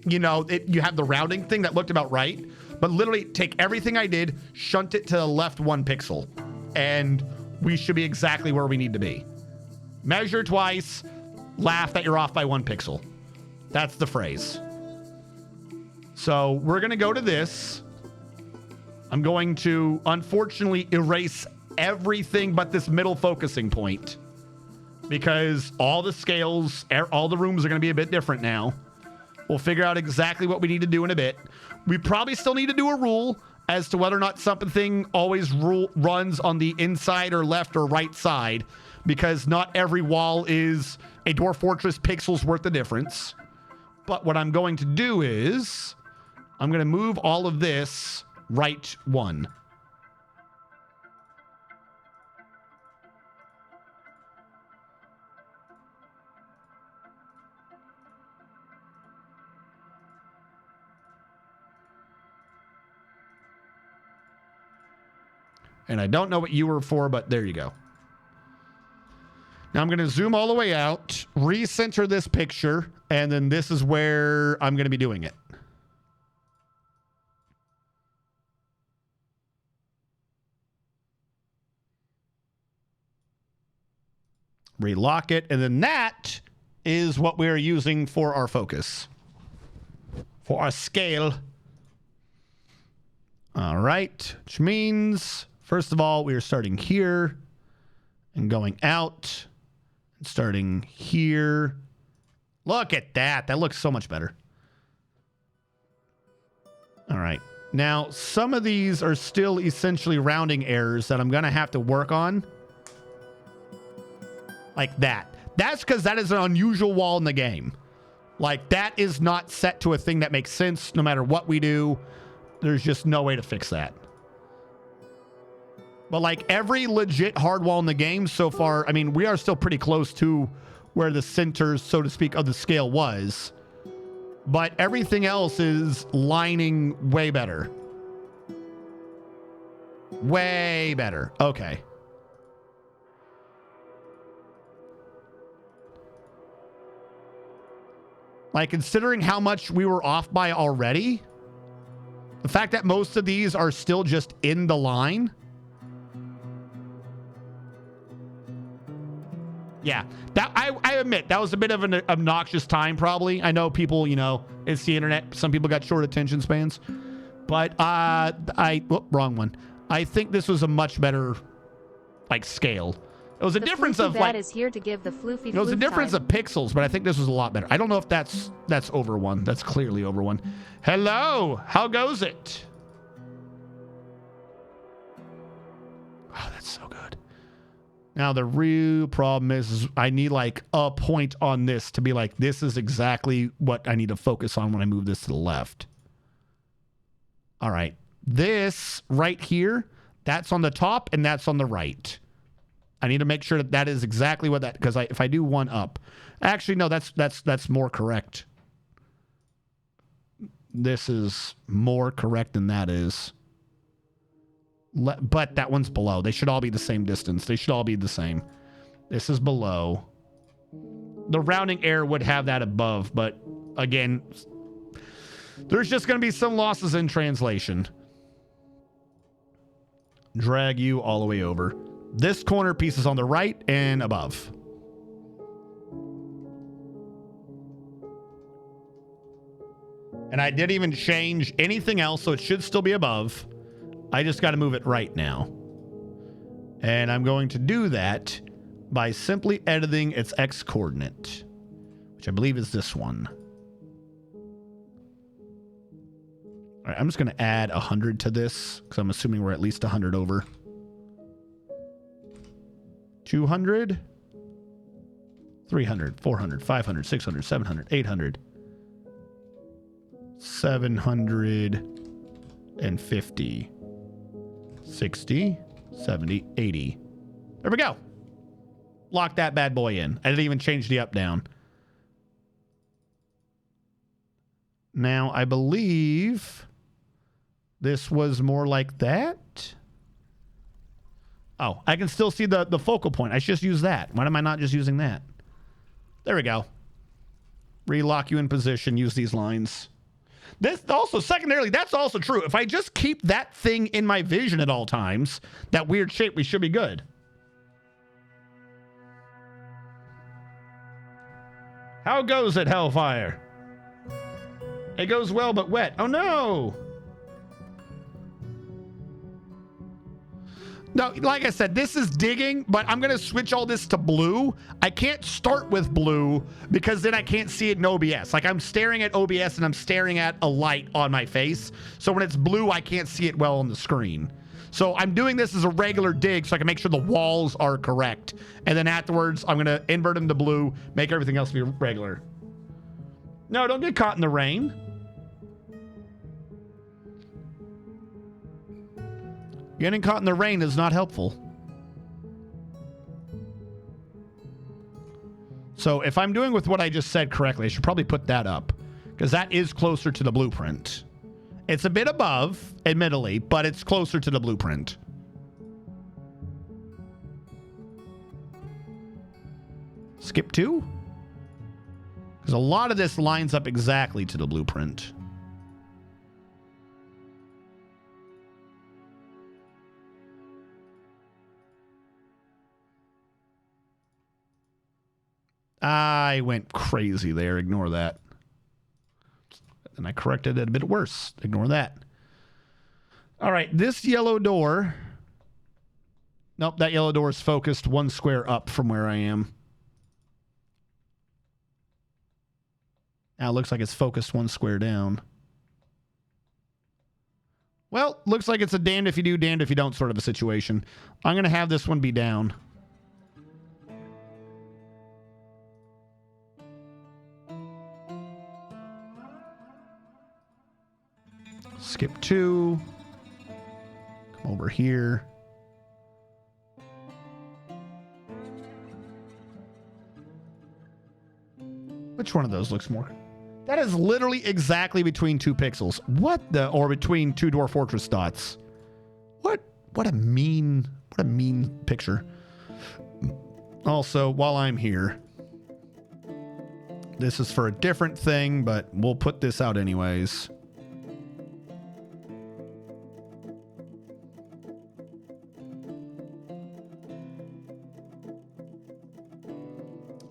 you know, you have the rounding thing that looked about right. But literally take everything I did, shunt it to the left 1 pixel, and we should be exactly where we need to be. Measure twice, laugh that you're off by 1 pixel. That's the phrase. So we're going to go to this. I'm going to, unfortunately, erase everything but this middle focusing point because all the scales, all the rooms are going to be a bit different now. We'll figure out exactly what we need to do in a bit. We probably still need to do a rule as to whether or not something always runs on the inside or left or right side because not every wall is a Dwarf Fortress pixels worth of difference. But what I'm going to do is I'm going to move all of this right 1. And I don't know what you were for, but there you go. Now I'm going to zoom all the way out, recenter this picture, and then this is where I'm going to be doing it. Relock it, and then that is what we're using for our focus. For our scale. All right, which means, first of all, we are starting here and going out and starting here. Look at that. That looks so much better. All right. Now, some of these are still essentially rounding errors that I'm going to have to work on. Like that. That's because that is an unusual wall in the game. Like, that is not set to a thing that makes sense no matter what we do. There's just no way to fix that. But like every legit hard wall in the game so far, I mean, we are still pretty close to where the center, so to speak, of the scale was. But everything else is lining way better. Way better. Okay. Like, considering how much we were off by already, the fact that most of these are still just in the line. Yeah, that I admit that was a bit of an obnoxious time. Probably, I know people. You know, it's the internet. Some people got short attention spans, but wrong one. I think this was a much better, like, scale. It was a difference of like. Is here to give the floofy. It was a difference of pixels, but I think this was a lot better. I don't know if that's over one. That's clearly over one. Hello, how goes it? Oh, that's so good. Now the real problem is I need like a point on this to be like, this is exactly what I need to focus on when I move this to the left. All right, this right here, that's on the top and that's on the right. I need to make sure that that is exactly what that, because if I do one up, actually no, that's more correct. This is more correct than that is. But that one's below. They should all be the same distance. They should all be the same. This is below. The rounding error would have that above, but again, there's just going to be some losses in translation. Drag you all the way over. This corner piece is on the right and above. And I didn't even change anything else, so it should still be above. I just got to move it right now. And I'm going to do that by simply editing its X coordinate, which I believe is this one. All right, I'm just going to add 100 to this because I'm assuming we're at least 100 over. 200, 300, 400, 500, 600, 700, 800, 750, 60, 70, 80. There we go. Lock that bad boy in. I didn't even change the up down. Now, I believe this was more like that. Oh, I can still see the focal point. I should just use that. Why am I not just using that? There we go. Relock you in position. Use these lines. This also, secondarily, that's also true. If I just keep that thing in my vision at all times, that weird shape, we should be good. How goes it, Hellfire? It goes well, but wet. Oh, no. No, like I said, this is digging, but I'm going to switch all this to blue. I can't start with blue because then I can't see it in OBS. Like, I'm staring at OBS and I'm staring at a light on my face. So when it's blue, I can't see it well on the screen. So I'm doing this as a regular dig so I can make sure the walls are correct. And then afterwards, I'm going to invert them to blue, make everything else be regular. No, don't get caught in the rain. Getting caught in the rain is not helpful. So if I'm doing with what I just said correctly, I should probably put that up because that is closer to the blueprint. It's a bit above, admittedly, but it's closer to the blueprint. Skip 2? Because a lot of this lines up exactly to the blueprint. I went crazy there. Ignore that. And I corrected it a bit worse. Ignore that. All right, this yellow door. Nope, that yellow door is focused one square up from where I am. Now it looks like it's focused one square down. Well, looks like it's a damned if you do, damned if you don't sort of a situation. I'm going to have this one be down. Skip 2. Come over here. Which one of those looks more? That is literally exactly between 2 pixels. What the? Or between 2 Dwarf Fortress dots. What a mean picture. Also, while I'm here, This is for a different thing, but we'll put this out anyways.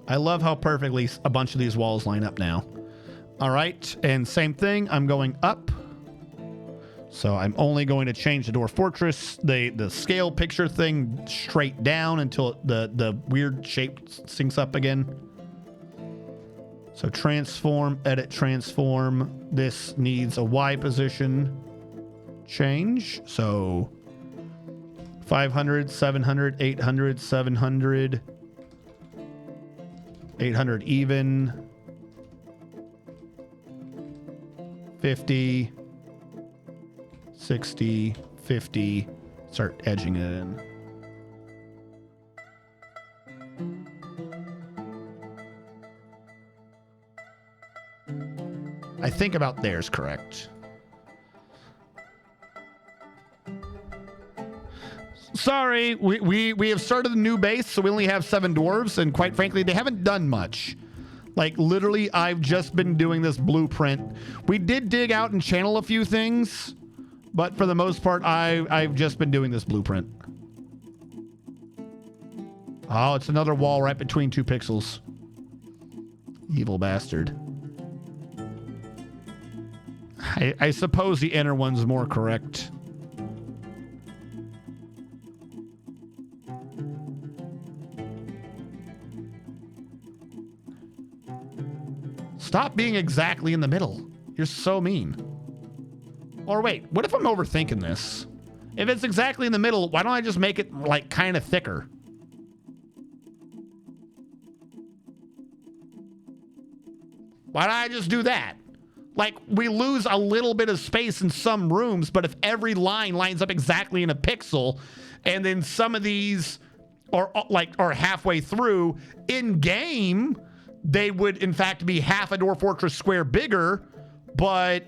I love how perfectly a bunch of these walls line up now. All right, and same thing, I'm going up. So I'm only going to change the door fortress, the scale picture thing straight down until the weird shape syncs up again. So transform, edit, transform. This needs a Y position change. So 500, 700, 800, 700, 800 even, 50, 60, 50, start edging it in. I think about there's correct. Sorry, we have started a new base, so we only have 7 dwarves, and quite frankly, they haven't done much. Like, literally, I've just been doing this blueprint. We did dig out and channel a few things, but for the most part, I've just been doing this blueprint. Oh, it's another wall right between 2 pixels. Evil bastard. I suppose the inner one's more correct. Stop being exactly in the middle. You're so mean. Or wait, what if I'm overthinking this? If it's exactly in the middle, why don't I just make it like kind of thicker? Why don't I just do that? Like, we lose a little bit of space in some rooms, but if every line lines up exactly in a pixel, and then some of these are halfway through, in game, they would in fact be half a dwarf fortress square bigger, but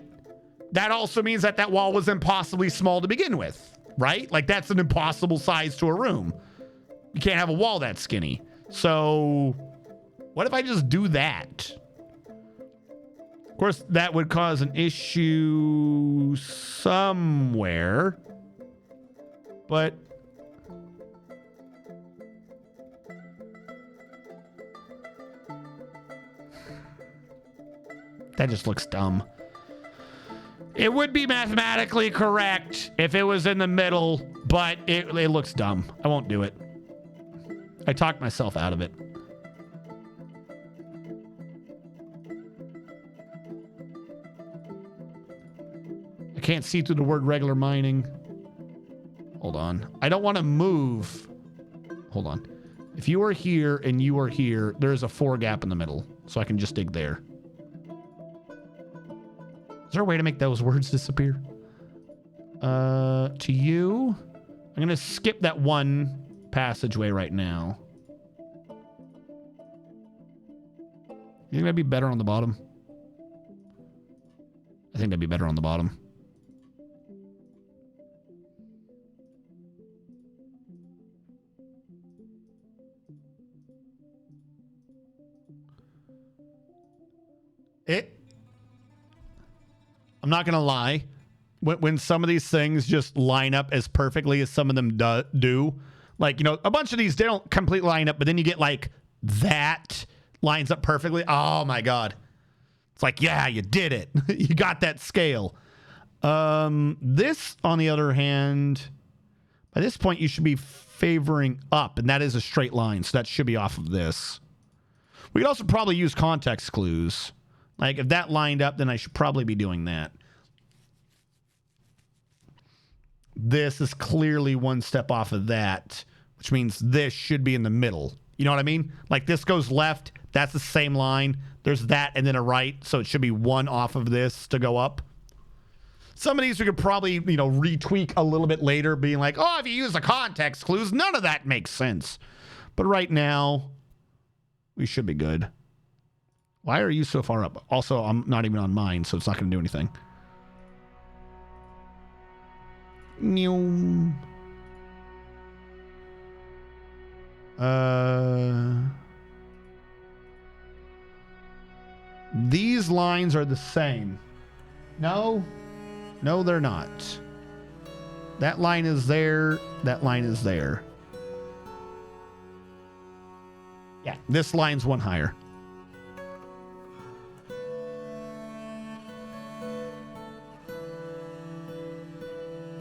that also means that that wall was impossibly small to begin with, right? Like, that's an impossible size to a room. You can't have a wall that skinny. So what if I just do that? Of course, that would cause an issue somewhere, but that just looks dumb. It would be mathematically correct if it was in the middle, but it looks dumb. I won't do it. I talked myself out of it. I can't see through the word regular mining. Hold on. I don't want to move. Hold on. If you are here and you are here, there's a 4 gap in the middle, so I can just dig there. Is there a way to make those words disappear? To you, I'm going to skip that one passageway right now. You think that'd be better on the bottom? I think that'd be better on the bottom. I'm not gonna lie, when some of these things just line up as perfectly as some of them do, like, you know, a bunch of these, they don't completely line up, but then you get like that lines up perfectly. Oh my God. It's like, yeah, you did it. You got that scale. This, on the other hand, by this point, you should be favoring up, and that is a straight line, so that should be off of this. We could also probably use context clues. Like, if that lined up, then I should probably be doing that. This is clearly one step off of that, which means this should be in the middle. You know what I mean? Like, this goes left. That's the same line. There's that and then a right, so it should be one off of this to go up. Some of these we could probably, you know, retweak a little bit later, being like, oh, if you use the context clues, none of that makes sense. But right now, we should be good. Why are you so far up? Also, I'm not even on mine, so it's not going to do anything. these lines are the same. No, they're not. That line is there. That line is there. Yeah, this line's one higher.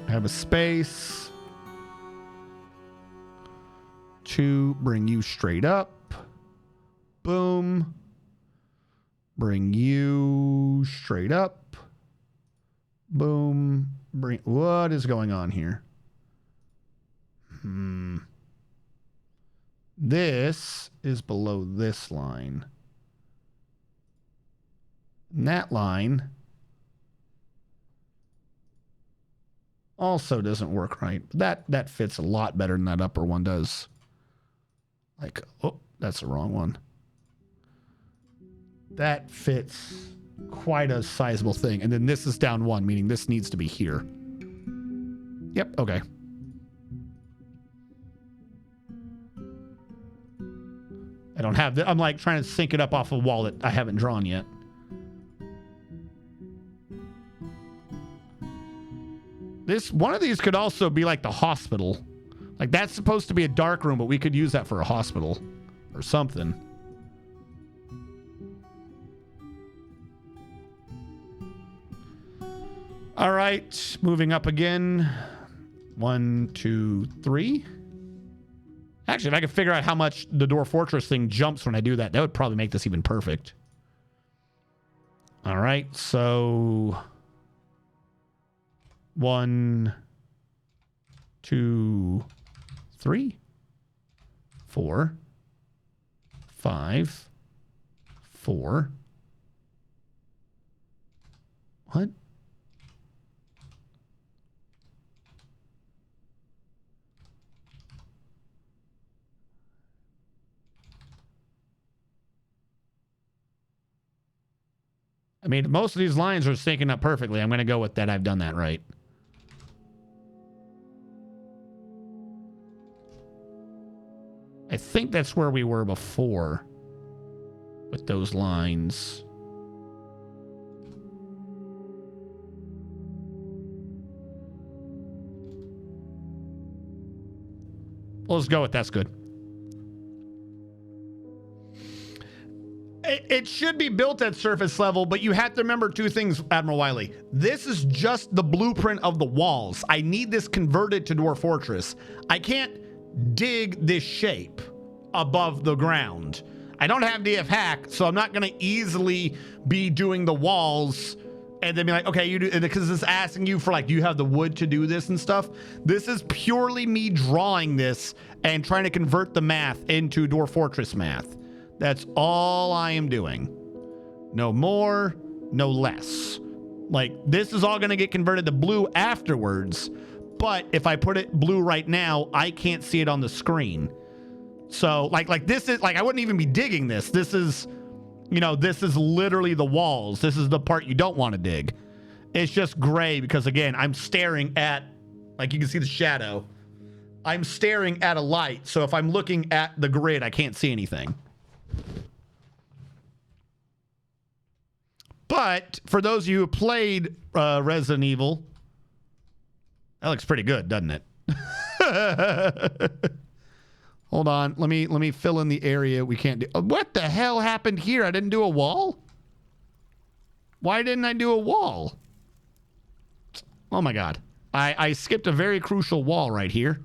Have a space to bring you straight up. Boom. Bring you straight up. Boom. What is going on here? This is below this line. And that line also doesn't work right. That fits a lot better than that upper one does. Like, oh, that's the wrong one. That fits quite a sizable thing. And then this is down one, meaning this needs to be here. Yep, okay. I don't have I'm like trying to sync it up off a wall that I haven't drawn yet. One of these could also be like the hospital. Like that's supposed to be a dark room, but we could use that for a hospital or something. All right, moving up again. 1, 2, 3. Actually, if I could figure out how much the Dwarf Fortress thing jumps when I do that, that would probably make this even perfect. All right, so 1, 2, 3, 4, 5, 4. What? I mean, most of these lines are syncing up perfectly. I'm going to go with that. I've done that right. I think that's where we were before with those lines. Well, let's go with that's good. It should be built at surface level, but you have to remember two things, Admiral Wiley. This is just the blueprint of the walls. I need this converted to Dwarf Fortress. I can't dig this shape above the ground. I don't have DF hack, so I'm not going to easily be doing the walls and then be like, okay, you do, because it's asking you for like, do you have the wood to do this and stuff? This is purely me drawing this and trying to convert the math into Dwarf Fortress math. That's all I am doing. No more, no less. Like, this is all going to get converted to blue afterwards, but if I put it blue right now, I can't see it on the screen. So, like this is, like, I wouldn't even be digging this. This is, you know, this is literally the walls. This is the part you don't want to dig. It's just gray because, again, I'm staring at, like, you can see the shadow. I'm staring at a light, so if I'm looking at the grid, I can't see anything. But for those of you who played Resident Evil, that looks pretty good, doesn't it? Hold on, let me fill in the area we can't do. What the hell happened here? I didn't do a wall? Why didn't I do a wall? Oh my god. I skipped a very crucial wall right here.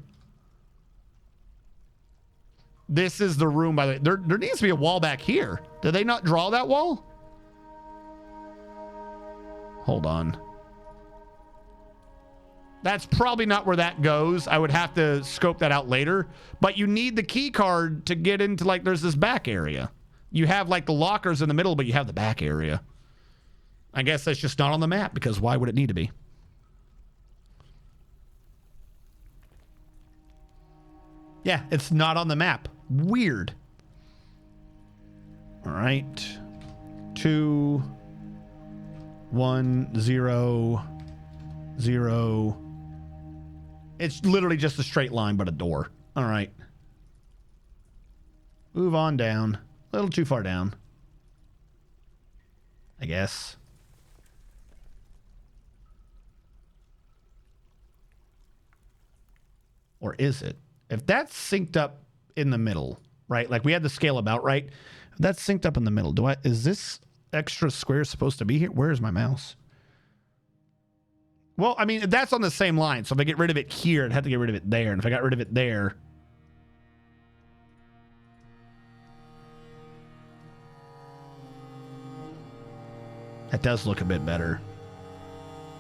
This is the room, by the way. There needs to be a wall back here. Did they not draw that wall? Hold on. That's probably not where that goes. I would have to scope that out later. But you need the key card to get into, like, there's this back area. You have, like, the lockers in the middle, but you have the back area. I guess that's just not on the map, because why would it need to be? Yeah, it's not on the map. Weird. All right. 2, 1, 0, 0. It's literally just a straight line, but a door. All right. Move on down. A little too far down. I guess. Or is it? If that's synced up in the middle, right? Like we had the scale about right. If that's synced up in the middle. Is this extra square supposed to be here? Where's my mouse? Well, I mean, that's on the same line. So if I get rid of it here, I'd have to get rid of it there. And if I got rid of it there. That does look a bit better.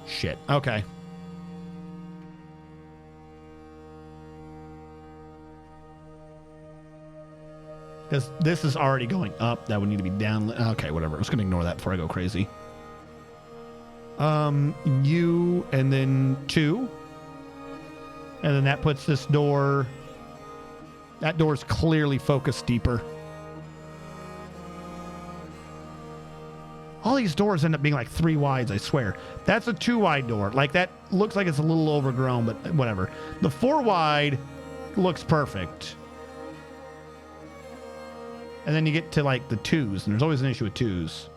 Shit. Okay. Because this is already going up. That would need to be down. Okay, whatever. I'm just going to ignore that before I go crazy. U and then 2. And then that puts this door. That door's clearly focused deeper. All these doors end up being like 3 wides, I swear. That's a 2 wide door. Like that looks like it's a little overgrown, but whatever. The 4 wide looks perfect. And then you get to like the 2s, and there's always an issue with 2s.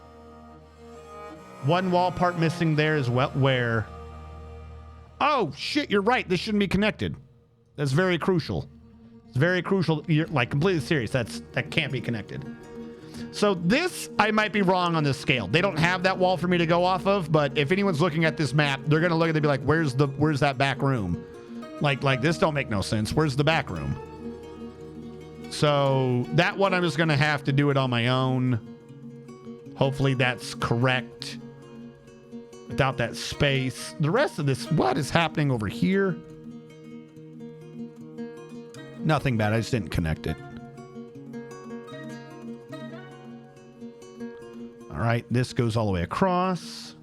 1 wall part missing there as well. Where? Oh shit, you're right. This shouldn't be connected. That's very crucial. It's very crucial. You're like completely serious. That can't be connected. So this, I might be wrong on this scale. They don't have that wall for me to go off of, but if anyone's looking at this map, they're gonna look at it and be like, where's that back room? Like this don't make no sense. Where's the back room? So that one I'm just gonna have to do it on my own. Hopefully that's correct. Without that space. The rest of this, what is happening over here? Nothing bad, I just didn't connect it. All right, this goes all the way across.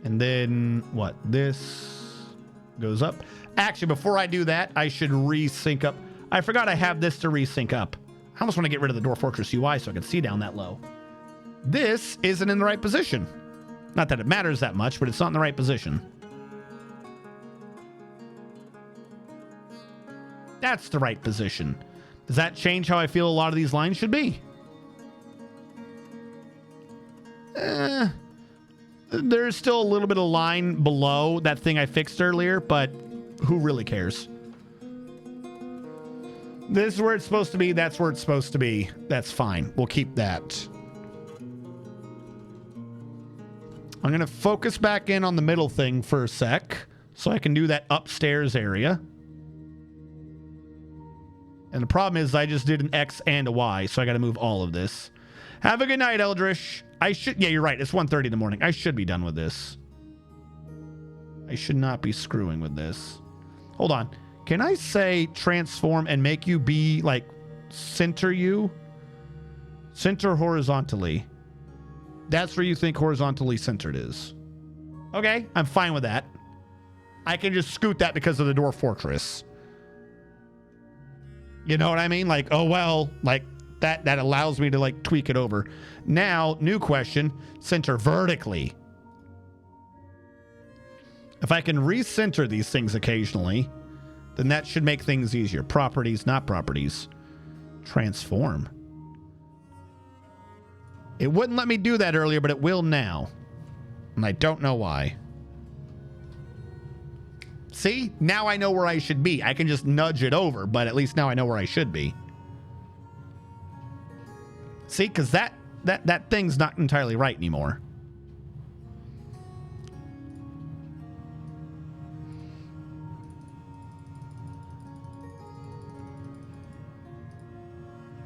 And then what? This goes up. Actually, before I do that, I should resync up. I forgot I have this to resync up. I almost want to get rid of the Dwarf Fortress UI so I can see down that low. This isn't in the right position. Not that it matters that much, but it's not in the right position. That's the right position. Does that change how I feel a lot of these lines should be? There's still a little bit of line below that thing I fixed earlier, but who really cares? This is where it's supposed to be. That's where it's supposed to be. That's fine. We'll keep that. I'm going to focus back in on the middle thing for a sec so I can do that upstairs area. And the problem is I just did an X and a Y, so I got to move all of this. Have a good night, Eldrish. Yeah, you're right. It's 1:30 in the morning. I should be done with this. I should not be screwing with this. Hold on. Can I say transform and make you be like center you? Center horizontally. That's where you think horizontally centered is. Okay, I'm fine with that. I can just scoot that because of the Dwarf Fortress. You know what I mean? Like, oh well, like that allows me to like tweak it over. Now, new question, center vertically. If I can recenter these things occasionally, then that should make things easier. Properties, not properties. Transform. It wouldn't let me do that earlier, but it will now. And I don't know why. See? Now I know where I should be. I can just nudge it over, but at least now I know where I should be. See? Because that thing's not entirely right anymore.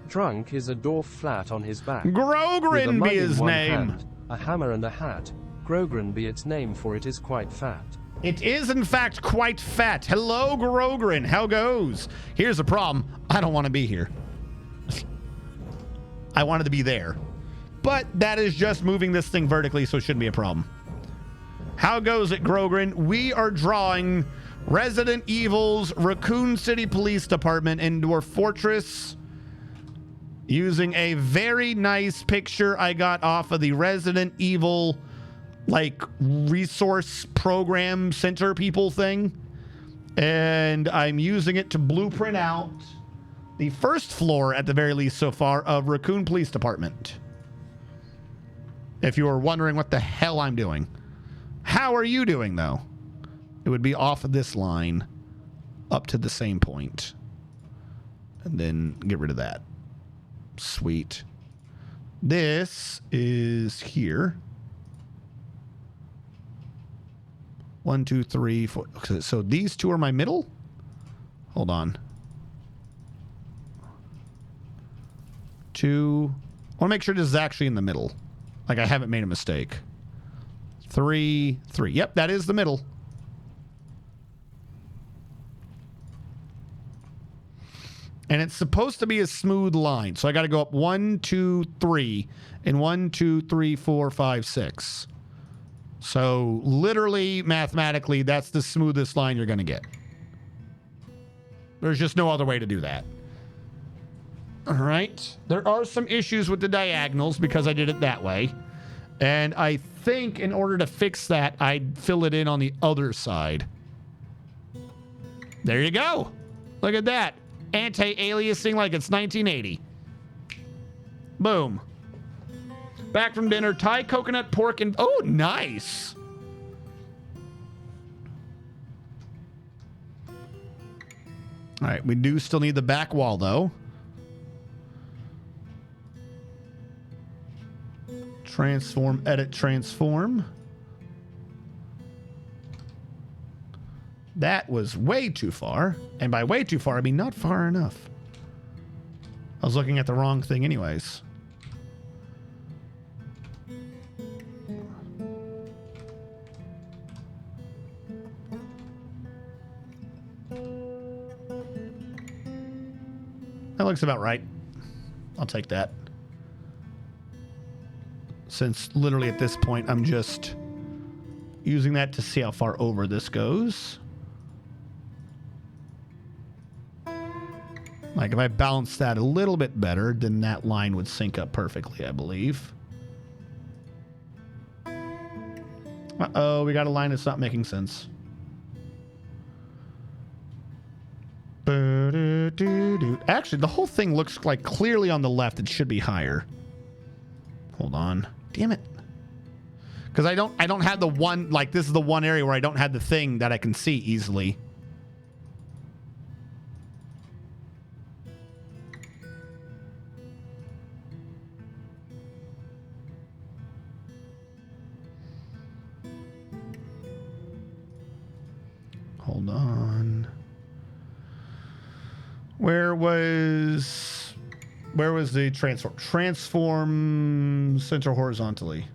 Drunk is a dwarf flat on his back. Grogrin be his name. Hand, a hammer and a hat. Grogrin be its name, for it is quite fat. It is, in fact, quite fat. Hello, Grogrin. How goes? Here's the problem. I don't want to be here. I wanted to be there. But that is just moving this thing vertically, so it shouldn't be a problem. How goes it, Grogrin? We are drawing Resident Evil's Raccoon City Police Department in Dwarf Fortress using a very nice picture I got off of the Resident Evil like resource program center people thing, and I'm using it to blueprint out the first floor at the very least so far of Raccoon Police Department. If you were wondering what the hell I'm doing. How are you doing, though? It would be off of this line up to the same point. And then get rid of that. Sweet. This is here. 1, 2, 3, 4. So these two are my middle? Hold on. 2. I want to make sure this is actually in the middle. Like I haven't made a mistake. 3, 3. Yep, that is the middle. And it's supposed to be a smooth line. So I got to go up 1, 2, 3. And 1, 2, 3, 4, 5, 6. So literally, mathematically, that's the smoothest line you're going to get. There's just no other way to do that. All right. There are some issues with the diagonals because I did it that way. And I think in order to fix that, I'd fill it in on the other side. There you go. Look at that. Anti-aliasing like it's 1980. Boom. Back from dinner. Thai coconut pork and... Oh, nice. All right. We do still need the back wall, though. Transform, edit, transform. That was way too far. And by way too far, I mean not far enough. I was looking at the wrong thing anyways. That looks about right. I'll take that. Since literally at this point, I'm just using that to see how far over this goes. Like if I balance that a little bit better, then that line would sync up perfectly, I believe. Uh-oh, we got a line that's not making sense. Actually, the whole thing looks like clearly on the left. It should be higher. Hold on. Damn it. Because I don't have the one, like this is the one area where I don't have the thing that I can see easily. Hold on. Where was the transform? Transform center horizontally.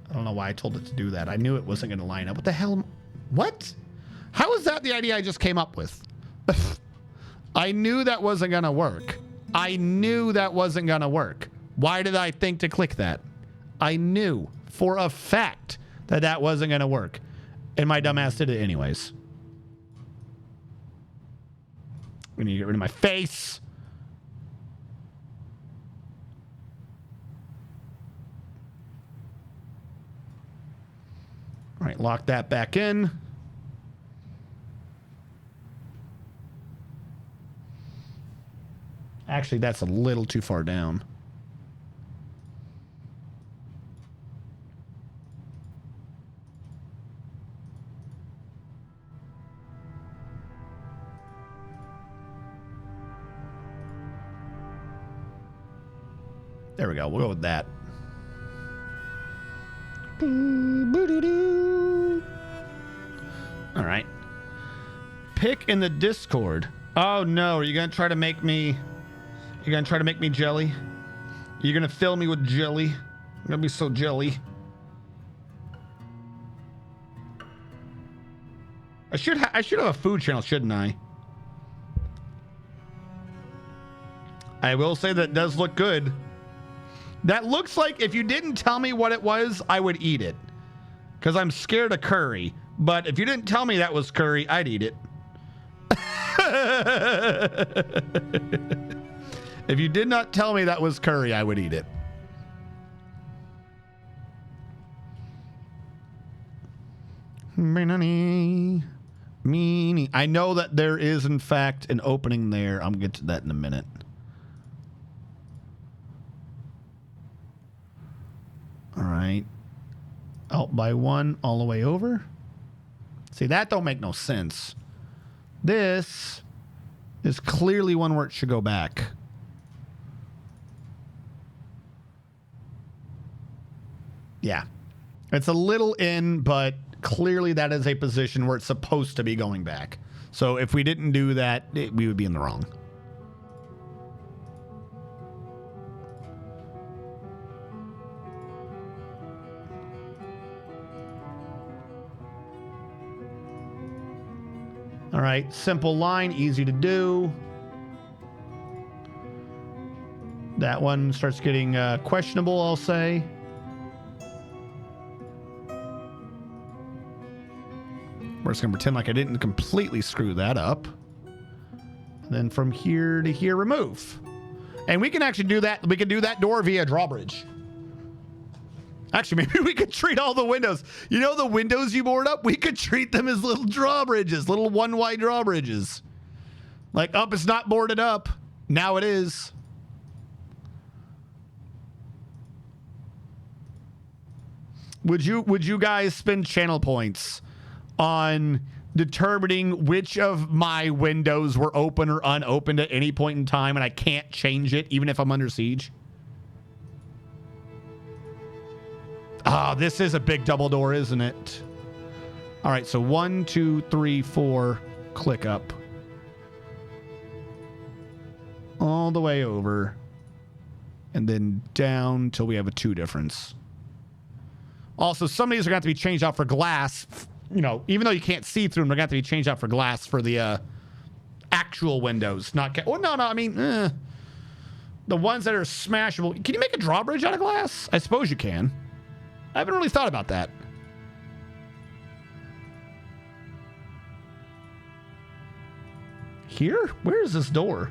I don't know why I told it to do that. I knew it wasn't going to line up. What the hell? What? How is that the idea I just came up with? I knew that wasn't going to work. I knew that wasn't going to work. Why did I think to click that? I knew for a fact that that wasn't going to work. And my dumbass did it anyways. We need to get rid of my face. All right, lock that back in. Actually, that's a little too far down. There we go. We'll go with that. All right. Pick in the Discord. Oh no, are you gonna try to make me? You're gonna try to make me jelly? You're gonna fill me with jelly? I'm gonna be so jelly. I should have a food channel, shouldn't I? I will say that it does look good. That looks like if you didn't tell me what it was, I would eat it. Because I'm scared of curry. But if you didn't tell me that was curry, I'd eat it. If you did not tell me that was curry, I would eat it. I know that there is, in fact, an opening there. I'll get to that in a minute. All right. Out by one all the way over. See, that don't make no sense. This is clearly one where it should go back. Yeah. It's a little in, but clearly that is a position where it's supposed to be going back. So if we didn't do that, we would be in the wrong. All right, simple line, easy to do. That one starts getting questionable, I'll say. We're just going to pretend like I didn't completely screw that up. And then from here to here, remove. And we can actually do that. We can do that door via drawbridge. Actually, maybe we could treat all the windows. You know the windows you board up? We could treat them as little drawbridges, little one-wide drawbridges. Like, up, it's not boarded up. Now it is. Would you guys spend channel points on determining which of my windows were open or unopened at any point in time and I can't change it even if I'm under siege? Ah, this is a big double door, isn't it? All right, so 1, 2, 3, 4, click up. All the way over. And then down till we have a 2 difference. Also, some of these are going to have to be changed out for glass. You know, even though you can't see through them, they're going to have to be changed out for glass for the actual windows. Not oh, no, I mean, the ones that are smashable. Can you make a drawbridge out of glass? I suppose you can. I haven't really thought about that. Here? Where is this door?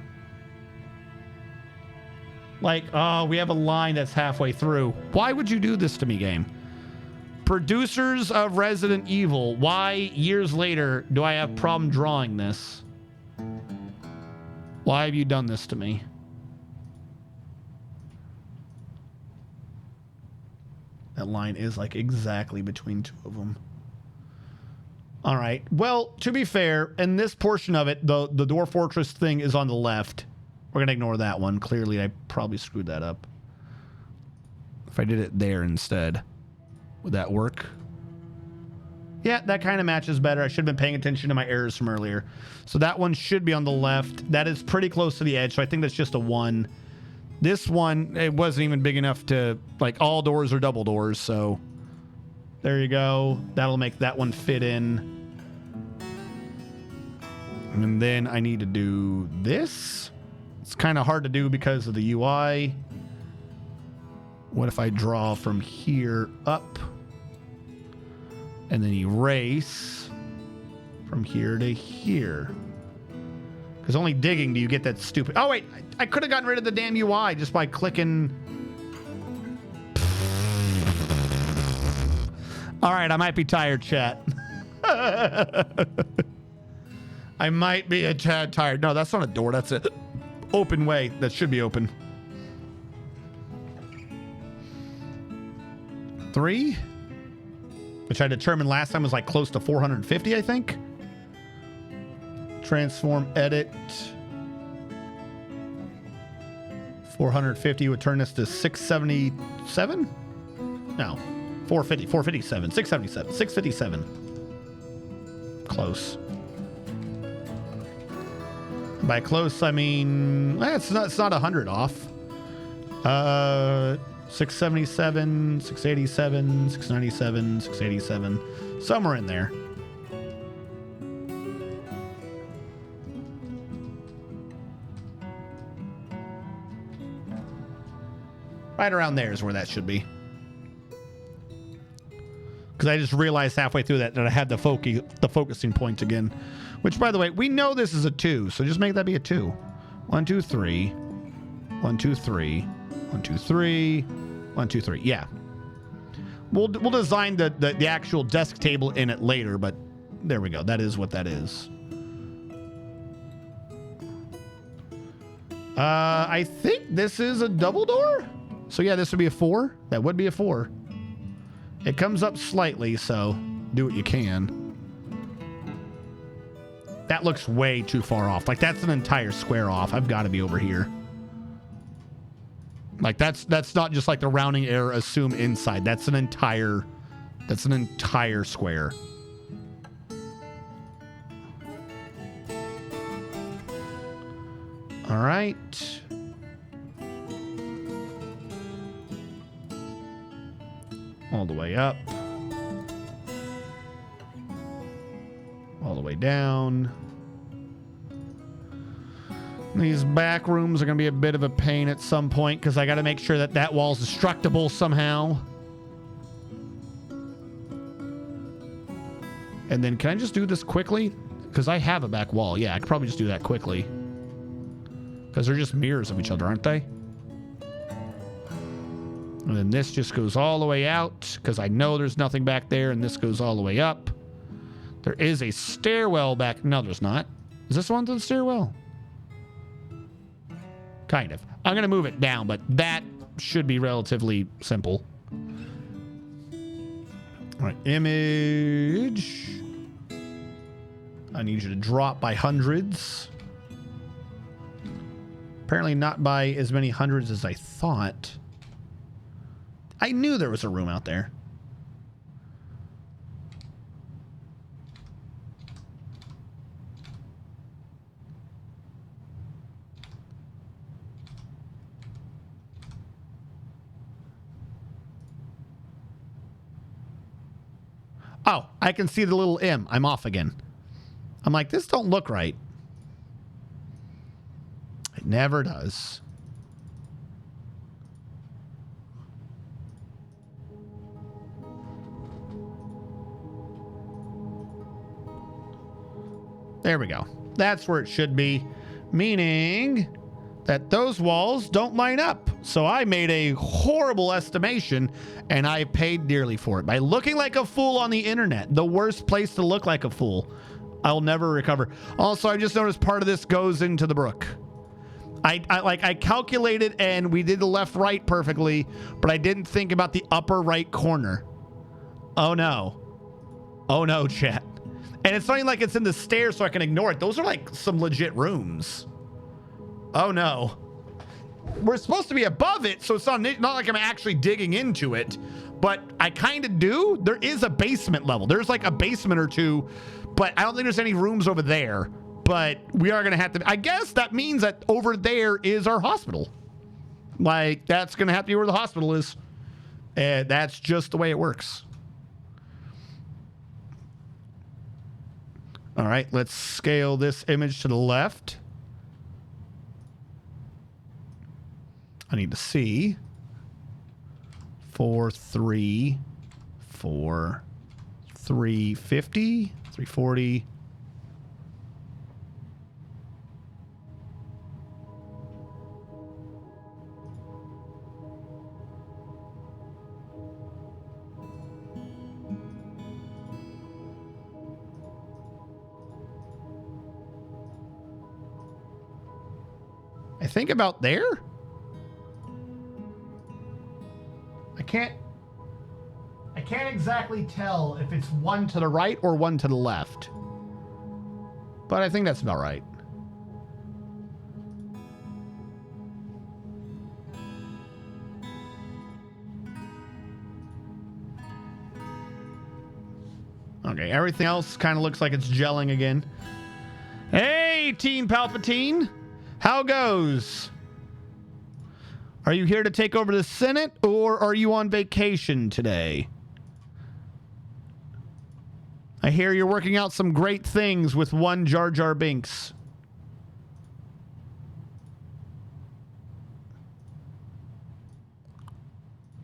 Like, oh, we have a line that's halfway through. Why would you do this to me, game? Producers of Resident Evil, why years later do I have problem drawing this? Why have you done this to me? That line is like exactly between 2 of them. All right. Well, to be fair, in this portion of it, the Dwarf Fortress thing is on the left. We're going to ignore that one. Clearly, I probably screwed that up. If I did it there instead, would that work? Yeah, that kind of matches better. I should have been paying attention to my errors from earlier. So that one should be on the left. That is pretty close to the edge, so I think that's just a 1. This one, it wasn't even big enough to, like, all doors are double doors, so there you go. That'll make that one fit in. And then I need to do this. It's kind of hard to do because of the UI. What if I draw from here up and then erase from here to here? Because only digging do you get that stupid... Oh, wait. I could have gotten rid of the damn UI just by clicking... All right, I might be tired, chat. I might be a tad tired. No, that's not a door. That's an open way. That should be open. 3, which I determined last time was like close to 450, I think. Transform, edit. 450 would turn this to 677? No, 450, 457, 677, 657. Close. By close, I mean, it's not 100 off. 677, 687, 697, 687, somewhere in there. Right around there is where that should be. Because I just realized halfway through that I had the focusing point again. Which, by the way, we know this is a 2, so just make that be a 2. 1, 2, 3. 1, 2, 3. 1, 2, 3. 1, 2, 3. Yeah. We'll design the actual desk table in it later, but there we go. That is what that is. I think this is a double door. So yeah, this would be a 4. That would be a 4. It comes up slightly, so do what you can. That looks way too far off. Like, that's an entire square off. I've got to be over here. Like, that's not just like the rounding error assume inside. That's an entire square. All right. All the way up. All the way down. These back rooms are going to be a bit of a pain at some point because I got to make sure that that wall's destructible somehow. And then can I just do this quickly? Because I have a back wall. Yeah, I could probably just do that quickly. Because they're just mirrors of each other, aren't they? And then this just goes all the way out because I know there's nothing back there. And this goes all the way up. There is a stairwell back. No, there's not. Is this one to the stairwell? Kind of. I'm going to move it down, but that should be relatively simple. All right, image. I need you to drop by hundreds. Apparently not by as many hundreds as I thought. I knew there was a room out there. Oh, I can see the little M. I'm off again. I'm like, this don't look right. It never does. There we go. That's where it should be, meaning that those walls don't line up. So I made a horrible estimation and I paid dearly for it by looking like a fool on the internet. The worst place to look like a fool. I'll never recover. Also, I just noticed part of this goes into the brook. I calculated and we did the left right perfectly, but I didn't think about the upper right corner. Oh no. Oh no, chat. And it's not even like it's in the stairs so I can ignore it. Those are like some legit rooms. Oh no. We're supposed to be above it, so it's not like I'm actually digging into it, but I kind of do. There is a basement level. There's like a basement or two, but I don't think there's any rooms over there. But we are going to have to, I guess that means that over there is our hospital. Like, that's going to have to be where the hospital is. And that's just the way it works. All right, let's scale this image to the left. I need to see 350, 340. I think about there. I can't exactly tell if it's one to the right or one to the left. But I think that's about right. Okay, everything else kind of looks like it's gelling again. Hey, Teen Palpatine. How goes? Are you here to take over the Senate, or are you on vacation today? I hear you're working out some great things with one Jar Jar Binks.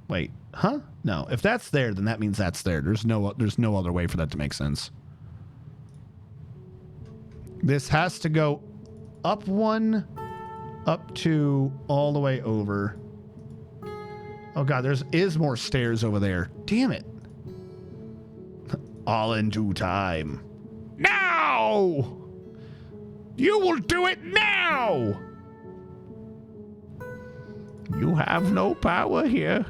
Wait, huh? No, if that's there, then that means that's there. There's no other way for that to make sense. This has to go up one, up two, all the way over. Oh god, is more stairs over there. Damn it. All in due time. Now! You will do it now! You have no power here.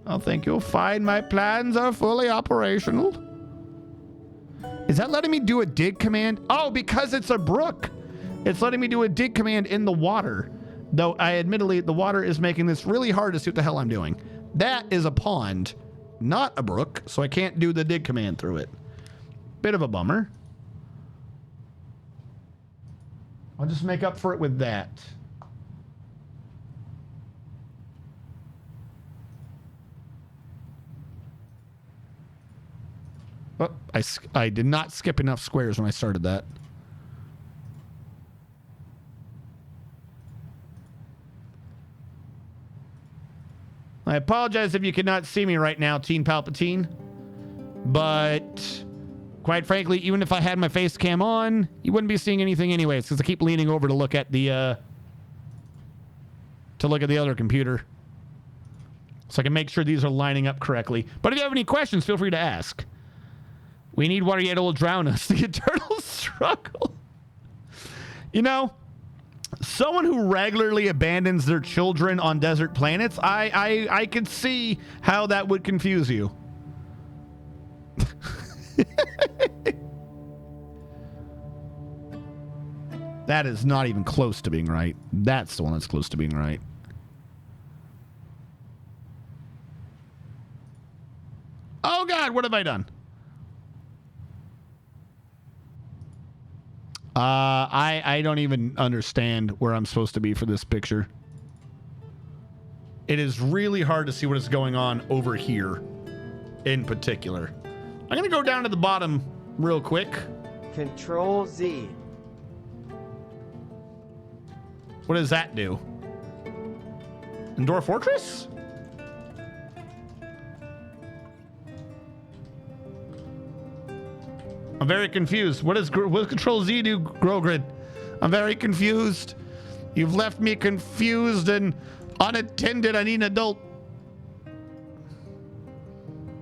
I think you'll find my plans are fully operational. Is that letting me do a dig command? Oh, because it's a brook. It's letting me do a dig command in the water. Though admittedly, the water is making this really hard to see what the hell I'm doing. That is a pond, not a brook, so I can't do the dig command through it. Bit of a bummer. I'll just make up for it with that. Oh, I did not skip enough squares when I started that. I apologize if you cannot see me right now, Teen Palpatine. But quite frankly, even if I had my face cam on, you wouldn't be seeing anything anyways, because I keep leaning over to look at the other computer. So I can make sure these are lining up correctly. But if you have any questions, feel free to ask. We need water yet it will drown us. The eternal struggle. You know, someone who regularly abandons their children on desert planets, I could see how that would confuse you. That is not even close to being right. That's the one that's close to being right. Oh God, what have I done? I don't even understand where I'm supposed to be for this picture. It is really hard to see what is going on over here in particular. I'm going to go down to the bottom real quick. Control Z. What does that do? Endor Fortress? I'm very confused. What does Control Z do, Grogrid? I'm very confused. You've left me confused and unattended. I need an adult.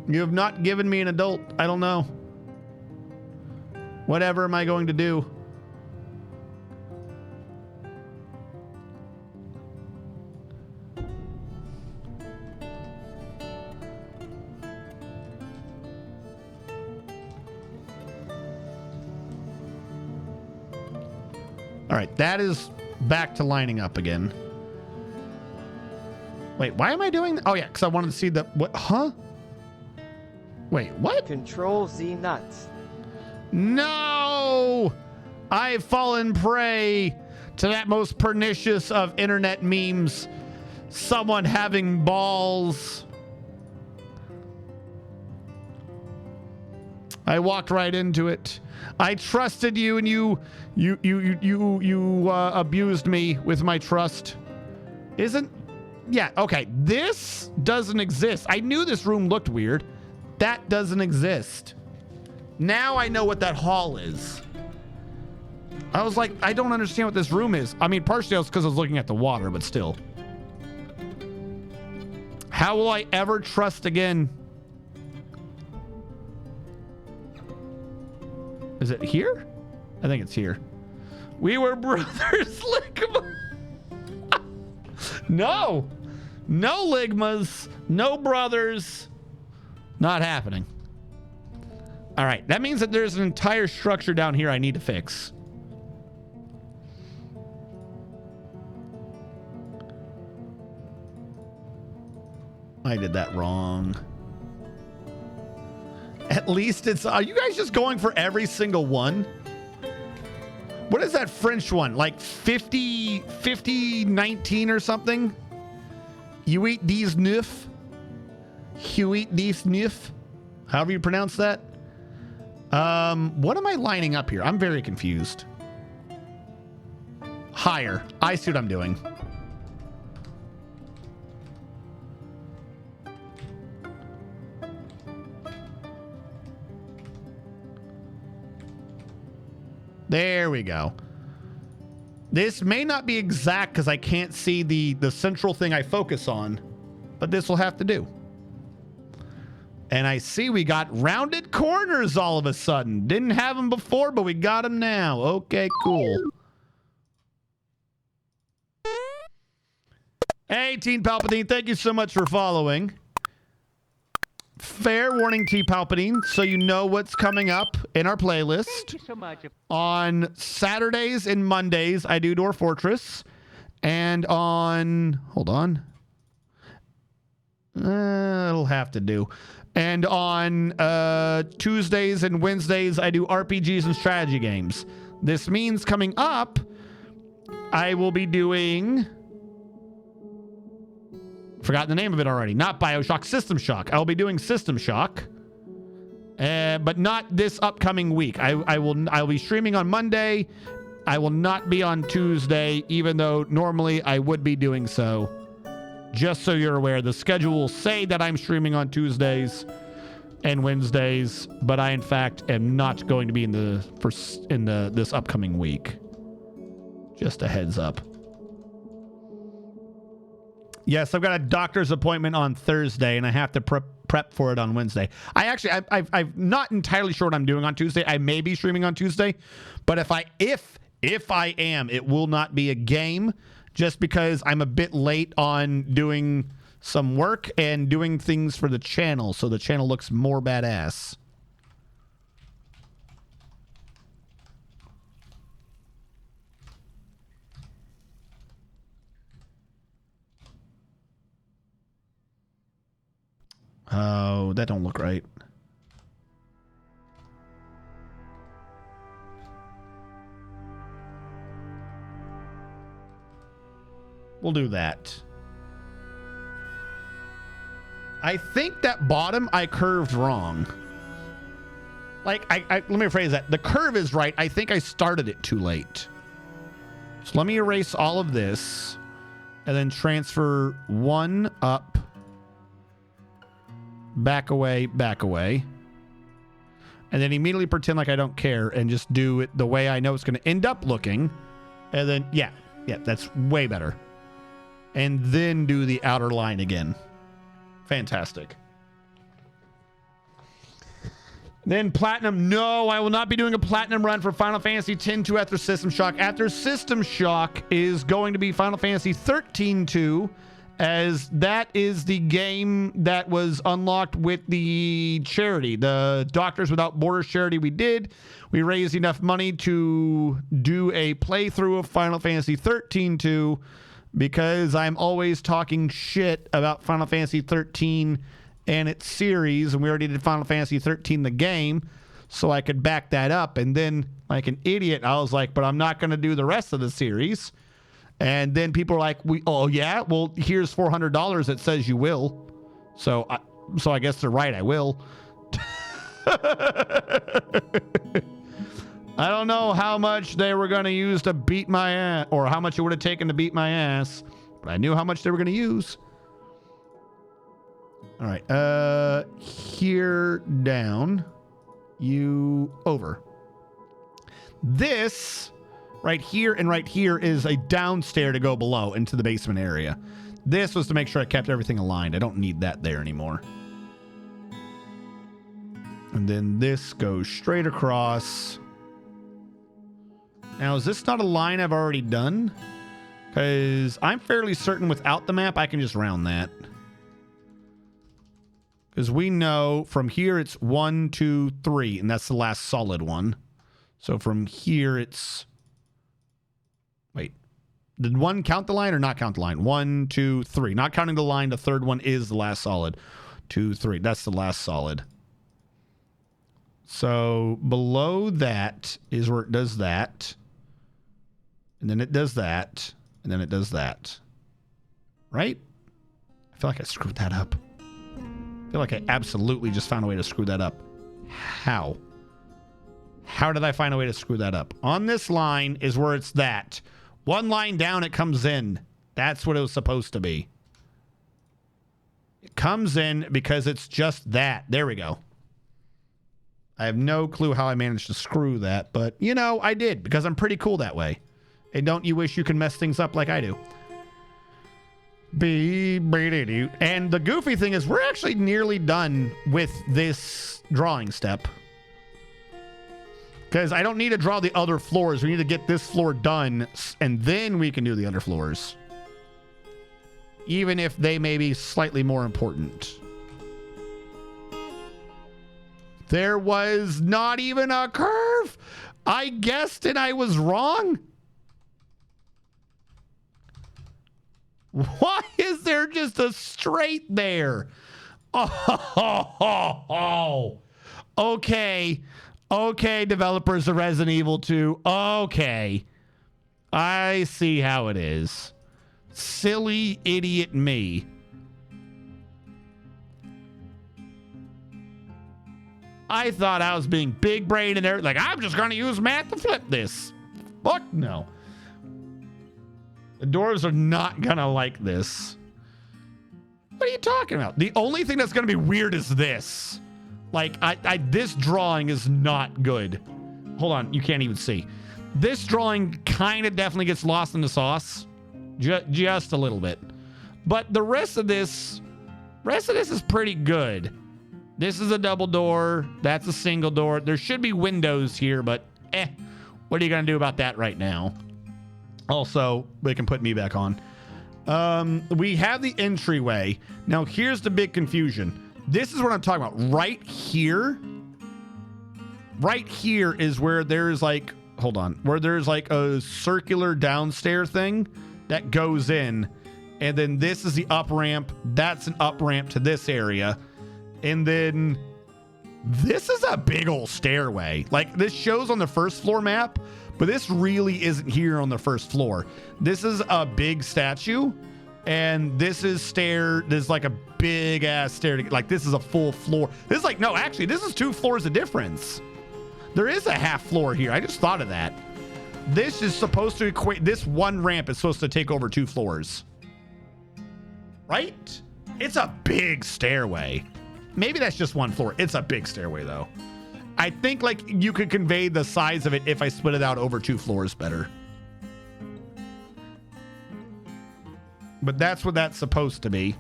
You have not given me an adult. I don't know. Whatever am I going to do? All right, that is back to lining up again. Wait, why am I doing that? Oh, yeah, because I wanted to see the... What? Huh? Wait, what? Control Z nuts. No! I've fallen prey to that most pernicious of internet memes. Someone having balls. I walked right into it. I trusted you, and you abused me with my trust. Yeah, okay. This doesn't exist. I knew this room looked weird. That doesn't exist. Now I know what that hall is. I was like, I don't understand what this room is. I mean, partially it's because I was looking at the water, but still. How will I ever trust again? Is it here? I think it's here. We were brothers, Ligma. No. No Ligmas. No brothers. Not happening. All right. That means that there's an entire structure down here I need to fix. I did that wrong. At least it's... Are you guys just going for every single one? What is that French one? Like 19 or something? You eat these neuf? You eat these neuf? However you pronounce that. What am I lining up here? I'm very confused. Higher. I see what I'm doing. There we go. This may not be exact because I can't see the central thing I focus on, but this will have to do. And I see we got rounded corners all of a sudden. Didn't have them before, but we got them now. Okay, cool. Hey, Teen Palpatine, thank you so much for following. fair warning, T Palpatine, so you know what's coming up in our playlist. Thank you so much. On Saturdays and Mondays, I do Dwarf Fortress. And on... Hold on. It'll have to do. And on Tuesdays and Wednesdays, I do RPGs and strategy games. This means coming up, I will be doing... Forgotten the name of it already. Not BioShock, System Shock. I'll be doing System Shock. But not this upcoming week. I'll be streaming on Monday. I will not be on Tuesday, even though normally I would be doing so. Just so you're aware, the schedule will say that I'm streaming on Tuesdays and Wednesdays, but I in fact am not going to be in this upcoming week. Just a heads up. Yes, I've got a doctor's appointment on Thursday, and I have to prep for it on Wednesday. I'm not entirely sure what I'm doing on Tuesday. I may be streaming on Tuesday, but if I am, it will not be a game, just because I'm a bit late on doing some work and doing things for the channel, so the channel looks more badass. Oh, that don't look right. We'll do that. I think that bottom I curved wrong. Like, let me rephrase that. The curve is right. I think I started it too late. So let me erase all of this and then transfer one up. Back away, and then immediately pretend like I don't care and just do it the way I know it's going to end up looking. And then, yeah, that's way better. And then do the outer line again. Fantastic. Then Platinum. No, I will not be doing a Platinum run for Final Fantasy X-2 after System Shock. After System Shock is going to be Final Fantasy XIII-2, as that is the game that was unlocked with the charity, the Doctors Without Borders charity we did. We raised enough money to do a playthrough of Final Fantasy XIII-2, because I'm always talking shit about Final Fantasy XIII and its series, and we already did Final Fantasy XIII the game, so I could back that up. And then, like an idiot, I was like, but I'm not going to do the rest of the series. And then people are like, oh yeah, well, here's $400 that says you will. So I guess they're right, I will. I don't know how much they were going to use to beat my ass, or how much it would have taken to beat my ass, but I knew how much they were going to use. All right, here, down, you, over. This... right here and right here is a downstair to go below into the basement area. This was to make sure I kept everything aligned. I don't need that there anymore. And then this goes straight across. Now, is this not a line I've already done? Because I'm fairly certain without the map, I can just round that. Because we know from here it's 1, 2, 3, and that's the last solid one. So from here it's... Wait, did one count the line or not count the line? 1, 2, 3. Not counting the line, the third one is the last solid. 2, 3. That's the last solid. So below that is where it does that. And then it does that. And then it does that. Right? I feel like I screwed that up. I feel like I absolutely just found a way to screw that up. How? How did I find a way to screw that up? On this line is where it's that. One line down, it comes in. That's what it was supposed to be. It comes in because it's just that. There we go. I have no clue how I managed to screw that, but, you know, I did, because I'm pretty cool that way. And don't you wish you could mess things up like I do? And the goofy thing is, we're actually nearly done with this drawing step. Because I don't need to draw the other floors. We need to get this floor done, and then we can do the other floors. Even if they may be slightly more important. There was not even a curve. I guessed and I was wrong. Why is there just a straight there? Oh. Okay. Okay, developers of Resident Evil 2. Okay. I see how it is. Silly idiot me. I thought I was being big brain and there. Like, I'm just going to use math to flip this. Fuck no. The doors are not going to like this. What are you talking about? The only thing that's going to be weird is this. Like, this drawing is not good. Hold on. You can't even see. This drawing kind of definitely gets lost in the sauce. Just a little bit. But the rest of this is pretty good. This is a double door. That's a single door. There should be windows here, but what are you going to do about that right now? Also, they can put me back on. We have the entryway. Now, here's the big confusion. This is what I'm talking about. Right here is where there's like, hold on, where there's like a circular downstairs thing that goes in. And then this is the up ramp. That's an up ramp to this area. And then this is a big old stairway. Like, this shows on the first floor map, but this really isn't here on the first floor. This is a big statue, and this is there's like a big ass stair. Like, this is a full floor. This is like, no, actually, this is 2 floors of difference. There is a half floor here. I just thought of that. This is supposed to equate, this one ramp is supposed to take over 2 floors. Right? It's a big stairway. Maybe that's just 1 floor. It's a big stairway, though. I think, like, you could convey the size of it if I split it out over 2 floors better. But that's what that's supposed to be.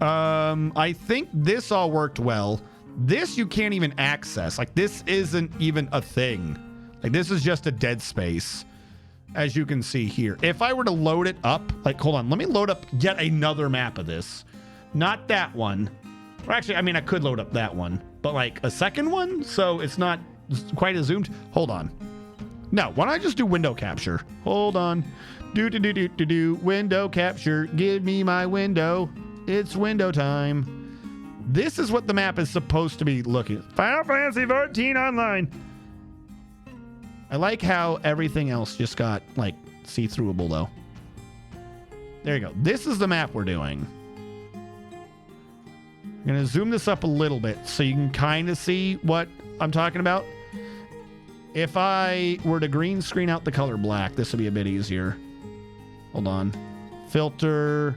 I think this all worked well. This you can't even access. Like, this isn't even a thing. Like, this is just a dead space, as you can see here. If I were to load it up, like, hold on. Let me load up yet another map of this. Not that one. Or actually, I mean, I could load up that one, but like a second one, so it's not quite as zoomed. Hold on. No, why don't I just do window capture? Hold on. Do window capture. Give me my window. It's window time. This is what the map is supposed to be looking. Final Fantasy 14 Online. I like how everything else just got like see-throughable though. There you go. This is the map we're doing. I'm going to zoom this up a little bit so you can kind of see what I'm talking about. If I were to green screen out the color black, this would be a bit easier. Hold on. Filter.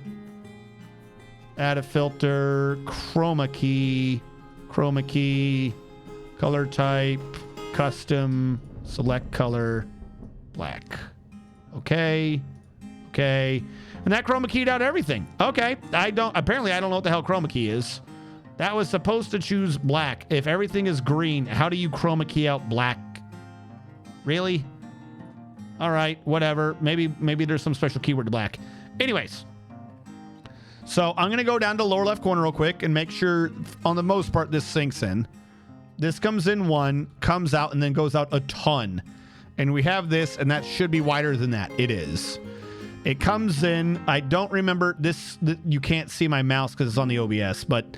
Add a filter. Chroma key. Color type. Custom. Select color. Black. Okay. And that chroma keyed out everything. Okay. Apparently I don't know what the hell chroma key is. That was supposed to choose black. If everything is green, how do you chroma key out black? Really? All right, whatever. Maybe there's some special keyword to black. Anyways. So I'm going to go down to lower left corner real quick and make sure, on the most part, this sinks in. This comes in 1, comes out, and then goes out a ton. And we have this, and that should be wider than that. It is. It comes in. I don't remember this. You can't see my mouse because it's on the OBS, but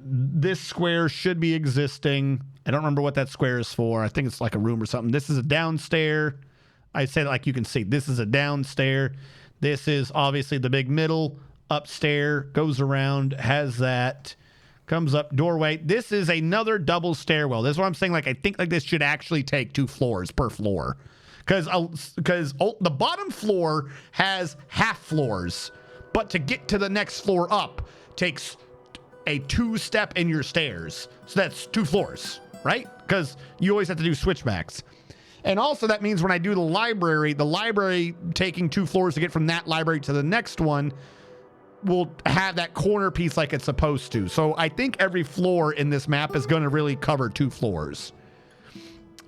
this square should be existing. I don't remember what that square is for. I think it's like a room or something. This is a downstair. I said, like you can see, this is a downstair. This is obviously the big middle. Upstair, goes around, has that. Comes up, doorway. This is another double stairwell. This is what I'm saying. Like, I think like this should actually take 2 floors per floor. Because the bottom floor has half floors. But to get to the next floor up takes a 2-step in your stairs. So that's 2 floors, right? Because you always have to do switchbacks. And also that means when I do the library taking 2 floors to get from that library to the next one will have that corner piece like it's supposed to. So I think every floor in this map is going to really cover 2 floors.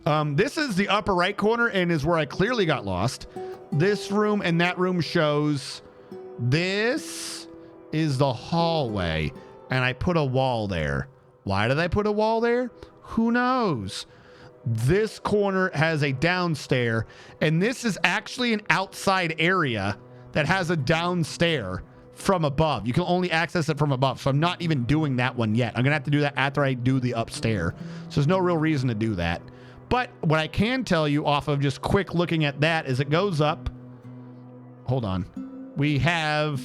This is the upper right corner and is where I clearly got lost. This room and that room shows this is the hallway. And I put a wall there. Why did I put a wall there? Who knows? This corner has a downstair, and this is actually an outside area that has a downstair from above. You can only access it from above, so I'm not even doing that one yet. I'm gonna have to do that after I do the upstairs. So there's no real reason to do that. But what I can tell you off of just quick looking at that is it goes up. Hold on. We have...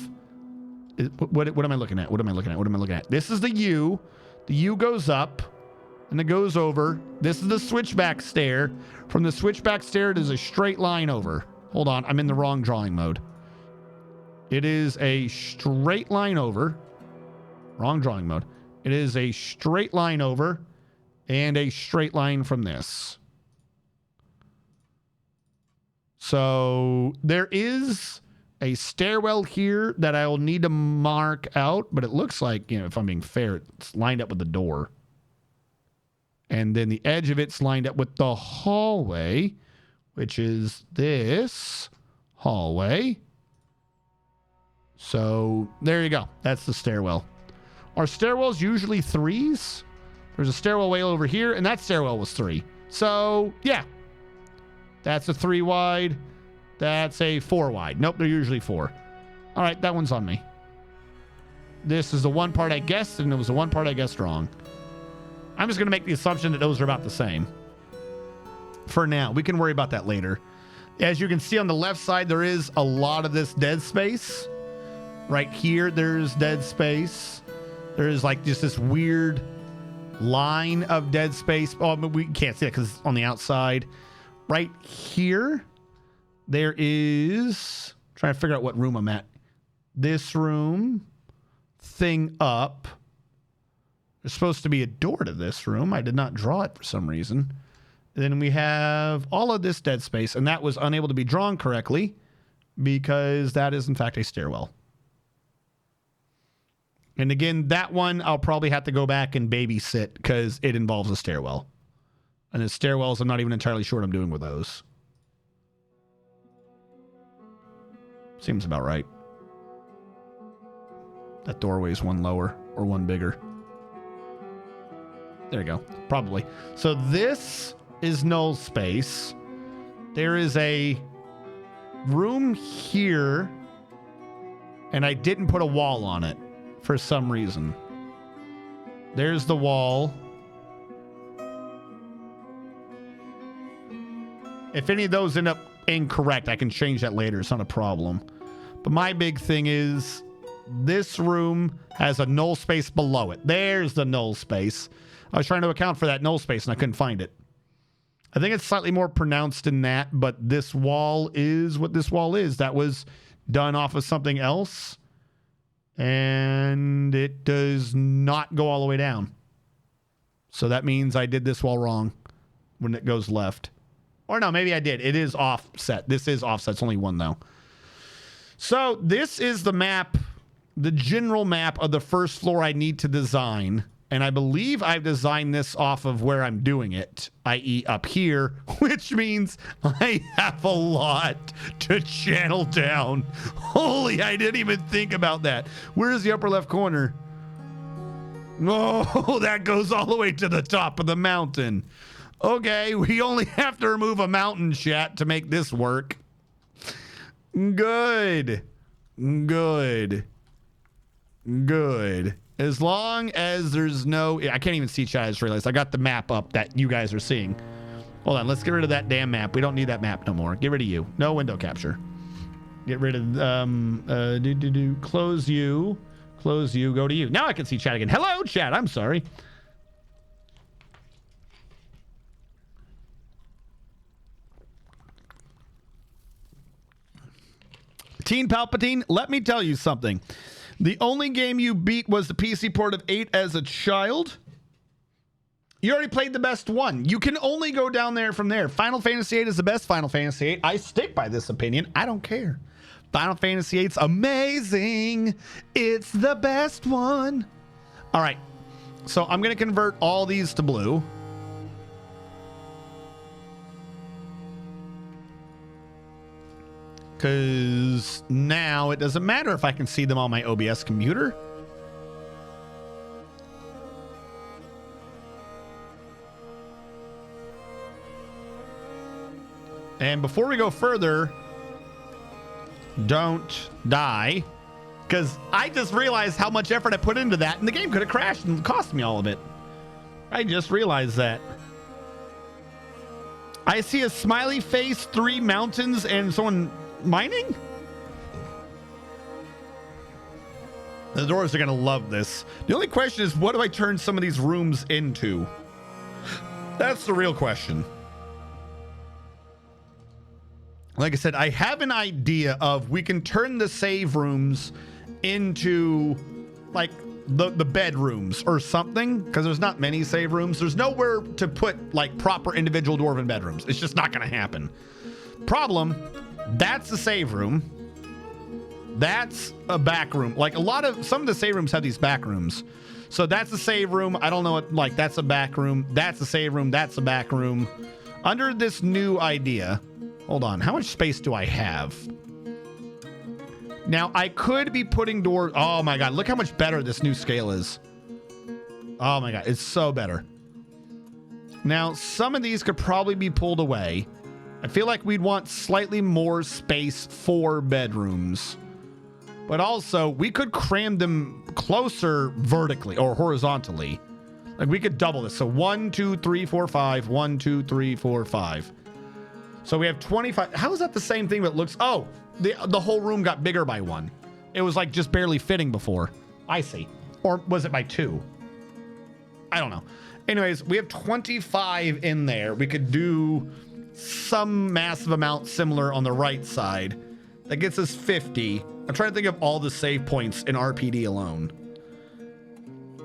What am I looking at? What am I looking at? What am I looking at? This is the U. The U goes up, and it goes over. This is the switchback stair. From the switchback stair, it is a straight line over. Hold on. I'm in the wrong drawing mode. It is a straight line over. Wrong drawing mode. It is a straight line over and a straight line from this. So there is a stairwell here that I will need to mark out, but it looks like, you know, if I'm being fair, it's lined up with the door. And then the edge of it's lined up with the hallway, which is this hallway. So there you go. That's the stairwell. Our stairwell's usually 3s. There's a stairwell way over here, and that stairwell was 3. So yeah, that's a 3 wide. That's a 4 wide. Nope, they're usually 4. All right, that one's on me. This is the one part I guessed, and it was the one part I guessed wrong. I'm just going to make the assumption that those are about the same. For now, we can worry about that later. As you can see on the left side, there is a lot of this dead space. Right here, there's dead space. There's like just this weird line of dead space. Oh, but we can't see it because it's on the outside. Right here, there is... trying to figure out what room I'm at. This room, thing up. There's supposed to be a door to this room. I did not draw it for some reason. Then we have all of this dead space, and that was unable to be drawn correctly because that is, in fact, a stairwell. And again, that one I'll probably have to go back and babysit because it involves a stairwell. And the stairwells, I'm not even entirely sure what I'm doing with those. Seems about right. That doorway is one lower or one bigger. There you go. Probably. So this is null space. There is a room here, and I didn't put a wall on it for some reason. There's the wall. If any of those end up incorrect, I can change that later. It's not a problem. But my big thing is this room has a null space below it. There's the null space. I was trying to account for that null space and I couldn't find it. I think it's slightly more pronounced than that, but this wall is what this wall is. That was done off of something else, and it does not go all the way down. So that means I did this wall wrong when it goes left. Or no, maybe I did. It is offset. This is offset. It's only one, though. So this is the map, the general map of the first floor I need to design. And I believe I've designed this off of where I'm doing it, i.e. up here, which means I have a lot to channel down. Holy, I didn't even think about that. Where's the upper left corner? Oh, that goes all the way to the top of the mountain. Okay, we only have to remove a mountain, chat, to make this work. Good. Good. Good. As long as there's no... I can't even see chat. I just realized I got the map up that you guys are seeing. Hold on. Let's get rid of that damn map. We don't need that map no more. Get rid of you. No window capture. Get rid of... Close you. Close you. Go to you. Now I can see chat again. Hello, chat. I'm sorry. Teen Palpatine, let me tell you something. The only game you beat was the PC port of 8 as a child. You already played the best one. You can only go down there from there. Final Fantasy 8 is the best Final Fantasy 8. I stick by this opinion. I don't care. Final Fantasy 8's amazing. It's the best one. All right. So I'm going to convert all these to blue. Because now it doesn't matter if I can see them on my OBS computer. And before we go further, don't die. Because I just realized how much effort I put into that, and the game could have crashed and cost me all of it. I just realized that. I see a smiley face, 3 mountains, and someone mining? The doors are going to love this. The only question is, what do I turn some of these rooms into? That's the real question. Like I said, I have an idea of we can turn the save rooms into like the bedrooms or something, because there's not many save rooms. There's nowhere to put like proper individual dwarven bedrooms. It's just not going to happen. Problem, that's the save room. That's a back room. Like some of the save rooms have these back rooms. So that's a save room. I don't know what, like that's a back room. That's a save room. That's a back room. Under this new idea, hold on. How much space do I have? Now, I could be putting doors. Oh my God. Look how much better this new scale is. Oh my God. It's so better. Now, some of these could probably be pulled away. I feel like we'd want slightly more space for bedrooms. But also, we could cram them closer vertically or horizontally. Like we could double this. So 1, 2, 3, 4, 5. 1, 2, 3, 4, 5. So we have 25. How is that the same thing that looks? Oh, the whole room got bigger by 1. It was like just barely fitting before. I see. Or was it by 2? I don't know. Anyways, we have 25 in there. We could do some massive amount similar on the right side. That gets us 50. I'm trying to think of all the save points in RPD alone.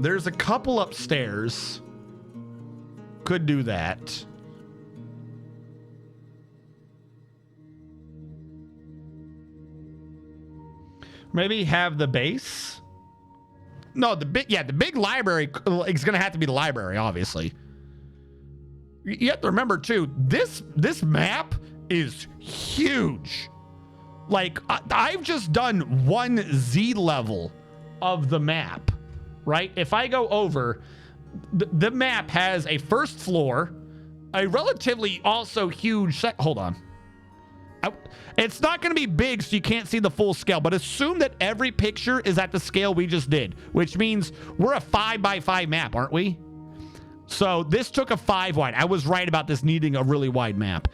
There's a couple upstairs. Could do that. Maybe have the base. No, the big library is going to have to be the library, obviously. You have to remember too, this map is huge. Like I've just done 1 Z level of the map, right? If I go over, the map has a first floor, a relatively also huge hold on. It's not going to be big, so you can't see the full scale, but assume that every picture is at the scale we just did, which means we're a 5x5 map, aren't we? So this took a 5 wide. I was right about this needing a really wide map.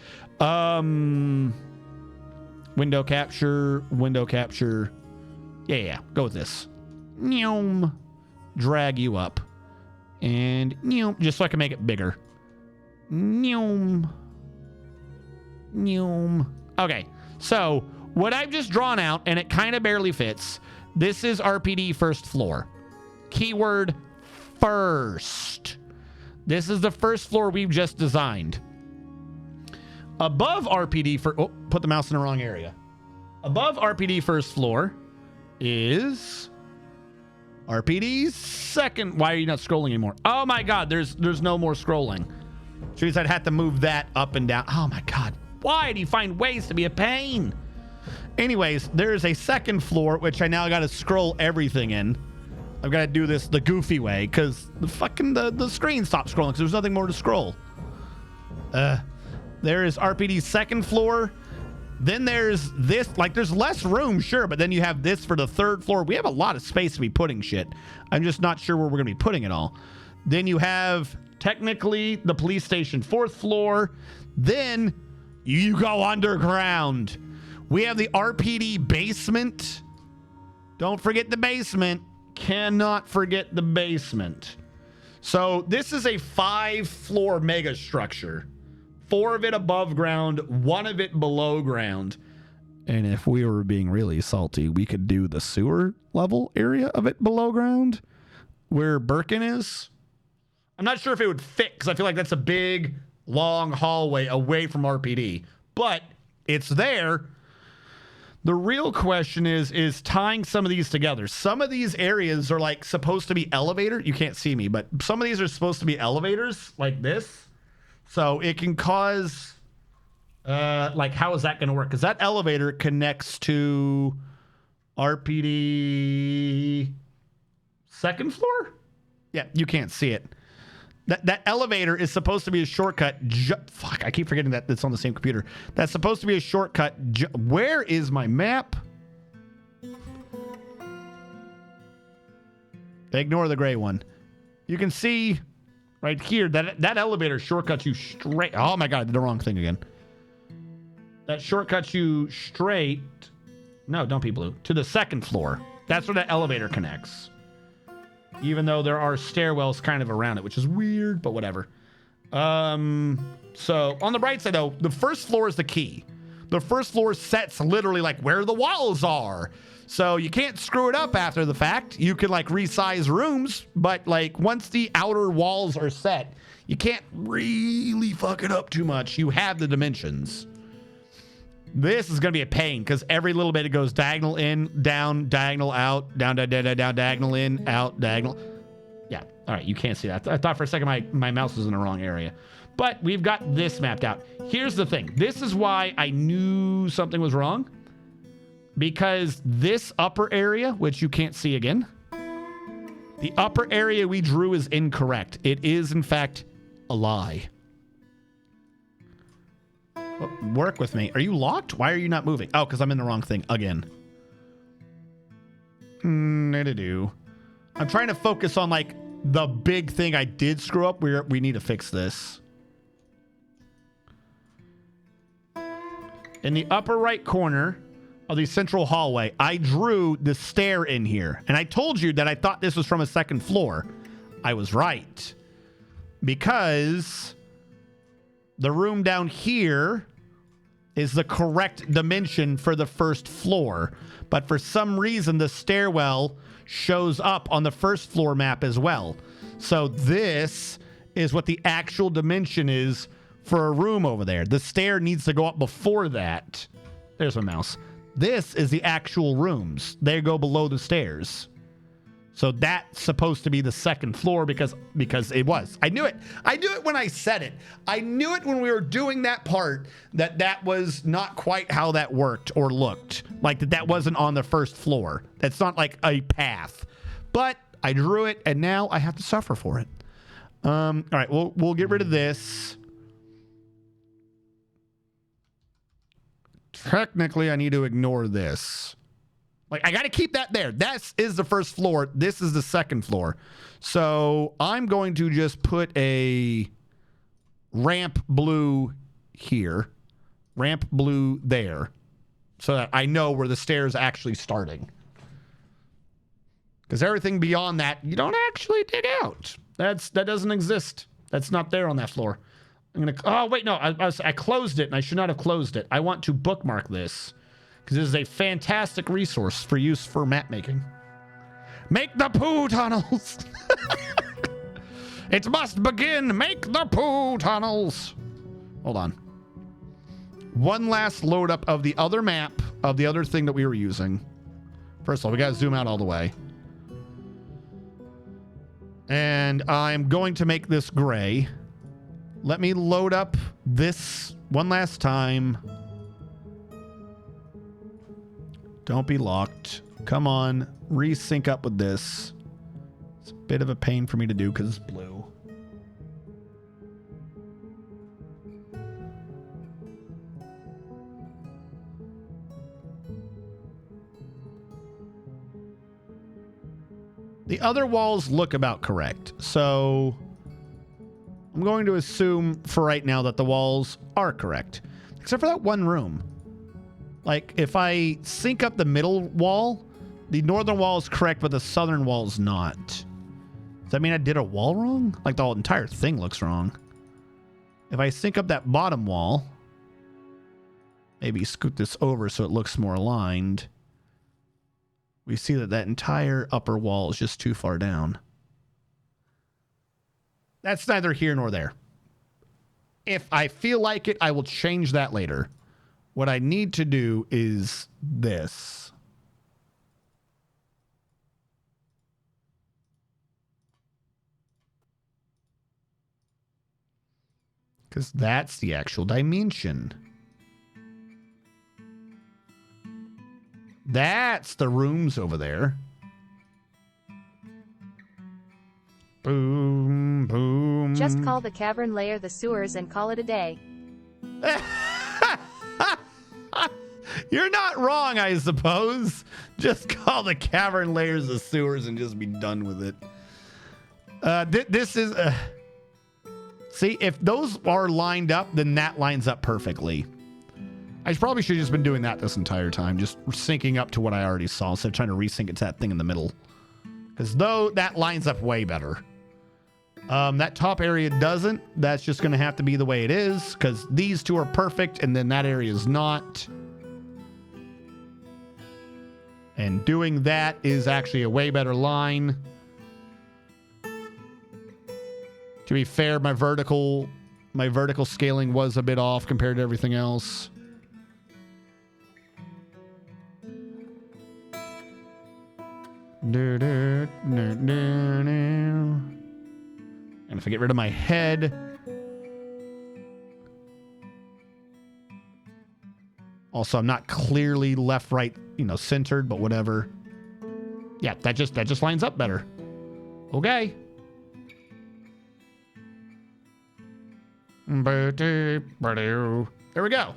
Window capture. Yeah. Go with this. Drag you up. And just so I can make it bigger. Okay. So what I've just drawn out, and it kind of barely fits. This is RPD first floor. Keyword first. This is the first floor we've just designed. Above RPD put the mouse in the wrong area. Above RPD first floor is RPD's second. Why are you not scrolling anymore? Oh my God, there's no more scrolling. Which means I'd have to move that up and down. Oh my God, why do you find ways to be a pain? Anyways, there's a second floor, which I now got to scroll everything in. I've got to do this the goofy way because the screen stopped scrolling because there's nothing more to scroll. There is RPD's second floor. Then there's this, like there's less room, sure, but then you have this for the third floor. We have a lot of space to be putting shit. I'm just not sure where we're going to be putting it all. Then you have technically the police station fourth floor. Then you go underground. We have the RPD basement. Don't forget the basement. Cannot forget the basement. So this is a 5-floor mega structure. 4 of it above ground, 1 of it below ground. And if we were being really salty, we could do the sewer level area of it below ground where Birkin is. I'm not sure if it would fit because I feel like that's a big, long hallway away from RPD. But it's there. The real question is tying some of these together. Some of these areas are like supposed to be elevator. You can't see me, but some of these are supposed to be elevators like this. So it can cause, like, how is that going to work? Because that elevator connects to RPD second floor? Yeah, you can't see it. That elevator is supposed to be a shortcut. Fuck, I keep forgetting that it's on the same computer. That's supposed to be a shortcut. Where is my map? Ignore the gray one. You can see right here that elevator shortcuts you straight. Oh my God, I did the wrong thing again. That shortcuts you straight. No, don't be blue. To the second floor. That's where that elevator connects. Even though there are stairwells kind of around it, which is weird, but whatever. So on the bright side though, the first floor is the key. The first floor sets literally like where the walls are. So you can't screw it up after the fact. You can like resize rooms, but like once the outer walls are set, you can't really fuck it up too much. You have the dimensions. This is going to be a pain because every little bit it goes diagonal in, down, diagonal out, down, diagonal in, out, diagonal. Yeah. All right. You can't see that. I thought for a second my mouse was in the wrong area. But we've got this mapped out. Here's the thing. This is why I knew something was wrong. Because this upper area, which you can't see again, the upper area we drew is incorrect. It is, in fact, a lie. Work with me. Are you locked? Why are you not moving? Oh, because I'm in the wrong thing again. I'm trying to focus on like the big thing I did screw up. We need to fix this. In the upper right corner of the central hallway, I drew the stair in here. And I told you that I thought this was from a second floor. I was right. Because the room down here is the correct dimension for the first floor. But for some reason, the stairwell shows up on the first floor map as well. So this is what the actual dimension is for a room over there. The stair needs to go up before that. There's my mouse. This is the actual rooms. They go below the stairs. So that's supposed to be the second floor because it was. I knew it. I knew it when I said it. I knew it when we were doing that part that was not quite how that worked or looked. Like that wasn't on the first floor. That's not like a path. But I drew it and now I have to suffer for it. All right, we'll get rid of this. Technically, I need to ignore this. Like, I got to keep that there. That is the first floor. This is the second floor. So I'm going to just put a ramp blue here, ramp blue there, so that I know where the stairs actually starting. Because everything beyond that, you don't actually dig out. That doesn't exist. That's not there on that floor. Oh, wait, no. I closed it, and I should not have closed it. I want to bookmark this. Because this is a fantastic resource for use for map making. Make the poo tunnels. It must begin. Make the poo tunnels. Hold on. One last load up of the other map of the other thing that we were using. First of all, we got to zoom out all the way. And I'm going to make this gray. Let me load up this one last time. Don't be locked. Come on. Resync up with this. It's a bit of a pain for me to do because it's blue. The other walls look about correct. So I'm going to assume for right now that the walls are correct. Except for that one room. Like, if I sync up the middle wall, the northern wall is correct, but the southern wall is not. Does that mean I did a wall wrong? Like, the whole entire thing looks wrong. If I sync up that bottom wall, maybe scoot this over so it looks more aligned, we see that that entire upper wall is just too far down. That's neither here nor there. If I feel like it, I will change that later. What I need to do is this. Because that's the actual dimension. That's the rooms over there. Boom, boom. Just call the cavern layer the sewers and call it a day. You're not wrong, I suppose. Just call the cavern layers the sewers and just be done with it. This is... see, if those are lined up, then that lines up perfectly. I probably should have just been doing that this entire time, just syncing up to what I already saw instead of trying to resync it to that thing in the middle. Because though that lines up way better. That top area doesn't. That's just going to have to be the way it is, because these two are perfect, and then that area is not. And doing that is actually a way better line. To be fair, my vertical scaling was a bit off compared to everything else. And if I get rid of my head, also I'm not clearly left, right, centered, but whatever. Yeah, that just lines up better. Okay. There we go.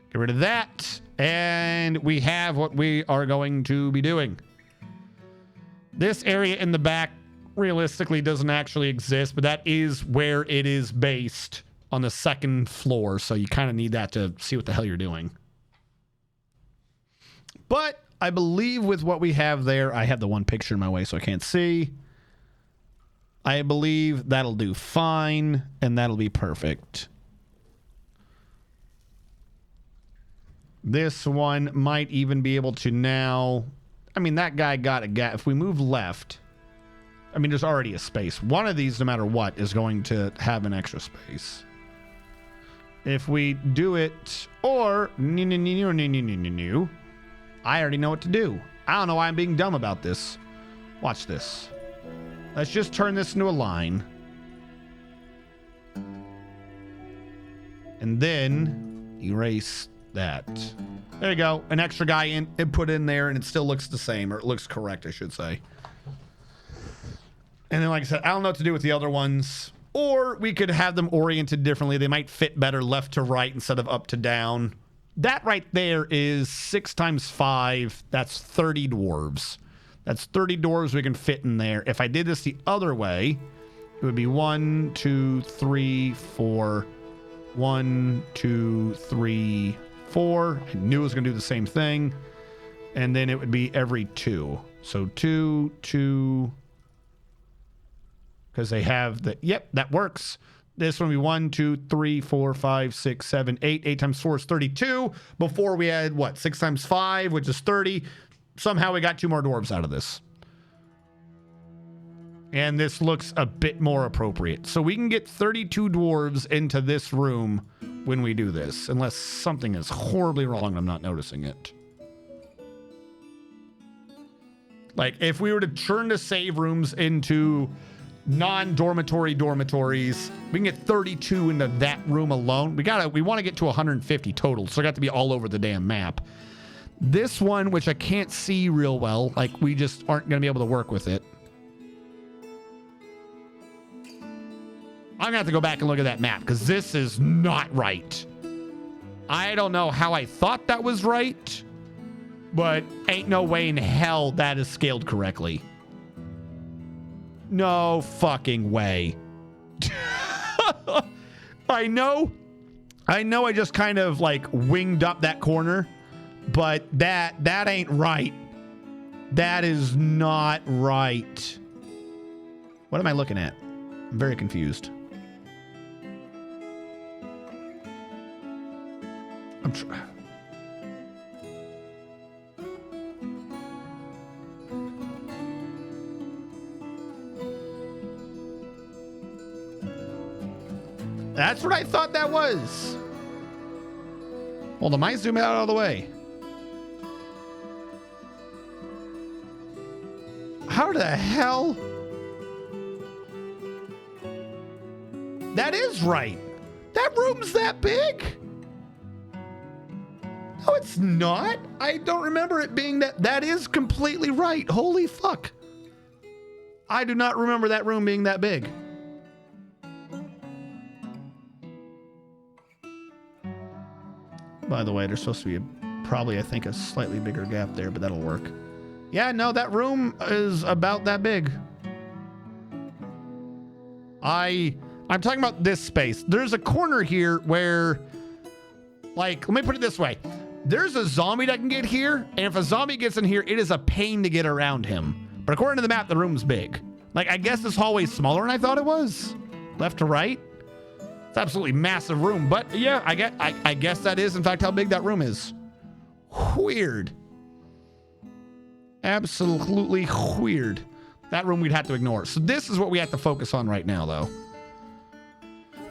Get rid of that, and we have what we are going to be doing. This area in the back realistically doesn't actually exist, but that is where it is based on the second floor, so you kind of need that to see what the hell you're doing. But I believe with what we have there, I have the one picture in my way so I can't see. I believe that'll do fine, and that'll be perfect. This one might even be able to now... I mean, that guy got a gap. If we move left, I mean, there's already a space. One of these, no matter what, is going to have an extra space. If we do it, or I already know what to do. I don't know why I'm being dumb about this. Watch this. Let's just turn this into a line. And then erase that. There you go. An extra guy put in there, and it still looks the same, or it looks correct, I should say. And then, like I said, I don't know what to do with the other ones. Or we could have them oriented differently. They might fit better left to right instead of up to down. That right there is 6 times 5. That's 30 dwarves. That's 30 dwarves we can fit in there. If I did this the other way, it would be 1, 2, 3, 4. 1, 2, 3, 4. I knew it was going to do the same thing. And then it would be every 2. So 2, 2. Because they have the... Yep, that works. This one would be 1, 2, 3, 4, 5, 6, 7, 8. 8 times 4 is 32. Before we had, what, 6 times 5, which is 30. Somehow we got 2 more dwarves out of this. And this looks a bit more appropriate. So we can get 32 dwarves into this room when we do this. Unless something is horribly wrong and I'm not noticing it. Like, if we were to turn the save rooms into non-dormitory dormitories, we can get 32 into that room alone. We want to get to 150 total, so it got to be all over the damn map. This one, which I can't see real well, like, we just aren't going to be able to work with it. I'm going to have to go back and look at that map, because this is not right. I don't know how I thought that was right, but ain't no way in hell that is scaled correctly. No fucking way. I know I just kind of like winged up that corner, but that ain't right. That is not right. What am I looking at? I'm very confused. That's what I thought that was. Hold on, might zoom out all the way. How the hell? That is right. That room's that big? No, it's not. I don't remember it being that. That is completely right. Holy fuck. I do not remember that room being that big. By the way, there's supposed to be probably, I think, a slightly bigger gap there, but that'll work. Yeah, no, that room is about that big. I'm talking about this space. There's a corner here where, like, let me put it this way. There's a zombie that can get here, and if a zombie gets in here, it is a pain to get around him. But according to the map, the room's big. Like, I guess this hallway's smaller than I thought it was. Left to right. It's absolutely massive room. But yeah, I guess that is, in fact, how big that room is. Weird. Absolutely weird. That room we'd have to ignore. So this is what we have to focus on right now, though.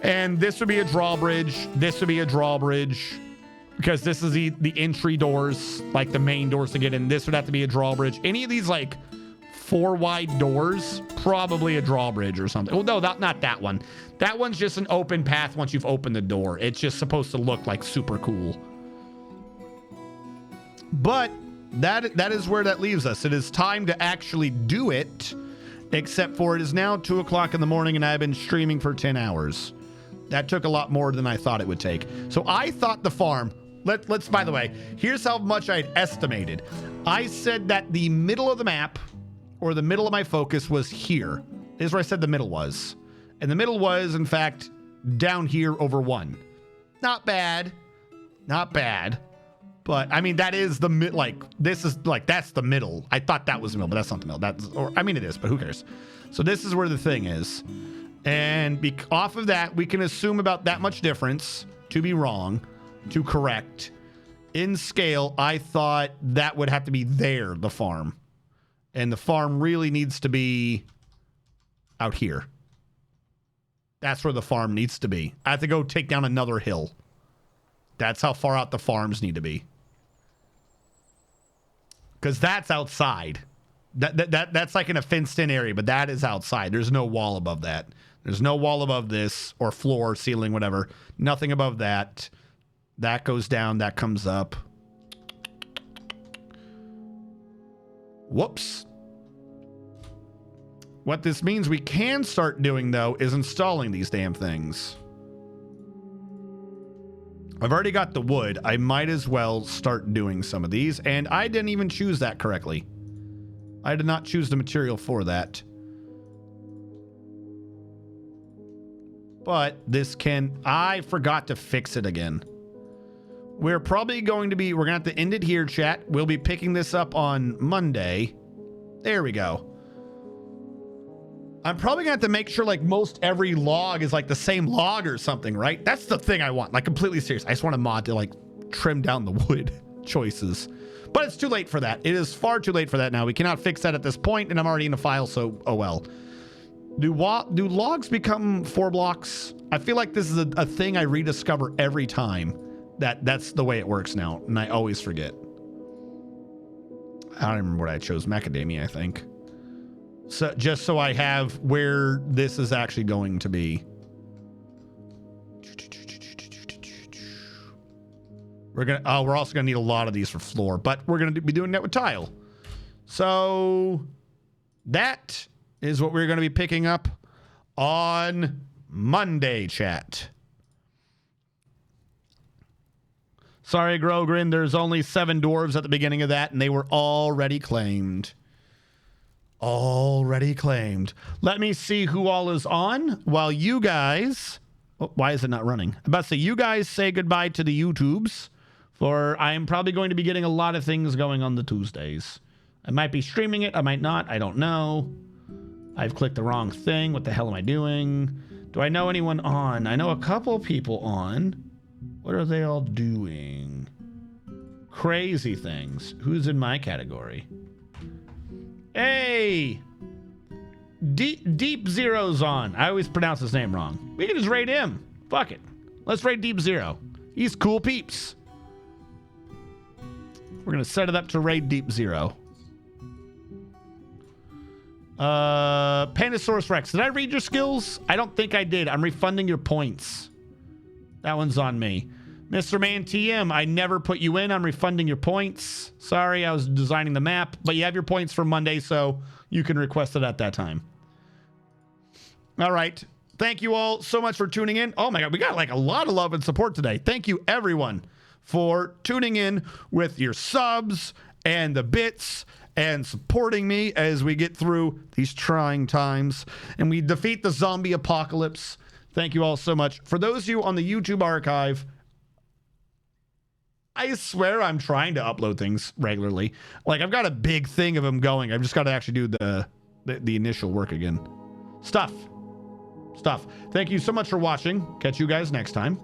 And this would be a drawbridge. This would be a drawbridge. Because this is the entry doors, like the main doors to get in. This would have to be a drawbridge. Any of these, like, 4 wide doors, probably a drawbridge or something. Well, no, not that one. That one's just an open path once you've opened the door. It's just supposed to look like super cool. But that is where that leaves us. It is time to actually do it, except for it is now 2 o'clock in the morning and I've been streaming for 10 hours. That took a lot more than I thought it would take. So I thought the farm, let's, by the way, here's how much I'd estimated. I said that the middle of the map, or the middle of my focus, was here. This is where I said the middle was. And the middle was, in fact, down here over 1. Not bad. Not bad. But, I mean, that is the mid, like, this is, like, that's the middle. I thought that was the middle, but that's not the middle. That's, or, I mean, it is, but who cares? So this is where the thing is. And off of that, we can assume about that much difference to be wrong, to correct. In scale, I thought that would have to be there, the farm. And the farm really needs to be out here. That's where the farm needs to be. I have to go take down another hill. That's how far out the farms need to be. Because that's outside. That's like in a fenced-in area, but that is outside. There's no wall above that. There's no wall above this, or floor, ceiling, whatever. Nothing above that. That goes down, that comes up. Whoops. What this means we can start doing, though, is installing these damn things. I've already got the wood. I might as well start doing some of these, and I didn't even choose that correctly. I did not choose the material for that. But this can... I forgot to fix it again. We're probably going to be... We're going to have to end it here, chat. We'll be picking this up on Monday. There we go. I'm probably going to have to make sure, like, most every log is, like, the same log or something, right? That's the thing I want. Like, completely serious. I just want a mod to, like, trim down the wood choices. But it's too late for that. It is far too late for that now. We cannot fix that at this point, and I'm already in a file, so oh well. Do logs become 4 blocks? I feel like this is a thing I rediscover every time. That's the way it works now, and I always forget. I don't remember what I chose. Macadamia, I think. So just so I have where this is actually going to be. We're also gonna need a lot of these for floor, but we're gonna be doing that with tile. So that is what we're gonna be picking up on Monday, chat. Sorry, Grogrin, there's only 7 dwarves at the beginning of that, and they were already claimed. Already claimed. Let me see who all is on while you guys... Oh, why is it not running? I'm about to say, you guys say goodbye to the YouTubes, for I'm probably going to be getting a lot of things going on the Tuesdays. I might be streaming it, I might not, I don't know. I've clicked the wrong thing. What the hell am I doing? Do I know anyone on? I know a couple people on. What are they all doing? Crazy things. Who's in my category? Hey! Deep Zero's on. I always pronounce his name wrong. We can just raid him. Fuck it. Let's raid Deep Zero. He's cool peeps. We're going to set it up to raid Deep Zero. Pandasaurus Rex. Did I read your skills? I don't think I did. I'm refunding your points. That one's on me. Mr. Man TM, I never put you in. I'm refunding your points. Sorry, I was designing the map, but you have your points for Monday, so you can request it at that time. All right. Thank you all so much for tuning in. Oh my God, we got like a lot of love and support today. Thank you everyone for tuning in with your subs and the bits and supporting me as we get through these trying times and we defeat the zombie apocalypse. Thank you all so much. For those of you on the YouTube archive, I swear I'm trying to upload things regularly. Like I've got a big thing of them going. I've just got to actually do the initial work again. Stuff. Thank you so much for watching. Catch you guys next time.